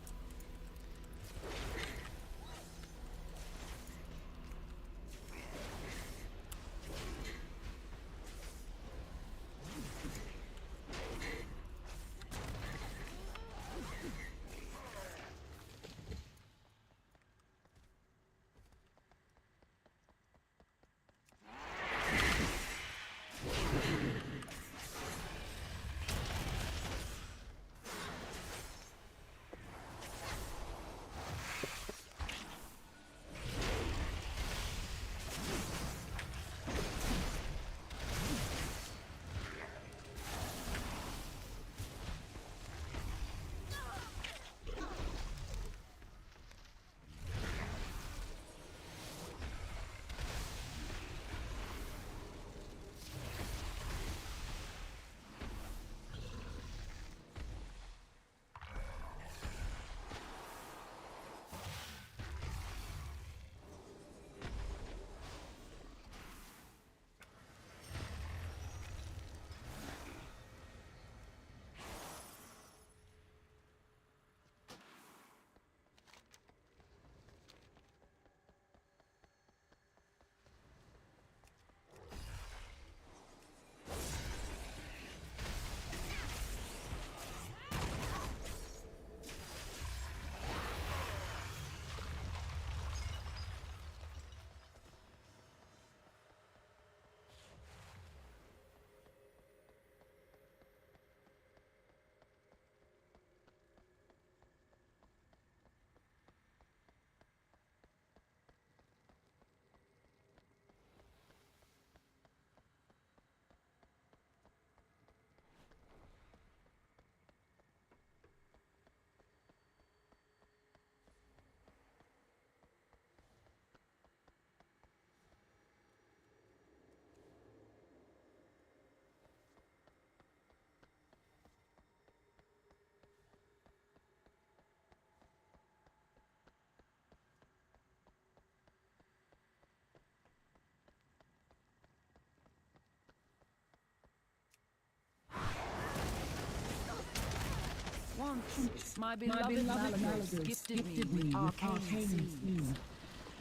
Once, my beloved Malagos gifted me with arcane seeds.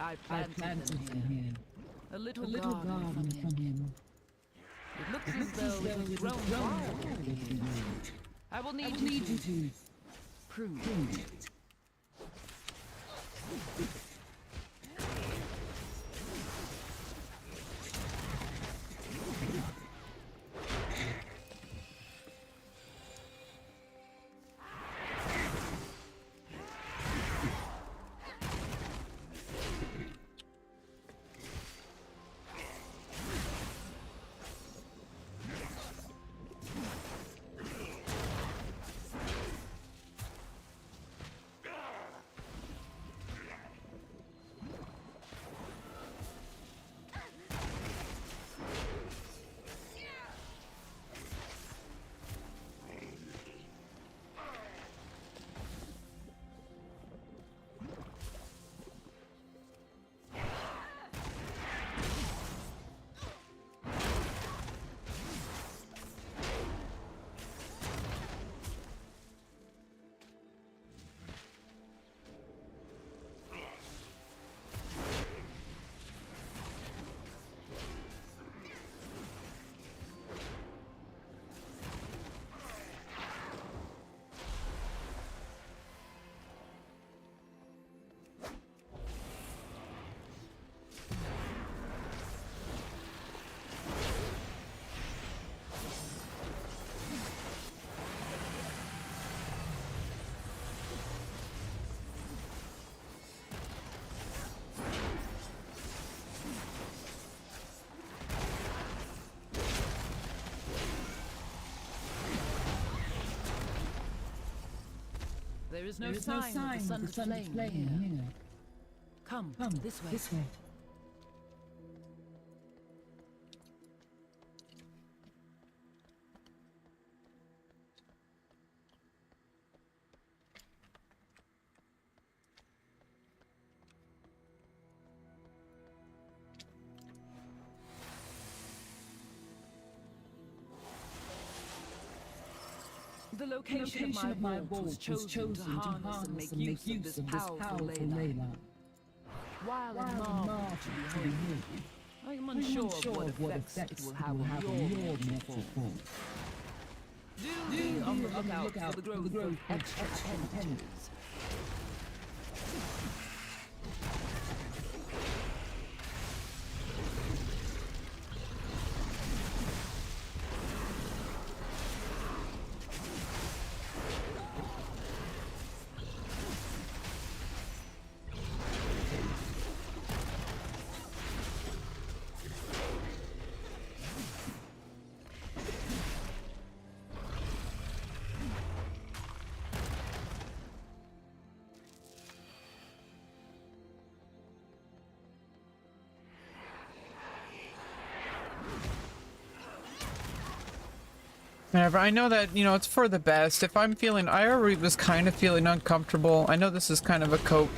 I planted them here. A little garden from him. It looks as though it has grown wild over here. I will need you to prune it. There is no sign of the sun's flame here. Come this way. The location of my vault was chosen to harness and make use of this powerful ley line. While it marveled to behold, I am unsure of what effects it will have on your mortal form. Do be on the lookout for the growth of extra appendages. Whatever, I know that, you know, it's for the best. If I'm feeling, I already was kind of feeling uncomfortable. I know this is kind of a cope,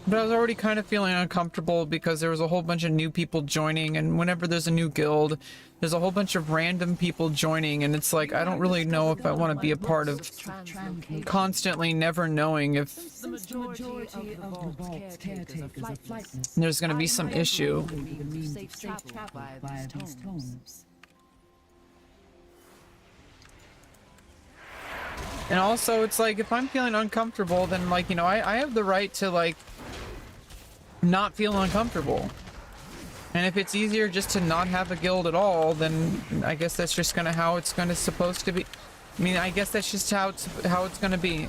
but I was already kind of feeling uncomfortable because there was a whole bunch of new people joining, and whenever there's a new guild, there's a whole bunch of random people joining, and it's like, I don't really know if I want to be a part of constantly never knowing if there's going to be some issue. And also, it's like, if I'm feeling uncomfortable, then, like, you know, I have the right to, like, not feel uncomfortable. And if it's easier just to not have a guild at all, then I guess that's just kind of how it's going to supposed to be. I mean, I guess that's just how it's going to be.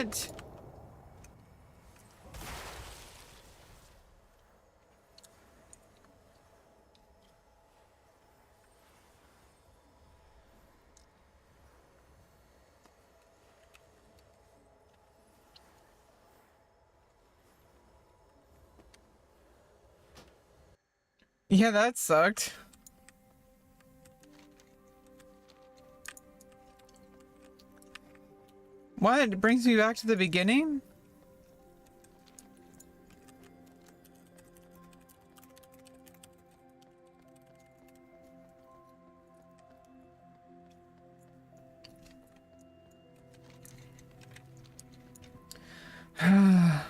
it! Yeah, that sucked. What? It brings me back to the beginning? I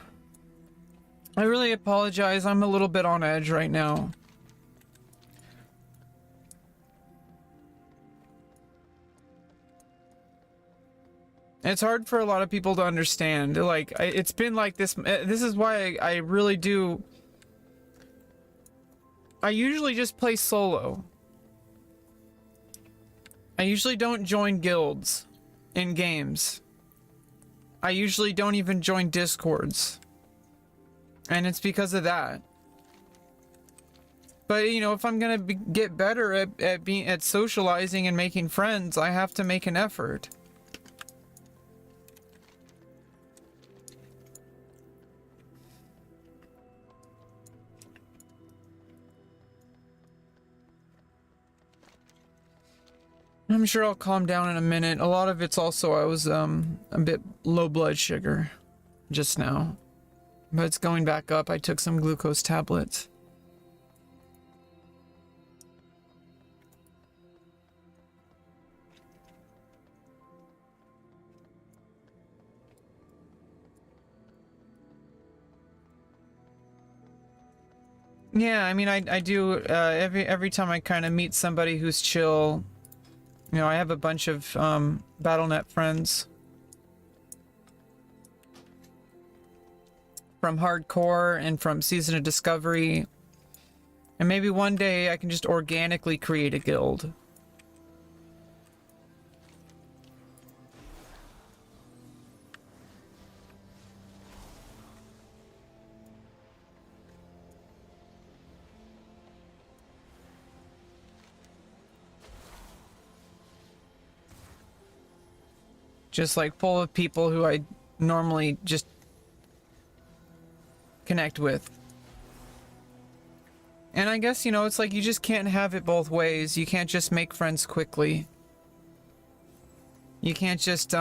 really apologize. I'm a little bit on edge right now. It's hard for a lot of people to understand. Like, it's been like this. This is why I really do. I usually just play solo. I usually don't join guilds in games. I usually don't even join discords. And it's because of that. But, you know, if I'm gonna get better at socializing and making friends, I have to make an effort. I'm sure I'll calm down in a minute. A lot of it's also I was a bit low blood sugar just now. But it's going back up. I took some glucose tablets. Yeah, I mean, I do every time I kind of meet somebody who's chill. You know, I have a bunch of BattleNet friends from Hardcore and from Season of Discovery. And maybe one day I can just organically create a guild. Just like full of people who I normally just connect with. And I guess, you know, it's like you just can't have it both ways. You can't just make friends quickly. You can't just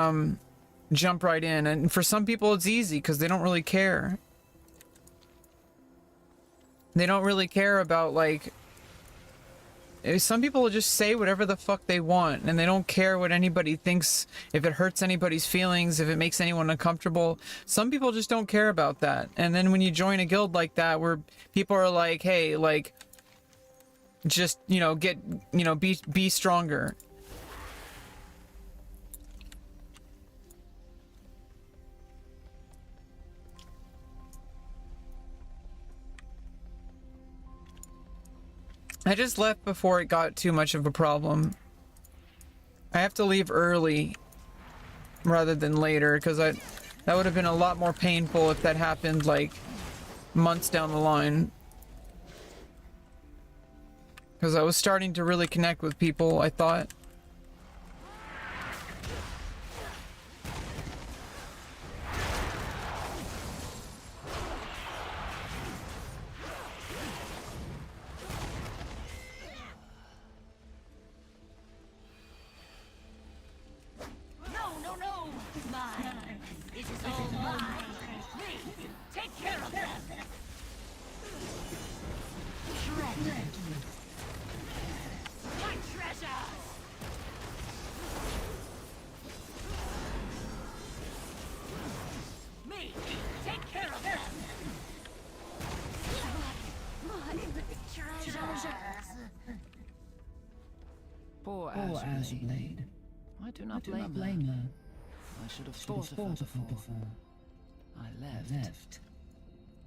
jump right in. And for some people it's easy because they don't really care. They don't really care about, like, some people will just say whatever the fuck they want, and they don't care what anybody thinks, if it hurts anybody's feelings, if it makes anyone uncomfortable. Some people just don't care about that. And then when you join a guild like that, where people are like, hey, like, just, you know, be stronger. I just left before it got too much of a problem. I have to leave early rather than later, because that would have been a lot more painful if that happened like months down the line. Because I was starting to really connect with people, I thought. Poor Azure. I do not blame her. I should have thought of her before. I left.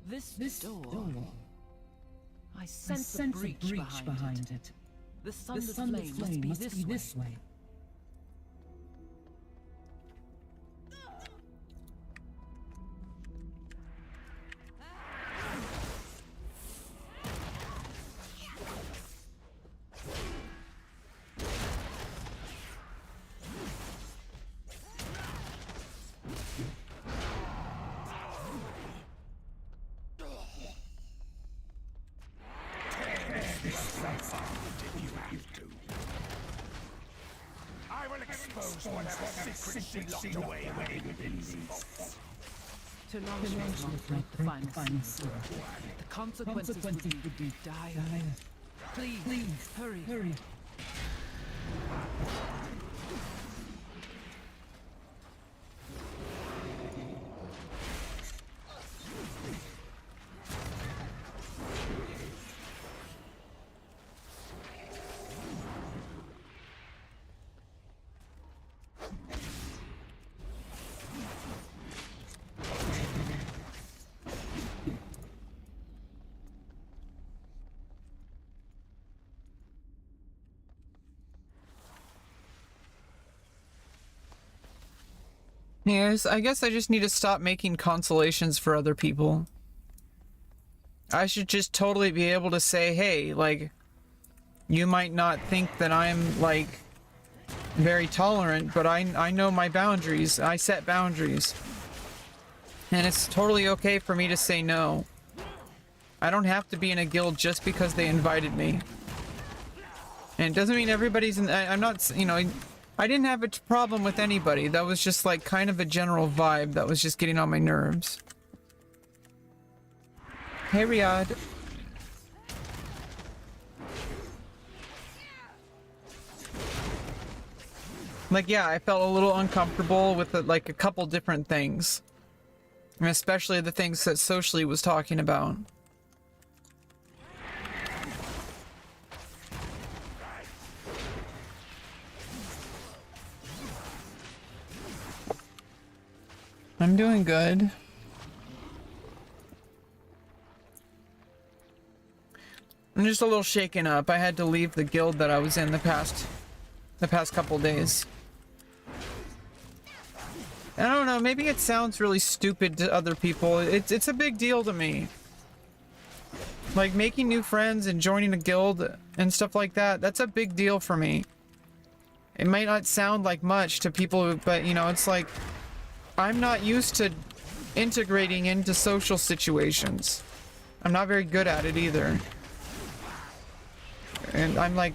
This door. I sense a breach behind it. The sun's flame must be this way. I will expose whatever secrets she locked away within these vaults. To launch like the final sword. The consequences would be dire. Please, hurry. Yes, I guess I just need to stop making consolations for other people. I should just totally be able to say, hey, like, you might not think that I'm, like, very tolerant, but I know my boundaries. I set boundaries. And it's totally okay for me to say no. I don't have to be in a guild just because they invited me. And it doesn't mean everybody's in... I'm not, you know... I didn't have a problem with anybody. That was just like kind of a general vibe that was just getting on my nerves. Hey, Riyadh. Like, yeah, I felt a little uncomfortable with like a couple different things. And especially the things that Socially was talking about. I'm doing good. I'm just a little shaken up. I had to leave the guild that I was in the past couple days. I don't know, maybe it sounds really stupid to other people. It's a big deal to me. Like making new friends and joining a guild and stuff like that, that's a big deal for me. It might not sound like much to people, but you know, it's like I'm not used to integrating into social situations. I'm not very good at it either. And I'm like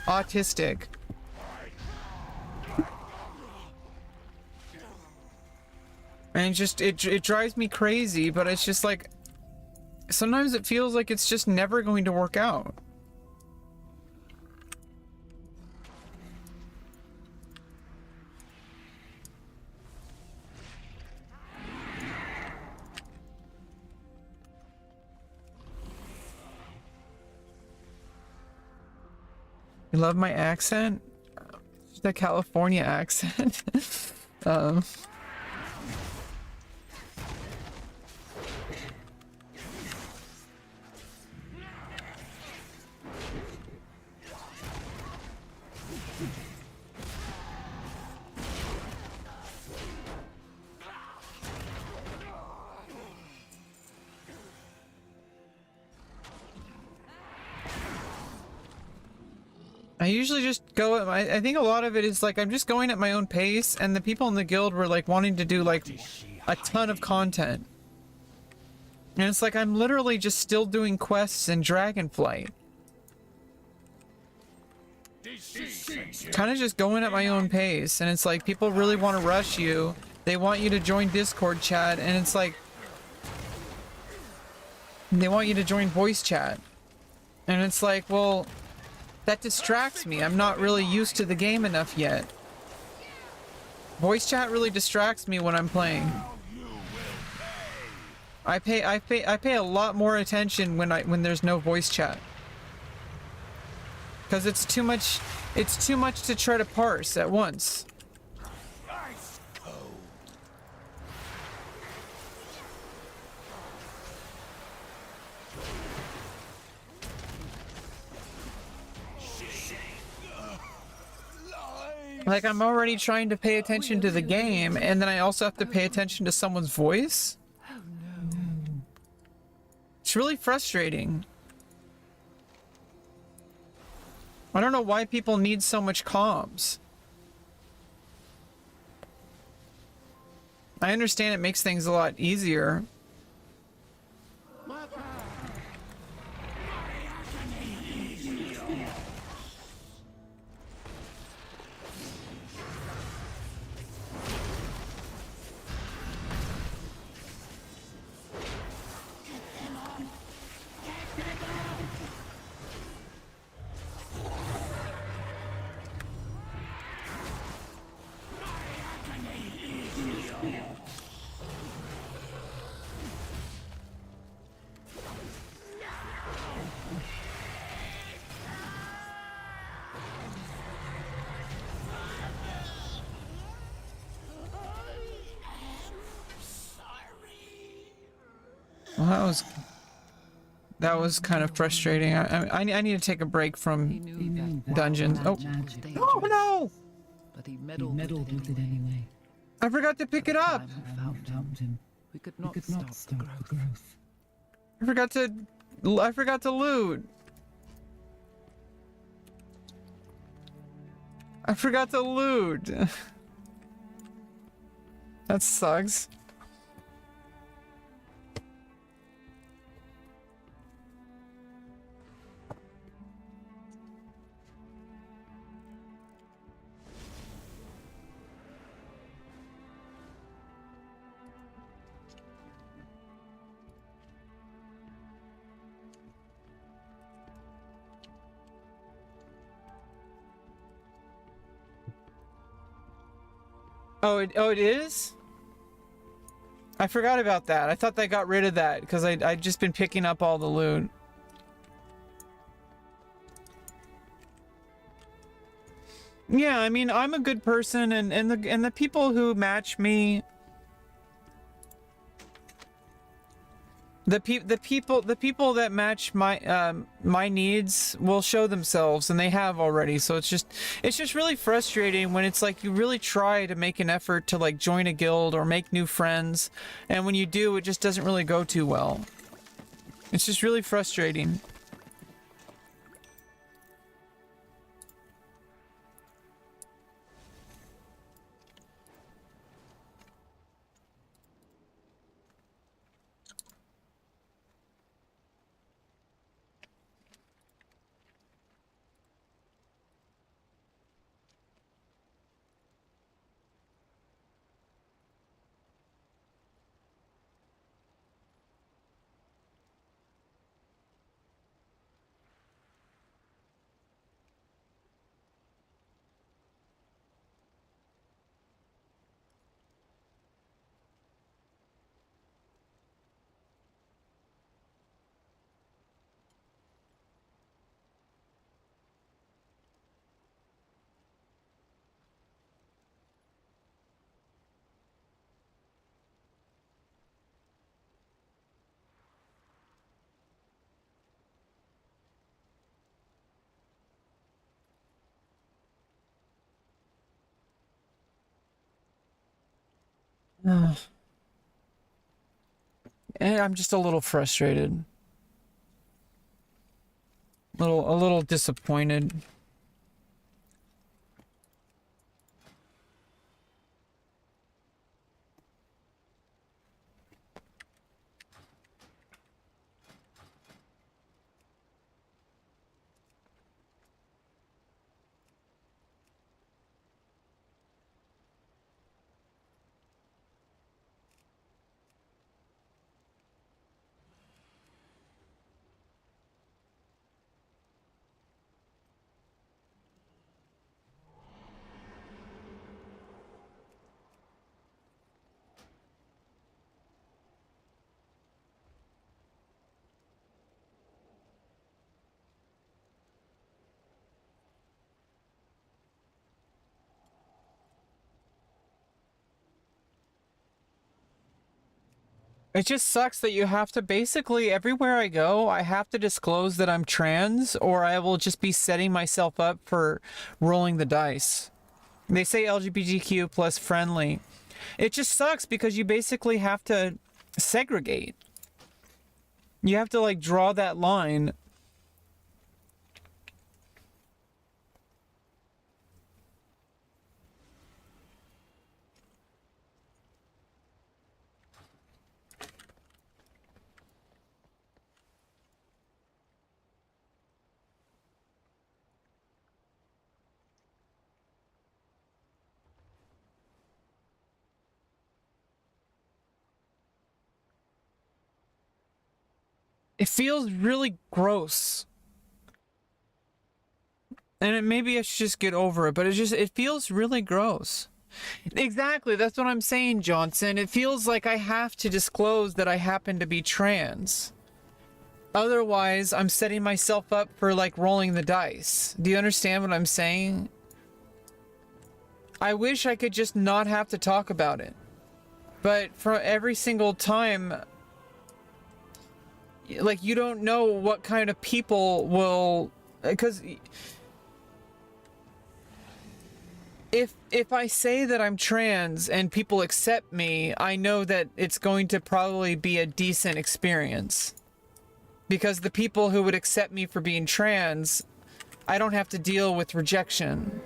autistic. And it drives me crazy, but it's just like sometimes it feels like it's just never going to work out. You love my accent? The California accent. I usually just go at I think a lot of it is like I'm just going at my own pace, and the people in the guild were like wanting to do like a ton of content. And it's like I'm literally just still doing quests in Dragonflight. Kind of just going at my own pace, and it's like people really want to rush you. They want you to join Discord chat, and it's like they want you to join voice chat. And it's like, well, that distracts me. I'm not really used to the game enough yet. Voice chat really distracts me when I'm playing. I pay a lot more attention when there's no voice chat. Cuz it's too much to try to parse at once. Like, I'm already trying to pay attention to the game, and then I also have to pay attention to someone's voice. It's really frustrating. I don't know why people need so much comms. I understand it makes things a lot easier. Well, that was kind of frustrating. I need to take a break from dungeons. Oh, oh no! But he meddled with it anyway. I forgot to pick it up. Found him. We could not stop the growth. I forgot to loot. I forgot to loot. That sucks. Oh, it is? I forgot about that. I thought they got rid of that because I'd just been picking up all the loot. Yeah, I mean, I'm a good person, and the people who match me, the people that match my my needs will show themselves, and they have already. So it's just really frustrating when it's like you really try to make an effort to like join a guild or make new friends, and when you do, it just doesn't really go too well. It's just really frustrating. And I'm just a little frustrated. A little disappointed. It just sucks that you have to basically, everywhere I go, I have to disclose that I'm trans, or I will just be setting myself up for rolling the dice. They say LGBTQ plus friendly. It just sucks because you basically have to segregate. You have to like draw that line. It feels really gross. And maybe I should just get over it, but it feels really gross. Exactly, that's what I'm saying, Johnson. It feels like I have to disclose that I happen to be trans. Otherwise, I'm setting myself up for like rolling the dice. Do you understand what I'm saying? I wish I could just not have to talk about it. But for every single time like, you don't know what kind of people will, because if I say that I'm trans and people accept me, I know that it's going to probably be a decent experience. Because the people who would accept me for being trans, I don't have to deal with rejection.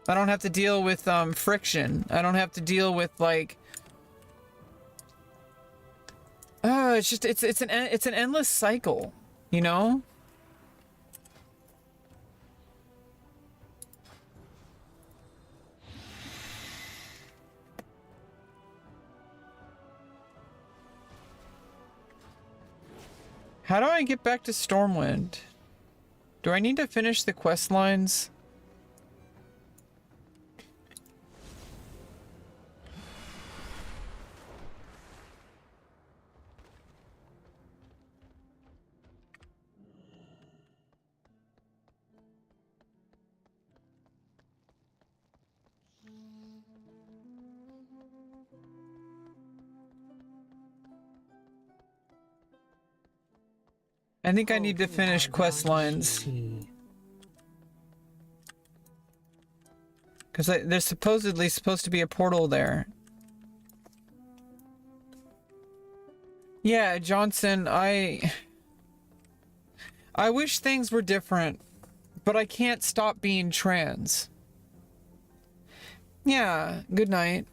I don't have to deal with friction. I don't have to deal with, like, it's just it's an endless cycle, you know? How do I get back to Stormwind? Do I need to finish the quest lines? I think I need to finish quest lines. Because there's supposedly supposed to be a portal there. Yeah, Johnson, I wish things were different, but I can't stop being trans. Yeah, good night.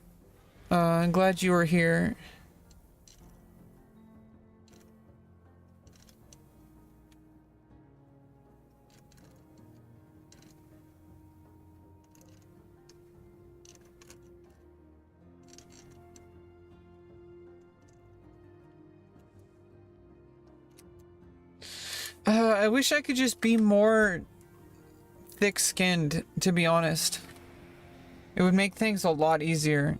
I'm glad you were here. I wish I could just be more thick-skinned, to be honest. It would make things a lot easier.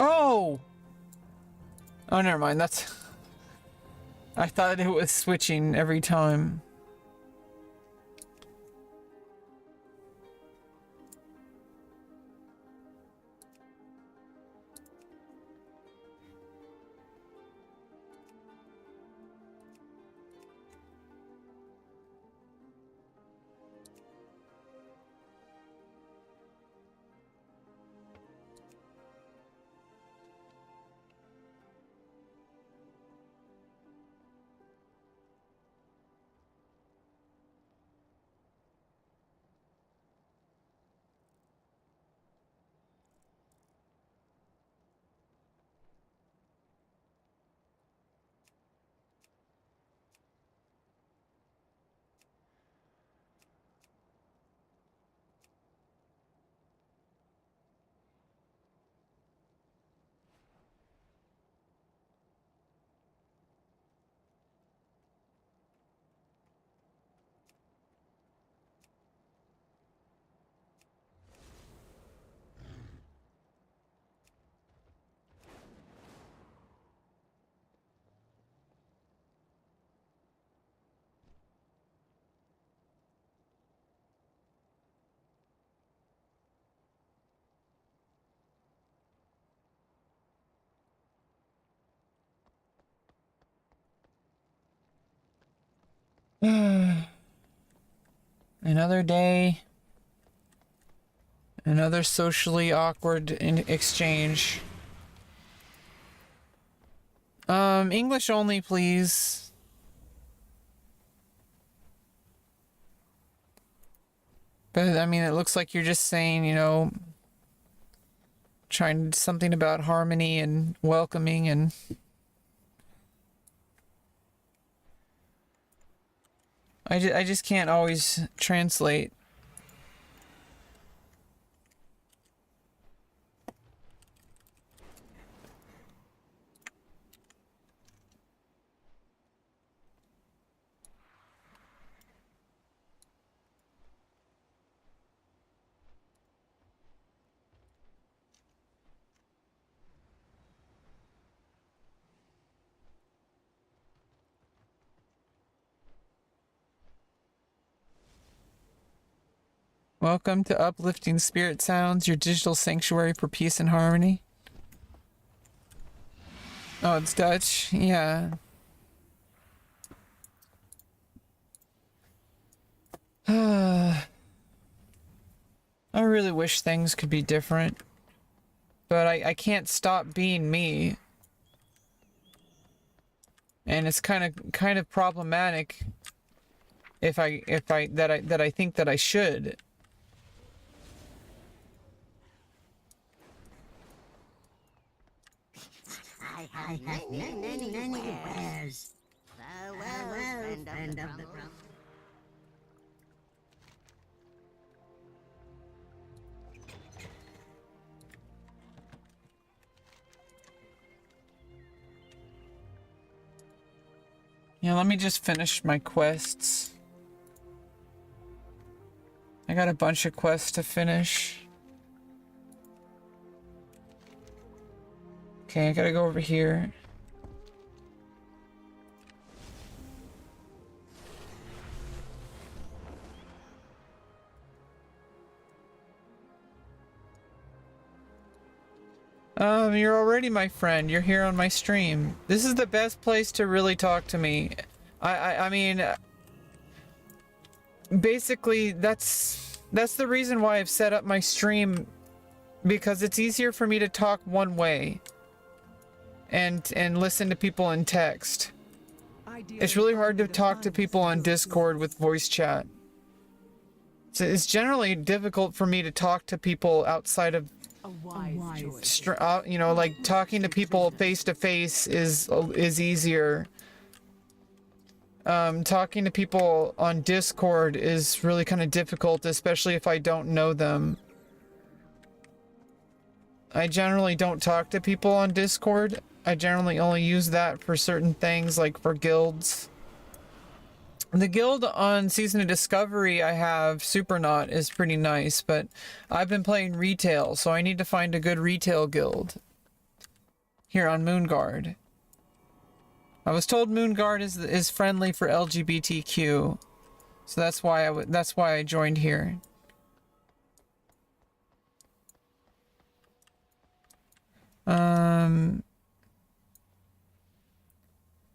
Oh! Oh, never mind. That's... I thought it was switching every time. Another day. Another socially awkward exchange. English only, please. But, I mean, it looks like you're just saying, you know, trying something about harmony and welcoming and... I just can't always translate. Welcome to Uplifting Spirit Sounds, your digital sanctuary for peace and harmony. Oh, it's Dutch? Yeah. I really wish things could be different. But I can't stop being me. And it's kind of problematic if I think that I should. I have many wares. Farewell, friend of the ground. Yeah, let me just finish my quests. I got a bunch of quests to finish. Okay, I gotta go over here. You're already my friend. You're here on my stream. This is the best place to really talk to me. I mean, basically, that's the reason why I've set up my stream, because it's easier for me to talk one way and listen to people in text. It's really hard to talk to people on Discord with voice chat. So it's generally difficult for me to talk to people outside of, you know, like talking to people face to face is easier. Talking to people on Discord is really kind of difficult, especially if I don't know them. I generally don't talk to people on Discord. I generally only use that for certain things, like for guilds. The guild on Season of Discovery I have, Supernaut, is pretty nice, but I've been playing retail, so I need to find a good retail guild here on Moonguard. I was told Moonguard is friendly for LGBTQ, so that's why I joined here.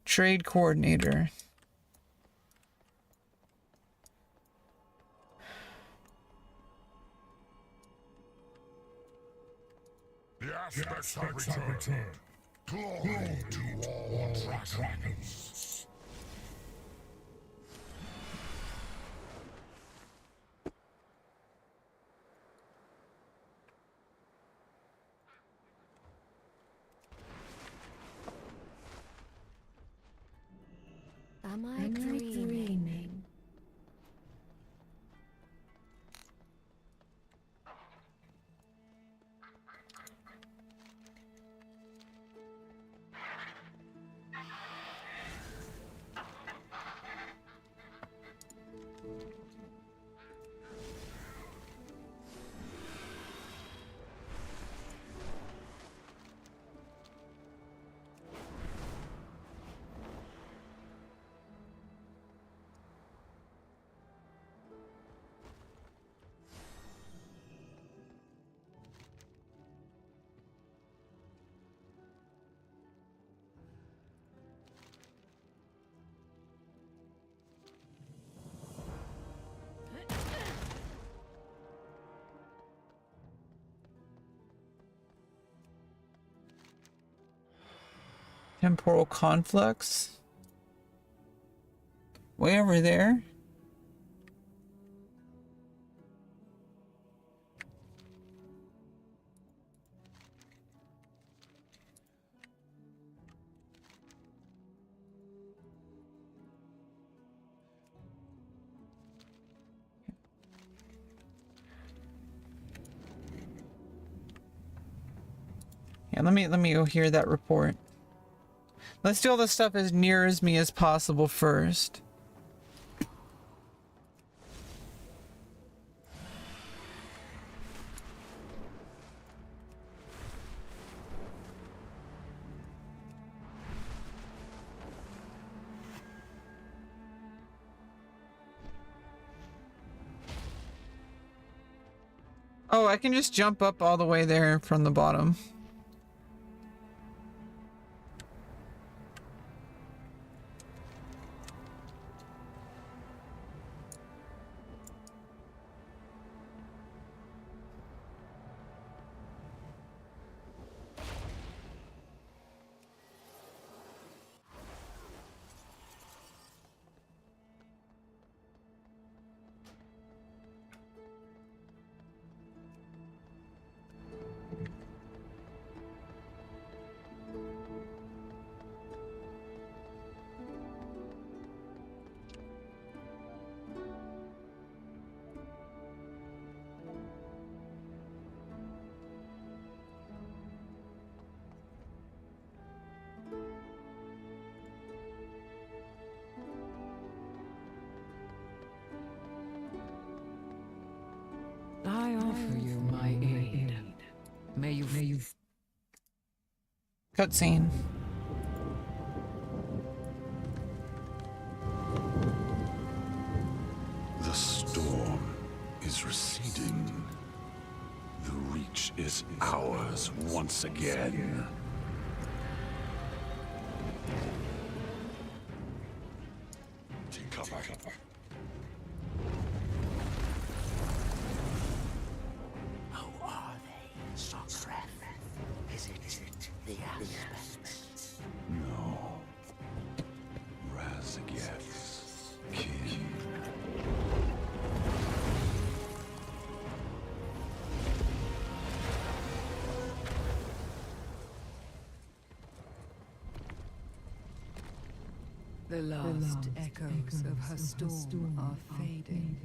Trade coordinator. The aspects have returned. Glory to all dragons. Am I dreaming? Temporal conflux. Way over there. Yeah, let me go hear that report. Let's do all this stuff as near as me as possible first. Oh, I can just jump up all the way there from the bottom. I offer you my aid. May you Cutscene. The storm is receding. The reach is ours once again. Take cover. Who are they, Warcraft? Is it the aspects? No. Razageth's kin. The last echoes of her storm are fading.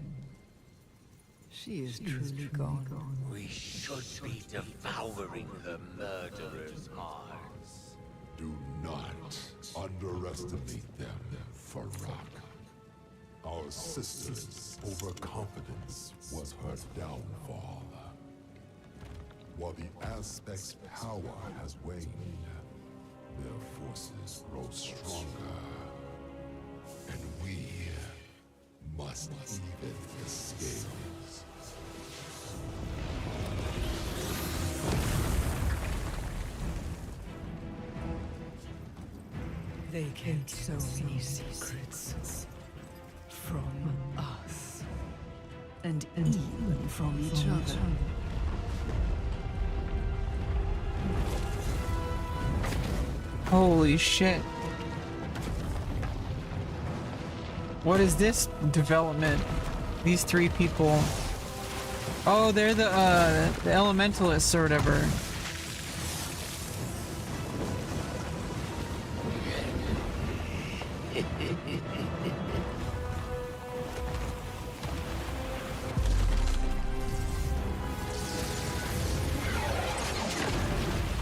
She is truly gone. We should be devouring her murderers' hearts. Do not underestimate them, Farak. Our sister's overconfidence was her downfall. While the Aspect's power has waned, their forces grow stronger. And we must even the scales. They kept so many secrets from us, and even from each other. Holy shit. What is this development? These three people. Oh, they're the elementalists or whatever.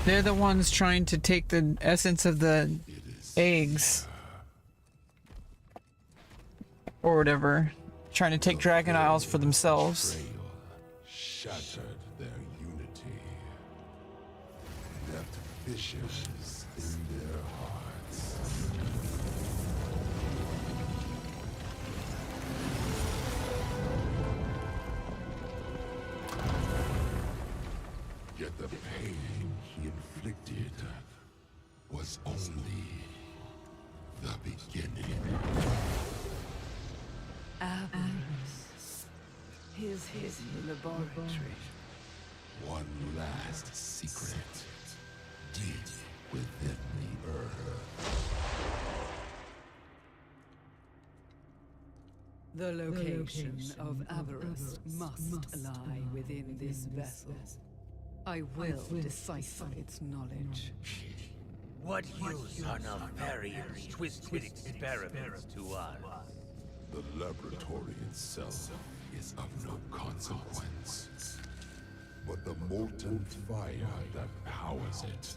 They're the ones trying to take the essence of the eggs. Or whatever. Trying to take Dragon Isles for themselves. Shattered their unity. Left fissures in their hearts. Yet the pain he inflicted was only the beginning. Avarice is hidden in the laboratory. One last secret deep within the earth. The location of avarice must lie within this vessel. I will decipher its knowledge. What use are Nefarian's twisted experiments to us? The laboratory itself is of no consequence. But the molten fire that powers it,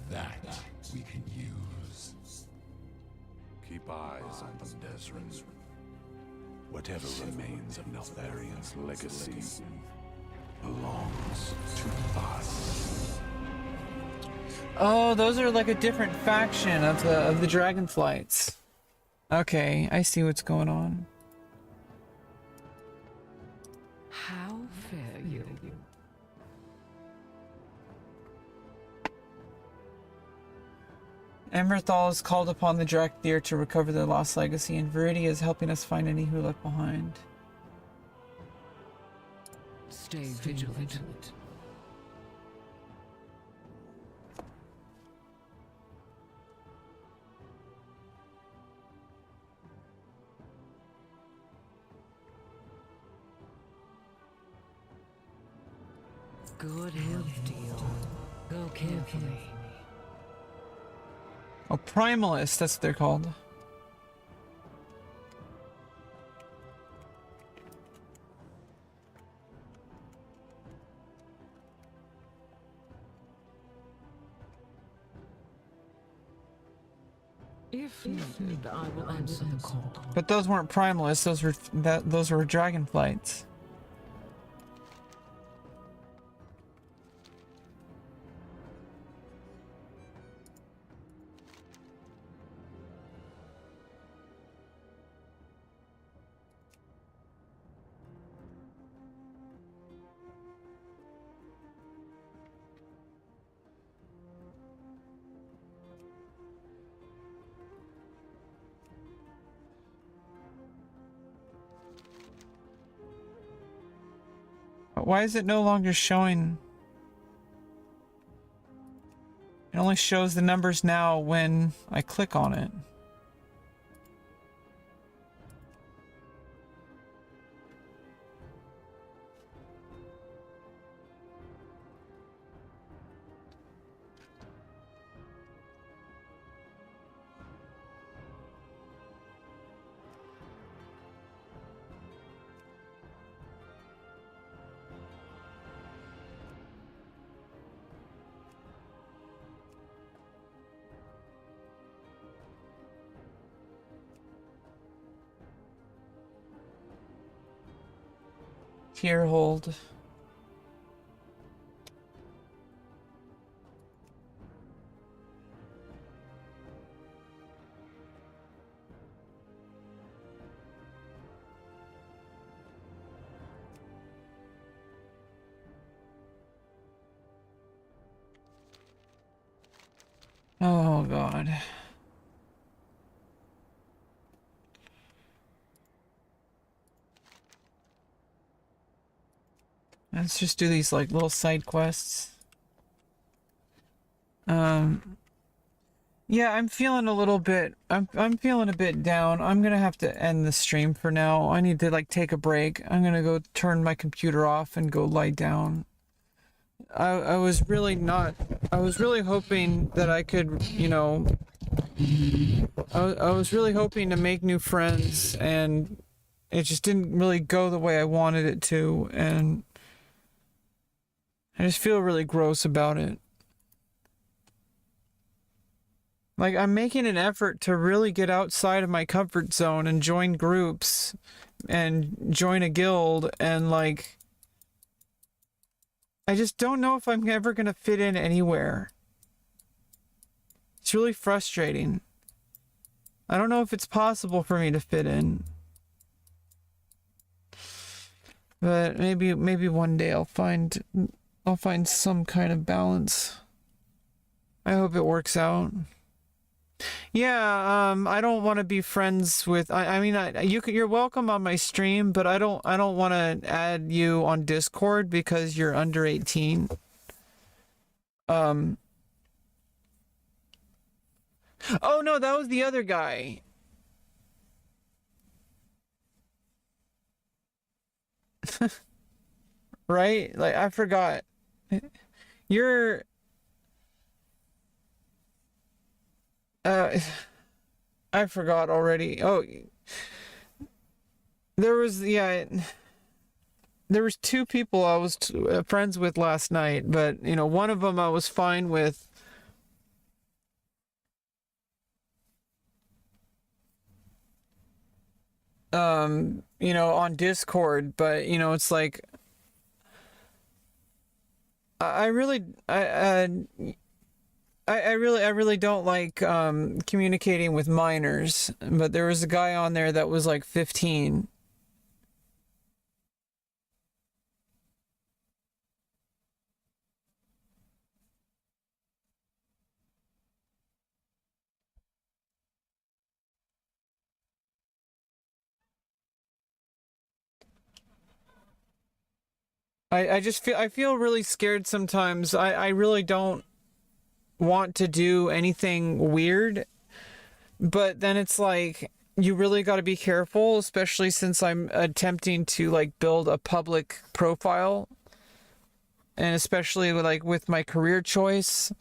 that we can use. Keep eyes on them, Desrin. Whatever remains of Nefarian's legacy belongs to us. Oh, those are like a different faction of the Dragonflights. Okay, I see what's going on. How fare you, Emberthal has called upon the Drakthir to recover their lost legacy, and Viridia is helping us find any who left behind. Stay vigilant. Good health to you. Go carefully. Oh, Primalists, that's what they're called. If needed, I will answer the call. But those weren't Primalists, those were Dragonflights. Why is it no longer showing? It only shows the numbers now when I click on it. Here, hold. Oh, God. Let's just do these like little side quests. Yeah, I'm feeling a little bit I'm feeling a bit down. I'm gonna have to end the stream for now. I need to like take a break. I'm gonna go turn my computer off and go lie down. I was really hoping that I could, you know, I was really hoping to make new friends, and it just didn't really go the way I wanted it to, and I just feel really gross about it. Like, I'm making an effort to really get outside of my comfort zone and join groups and join a guild, and like, I just don't know if I'm ever gonna fit in anywhere. It's really frustrating. I don't know if it's possible for me to fit in. But maybe one day I'll find some kind of balance. I hope it works out. Yeah, I don't want to be friends with. I mean, you're welcome on my stream, but I don't want to add you on Discord because you're under 18. Oh no, that was the other guy. Right? Like, I forgot. You're... I forgot already. Oh, there was two people I was friends with last night, but you know, one of them I was fine with. You know, on Discord, but you know, it's like I really don't like communicating with minors, but there was a guy on there that was like 15. I feel really scared sometimes. I really don't want to do anything weird, but then it's like you really got to be careful, especially since I'm attempting to like build a public profile, and especially with my career choice.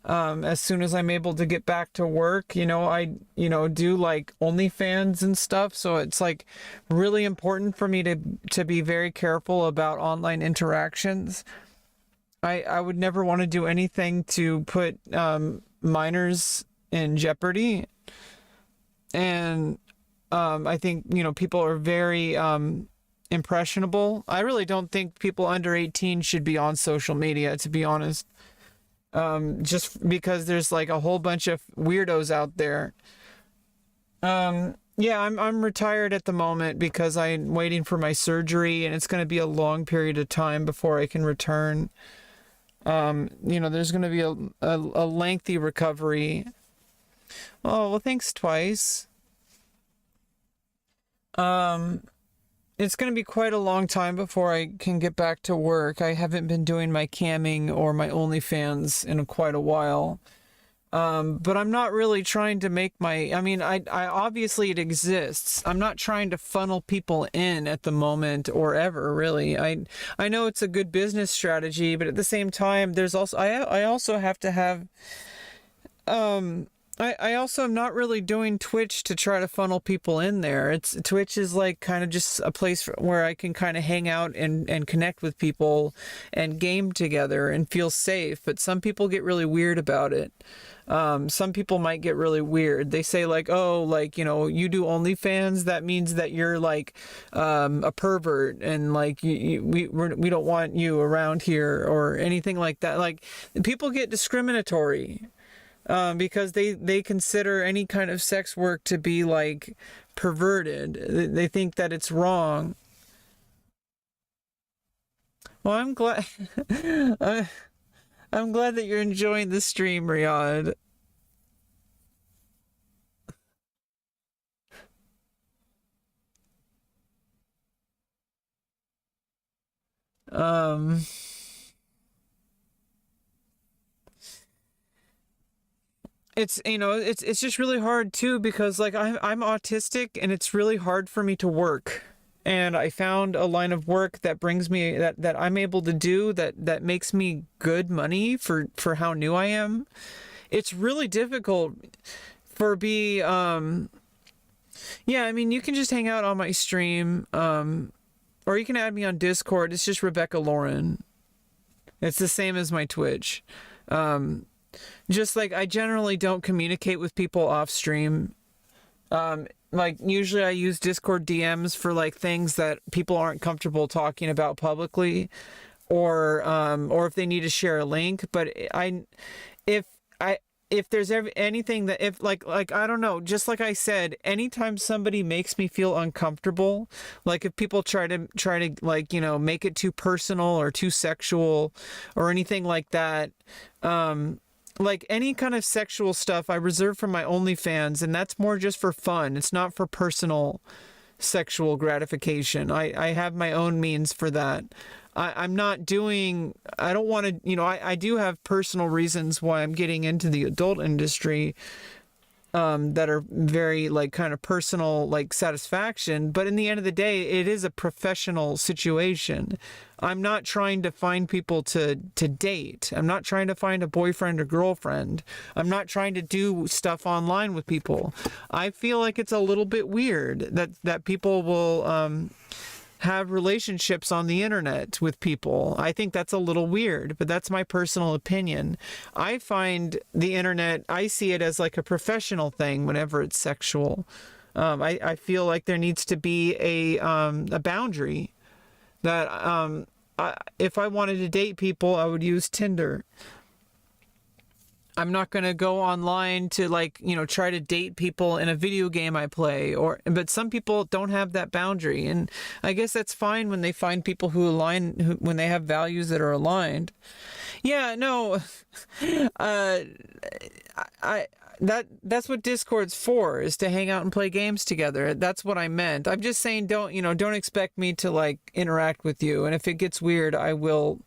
As soon as I'm able to get back to work, I do like OnlyFans and stuff. So it's like really important for me to be very careful about online interactions. I would never want to do anything to put minors in jeopardy. And I think, people are very impressionable. I really don't think people under 18 should be on social media, to be honest. Just because there's like a whole bunch of weirdos out there. Yeah, I'm retired at the moment because I'm waiting for my surgery, and it's going to be a long period of time before I can return. There's going to be a lengthy recovery. Oh, well, thanks twice. It's going to be quite a long time before I can get back to work. I haven't been doing my camming or my OnlyFans in quite a while. But I'm not really trying to make I obviously it exists. I'm not trying to funnel people in at the moment or ever, really. I know it's a good business strategy, but at the same time, there's also, I also have to have, I also am not really doing Twitch to try to funnel people in there. Twitch is like kind of just a place where I can kind of hang out and connect with people and game together and feel safe. But some people get really weird about it. Some people might get really weird. They say like, oh, like, you do OnlyFans. That means that you're like a pervert, and like we don't want you around here or anything like that. Like, people get discriminatory. Because they consider any kind of sex work to be like perverted. They think that it's wrong. Well, I'm glad I'm glad that you're enjoying the stream, Riyadh. It's it's just really hard too, because like I'm autistic, and it's really hard for me to work. And I found a line of work that brings me that I'm able to do that makes me good money for how new I am. It's really difficult for yeah, I mean, you can just hang out on my stream, or you can add me on Discord. It's just Rebecca Lauren. It's the same as my Twitch. Just like I generally don't communicate with people off stream. Like usually I use Discord DMs for like things that people aren't comfortable talking about publicly, or if they need to share a link. But if there's anything that if like I don't know, just like I said, anytime somebody makes me feel uncomfortable, like if people try to like, make it too personal or too sexual or anything like that, like any kind of sexual stuff I reserve for my OnlyFans, and that's more just for fun. It's not for personal sexual gratification. I have my own means for that. I'm not doing, I don't want to, I do have personal reasons why I'm getting into the adult industry, that are very like kind of personal, like satisfaction. But in the end of the day, it is a professional situation. I'm not trying to find people to date. I'm not trying to find a boyfriend or girlfriend. I'm not trying to do stuff online with people. I feel like it's a little bit weird that people will have relationships on the internet with people. I think that's a little weird, but that's my personal opinion. I find the internet, I see it as like a professional thing whenever it's sexual. I feel like there needs to be a boundary that if I wanted to date people, I would use Tinder. I'm not going to go online to like, try to date people in a video game I play, but some people don't have that boundary. And I guess that's fine when they find people who align, when they have values that are aligned. Yeah, no, that's what Discord's for, is to hang out and play games together. That's what I meant. I'm just saying, don't expect me to like interact with you. And if it gets weird, I will,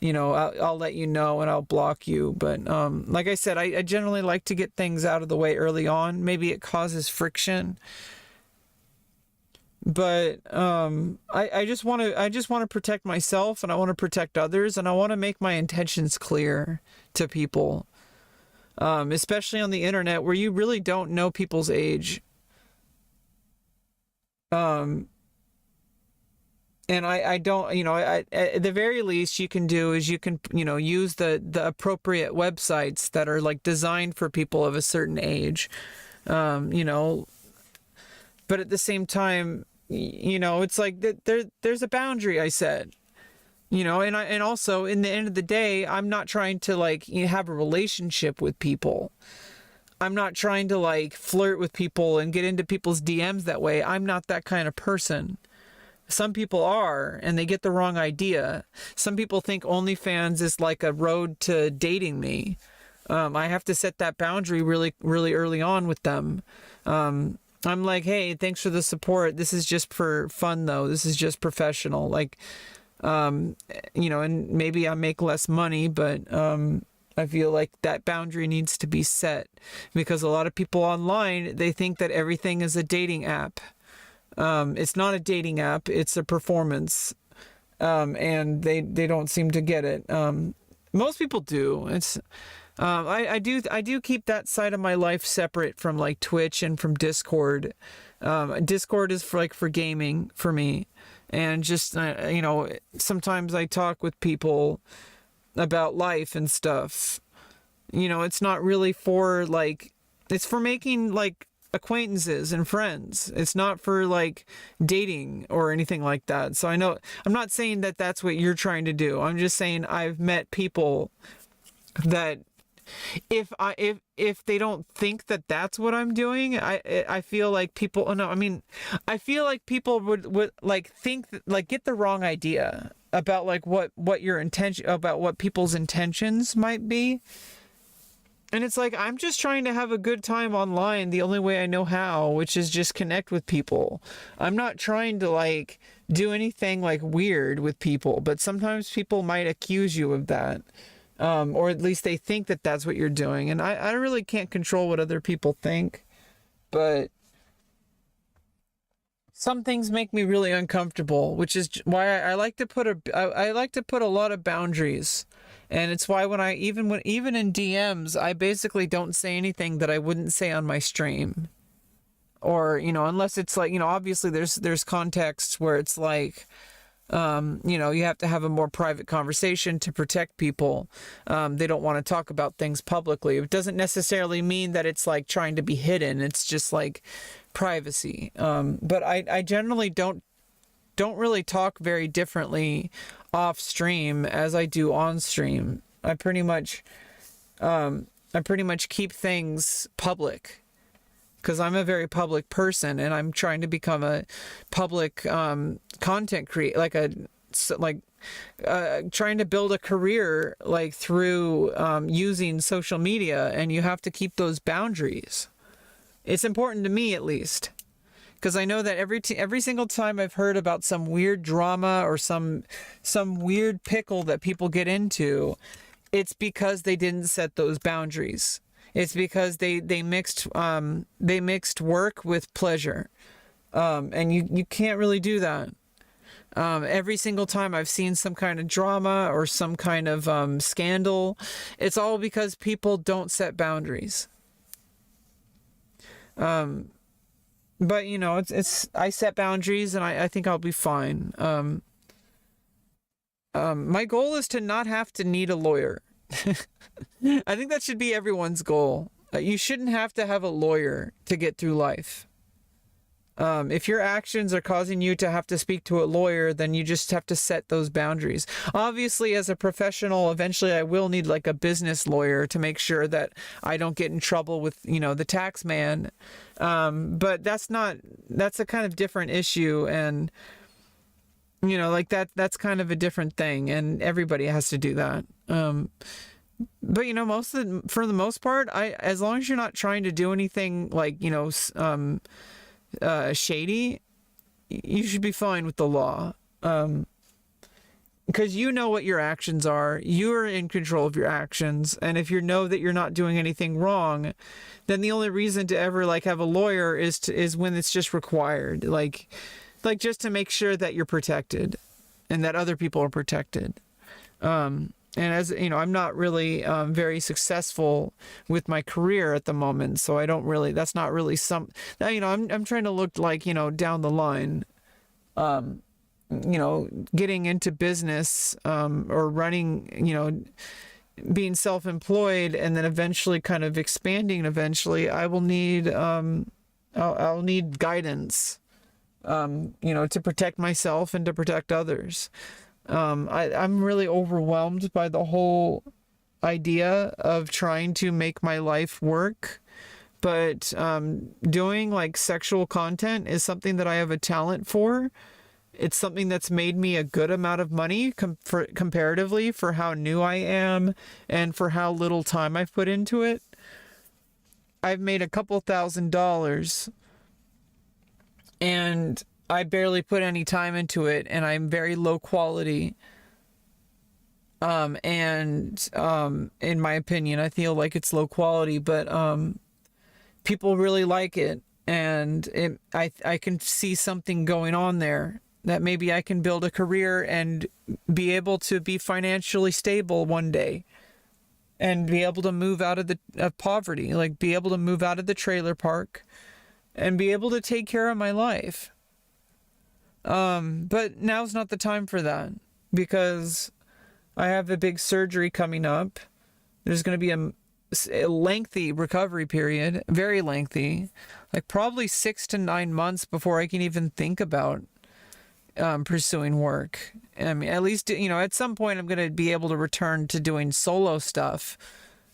I'll let you know and I'll block you. But like I said, I generally like to get things out of the way early on. Maybe it causes friction, but I just want to protect myself, and I want to protect others, and I want to make my intentions clear to people. Especially on the internet where you really don't know people's age. And I don't, at the very least you can do is you can, use the appropriate websites that are like designed for people of a certain age. But at the same time, it's like there's a boundary, I said. And also in the end of the day, I'm not trying to like have a relationship with people. I'm not trying to like flirt with people and get into people's DMs that way. I'm not that kind of person. Some people are, and they get the wrong idea. Some people think OnlyFans is like a road to dating me. I have to set that boundary really, really early on with them. I'm like, hey, thanks for the support. This is just for fun though. This is just professional. Like, and maybe I make less money, but I feel like that boundary needs to be set, because a lot of people online, they think that everything is a dating app. It's not a dating app, it's a performance. And they don't seem to get it. Most people do. It's I do keep that side of my life separate from like Twitch and from Discord. Discord is for gaming for me. And just, sometimes I talk with people about life and stuff. It's not really for like, it's for making like acquaintances and friends. It's not for like dating or anything like that. So I know, I'm not saying that that's what you're trying to do. I'm just saying I've met people that if they don't think that that's what I'm doing, I feel like people, I feel like people would like think, like get the wrong idea about like what your intention, about what people's intentions might be. And it's like, I'm just trying to have a good time online the only way I know how, which is just connect with people. I'm not trying to like do anything like weird with people, but sometimes people might accuse you of that. Or at least they think that that's what you're doing. And I really can't control what other people think, but some things make me really uncomfortable, which is why I like to put a lot of boundaries. And it's why when even in DMs, I basically don't say anything that I wouldn't say on my stream. Or, unless it's like, obviously there's contexts where it's like, you have to have a more private conversation to protect people. They don't want to talk about things publicly. It doesn't necessarily mean that it's like trying to be hidden. It's just like privacy. But I generally don't really talk very differently off stream as I do on stream. I pretty much keep things public, because I'm a very public person and I'm trying to become a public content creator, trying to build a career like through using social media, and you have to keep those boundaries. It's important to me, at least, because I know that every single time I've heard about some weird drama or some weird pickle that people get into, it's because they didn't set those boundaries. It's because they mixed work with pleasure, and you can't really do that. Every single time I've seen some kind of drama or some kind of scandal, it's all because people don't set boundaries. But it's I set boundaries, and I think I'll be fine. My goal is to not have to need a lawyer. I think that should be everyone's goal. You shouldn't have to have a lawyer to get through life. If your actions are causing you to have to speak to a lawyer, then you just have to set those boundaries. Obviously, as a professional, eventually I will need like a business lawyer to make sure that I don't get in trouble with, the tax man. But that's a kind of different issue, and that's kind of a different thing, and everybody has to do that. But you know, for the most part, as long as you're not trying to do anything like, you know, shady, you should be fine with the law. Because you know what your actions are. You're in control of your actions. And if you know that you're not doing anything wrong, then the only reason to ever like have a lawyer is when it's just required. Like just to make sure that you're protected and that other people are protected. And as you know, I'm not really very successful with my career at the moment. So I don't really, that's not really you know, I'm trying to look like, you know, down the line, you know, getting into business, or running, you know, being self-employed, and then eventually kind of expanding. Eventually I will need, I'll need guidance, you know, to protect myself and to protect others. I'm really overwhelmed by the whole idea of trying to make my life work. But doing like sexual content is something that I have a talent for. It's something that's made me a good amount of money comparatively for how new I am and for how little time I've put into it. I've made a couple $1,000s and I barely put any time into it, and I'm very low quality. In my opinion, I feel like it's low quality, but people really like it, and I can see something going on there. That maybe I can build a career and be able to be financially stable one day and be able to move out of poverty, like be able to move out of the trailer park and be able to take care of my life. But now's not the time for that because I have a big surgery coming up. There's going to be a lengthy recovery period, very lengthy, like probably 6 to 9 months before I can even think about pursuing work. I mean, at least, you know, at some point I'm going to be able to return to doing solo stuff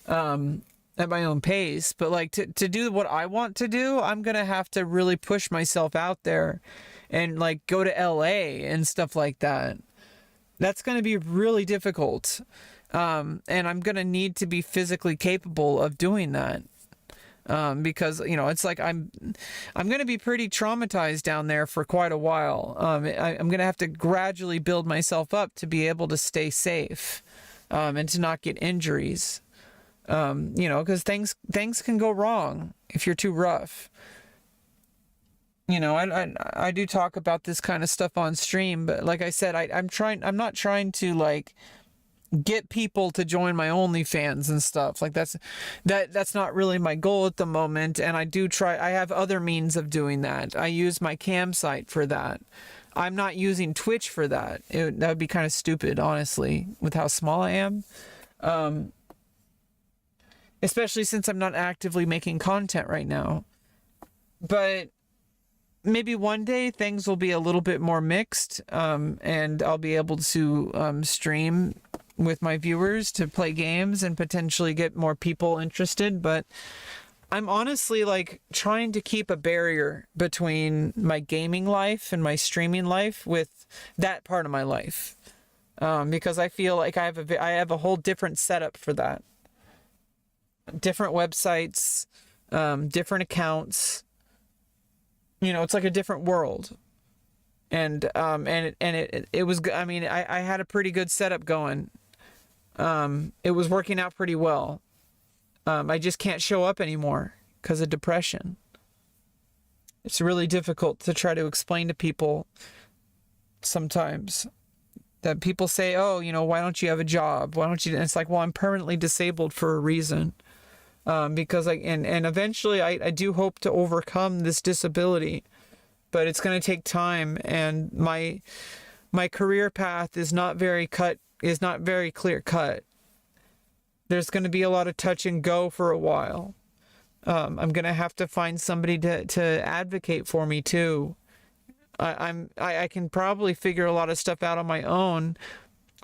at my own pace. But like to do what I want to do, I'm going to have to really push myself out there and like go to LA and stuff like that. That's going to be really difficult. And I'm going to need to be physically capable of doing that. Because, you know, it's like I'm going to be pretty traumatized down there for quite a while. I'm going to have to gradually build myself up to be able to stay safe, and to not get injuries. You know, because things can go wrong if you're too rough. You know, I do talk about this kind of stuff on stream, but like I said, I'm not trying to like get people to join my OnlyFans and stuff. Like that's not really my goal at the moment. And I have other means of doing that. I use my campsite for that. I'm not using Twitch for that. That would be kind of stupid, honestly, with how small I am. Especially since I'm not actively making content right now. But maybe one day things will be a little bit more mixed, and I'll be able to stream with my viewers to play games and potentially get more people interested. But I'm honestly like trying to keep a barrier between my gaming life and my streaming life with that part of my life, because I feel like I have a whole different setup for that. Different websites, different accounts. You know, it's like a different world. And it was, I mean, I had a pretty good setup going. It was working out pretty well. I just can't show up anymore because of depression. It's really difficult to try to explain to people sometimes that people say, oh, you know, why don't you have a job? Why don't you? And it's like, well, I'm permanently disabled for a reason. Because and eventually I do hope to overcome this disability, but it's going to take time, and my career path is not very clear cut. There's going to be a lot of touch and go for a while. I'm going to have to find somebody to advocate for me too. I can probably figure a lot of stuff out on my own,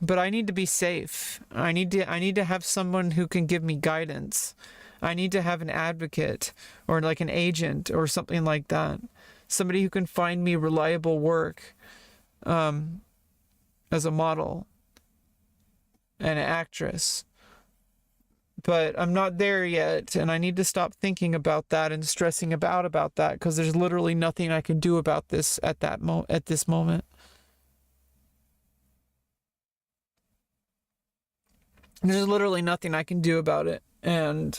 but I need to be safe. I need to have someone who can give me guidance. I need to have an advocate or like an agent or something like that. Somebody who can find me reliable work as a model and an actress. but I'm not there yet, and I need to stop thinking about that and stressing about that, because there's literally nothing I can do about this at this moment. There's literally nothing I can do about it, and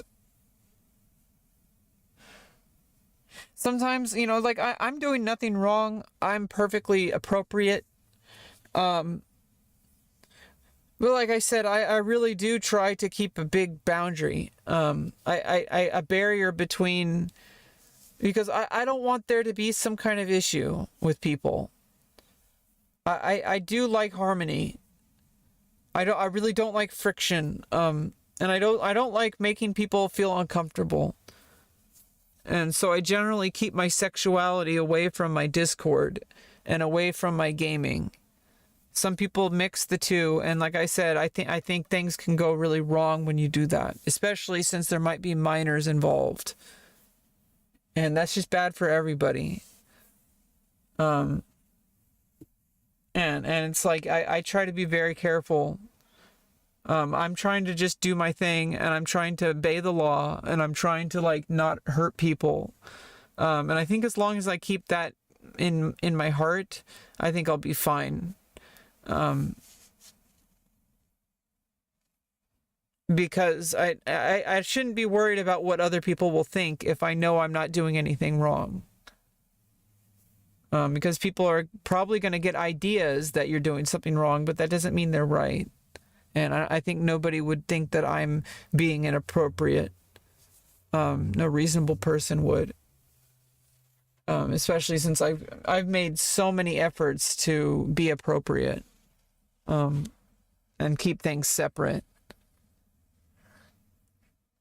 sometimes, you know, like I'm doing nothing wrong. I'm perfectly appropriate. But like I said, I really do try to keep a big boundary, a barrier between, because I don't want there to be some kind of issue with people. I do like harmony. I really don't like friction, and I don't like making people feel uncomfortable. And so I generally keep my sexuality away from my Discord and away from my gaming. Some people mix the two, and like I said, I think things can go really wrong when you do that, especially since there might be minors involved. And that's just bad for everybody. And it's like I try to be very careful. I'm trying to just do my thing, and I'm trying to obey the law, and I'm trying to like not hurt people. And I think as long as I keep that in my heart, I think I'll be fine. Because I shouldn't be worried about what other people will think if I know I'm not doing anything wrong. Because people are probably going to get ideas that you're doing something wrong, but that doesn't mean they're right. And I think nobody would think that I'm being inappropriate. No reasonable person would. Especially since I've made so many efforts to be appropriate. And keep things separate.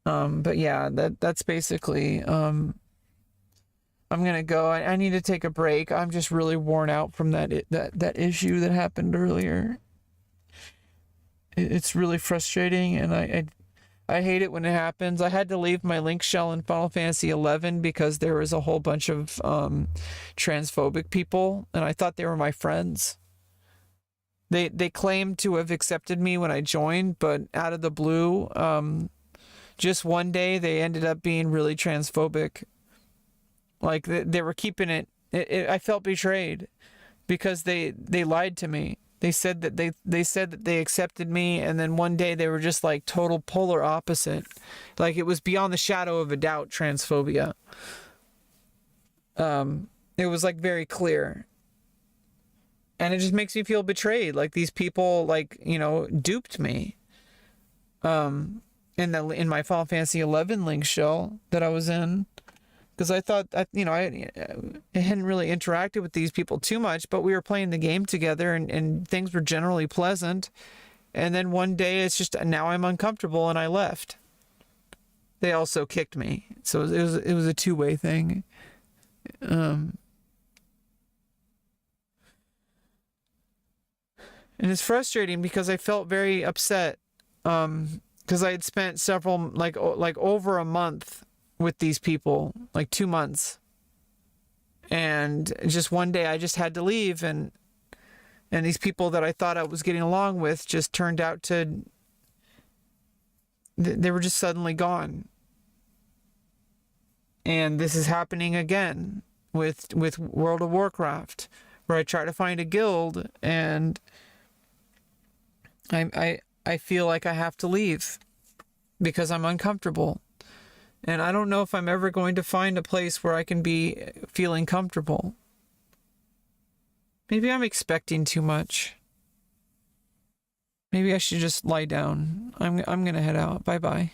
But yeah, that's basically, I'm gonna go. I need to take a break. I'm just really worn out from that issue that happened earlier. It's really frustrating, and I hate it when it happens. I had to leave my link shell in Final Fantasy XI because there was a whole bunch of transphobic people, and I thought they were my friends. They claimed to have accepted me when I joined, but out of the blue, just one day they ended up being really transphobic. Like they were keeping it. I felt betrayed because they lied to me. They said that they accepted me, and then one day they were just like total polar opposite. Like it was beyond the shadow of a doubt transphobia. It was like very clear. And it just makes me feel betrayed. Like these people, like, you know, duped me. In my Final Fantasy XI link shell that I was in, because I thought, I hadn't really interacted with these people too much, but we were playing the game together, and things were generally pleasant. And then one day, it's just now I'm uncomfortable, and I left. They also kicked me, so it was a two-way thing. And it's frustrating because I felt very upset, because I had spent several, like over a month with these people, like 2 months. And just one day I just had to leave, and these people that I thought I was getting along with just turned out to, they were just suddenly gone. And this is happening again with World of Warcraft, where I try to find a guild, and I feel like I have to leave because I'm uncomfortable. And I don't know if I'm ever going to find a place where I can be feeling comfortable. Maybe I'm expecting too much. Maybe I should just lie down. I'm going to head out. Bye-bye.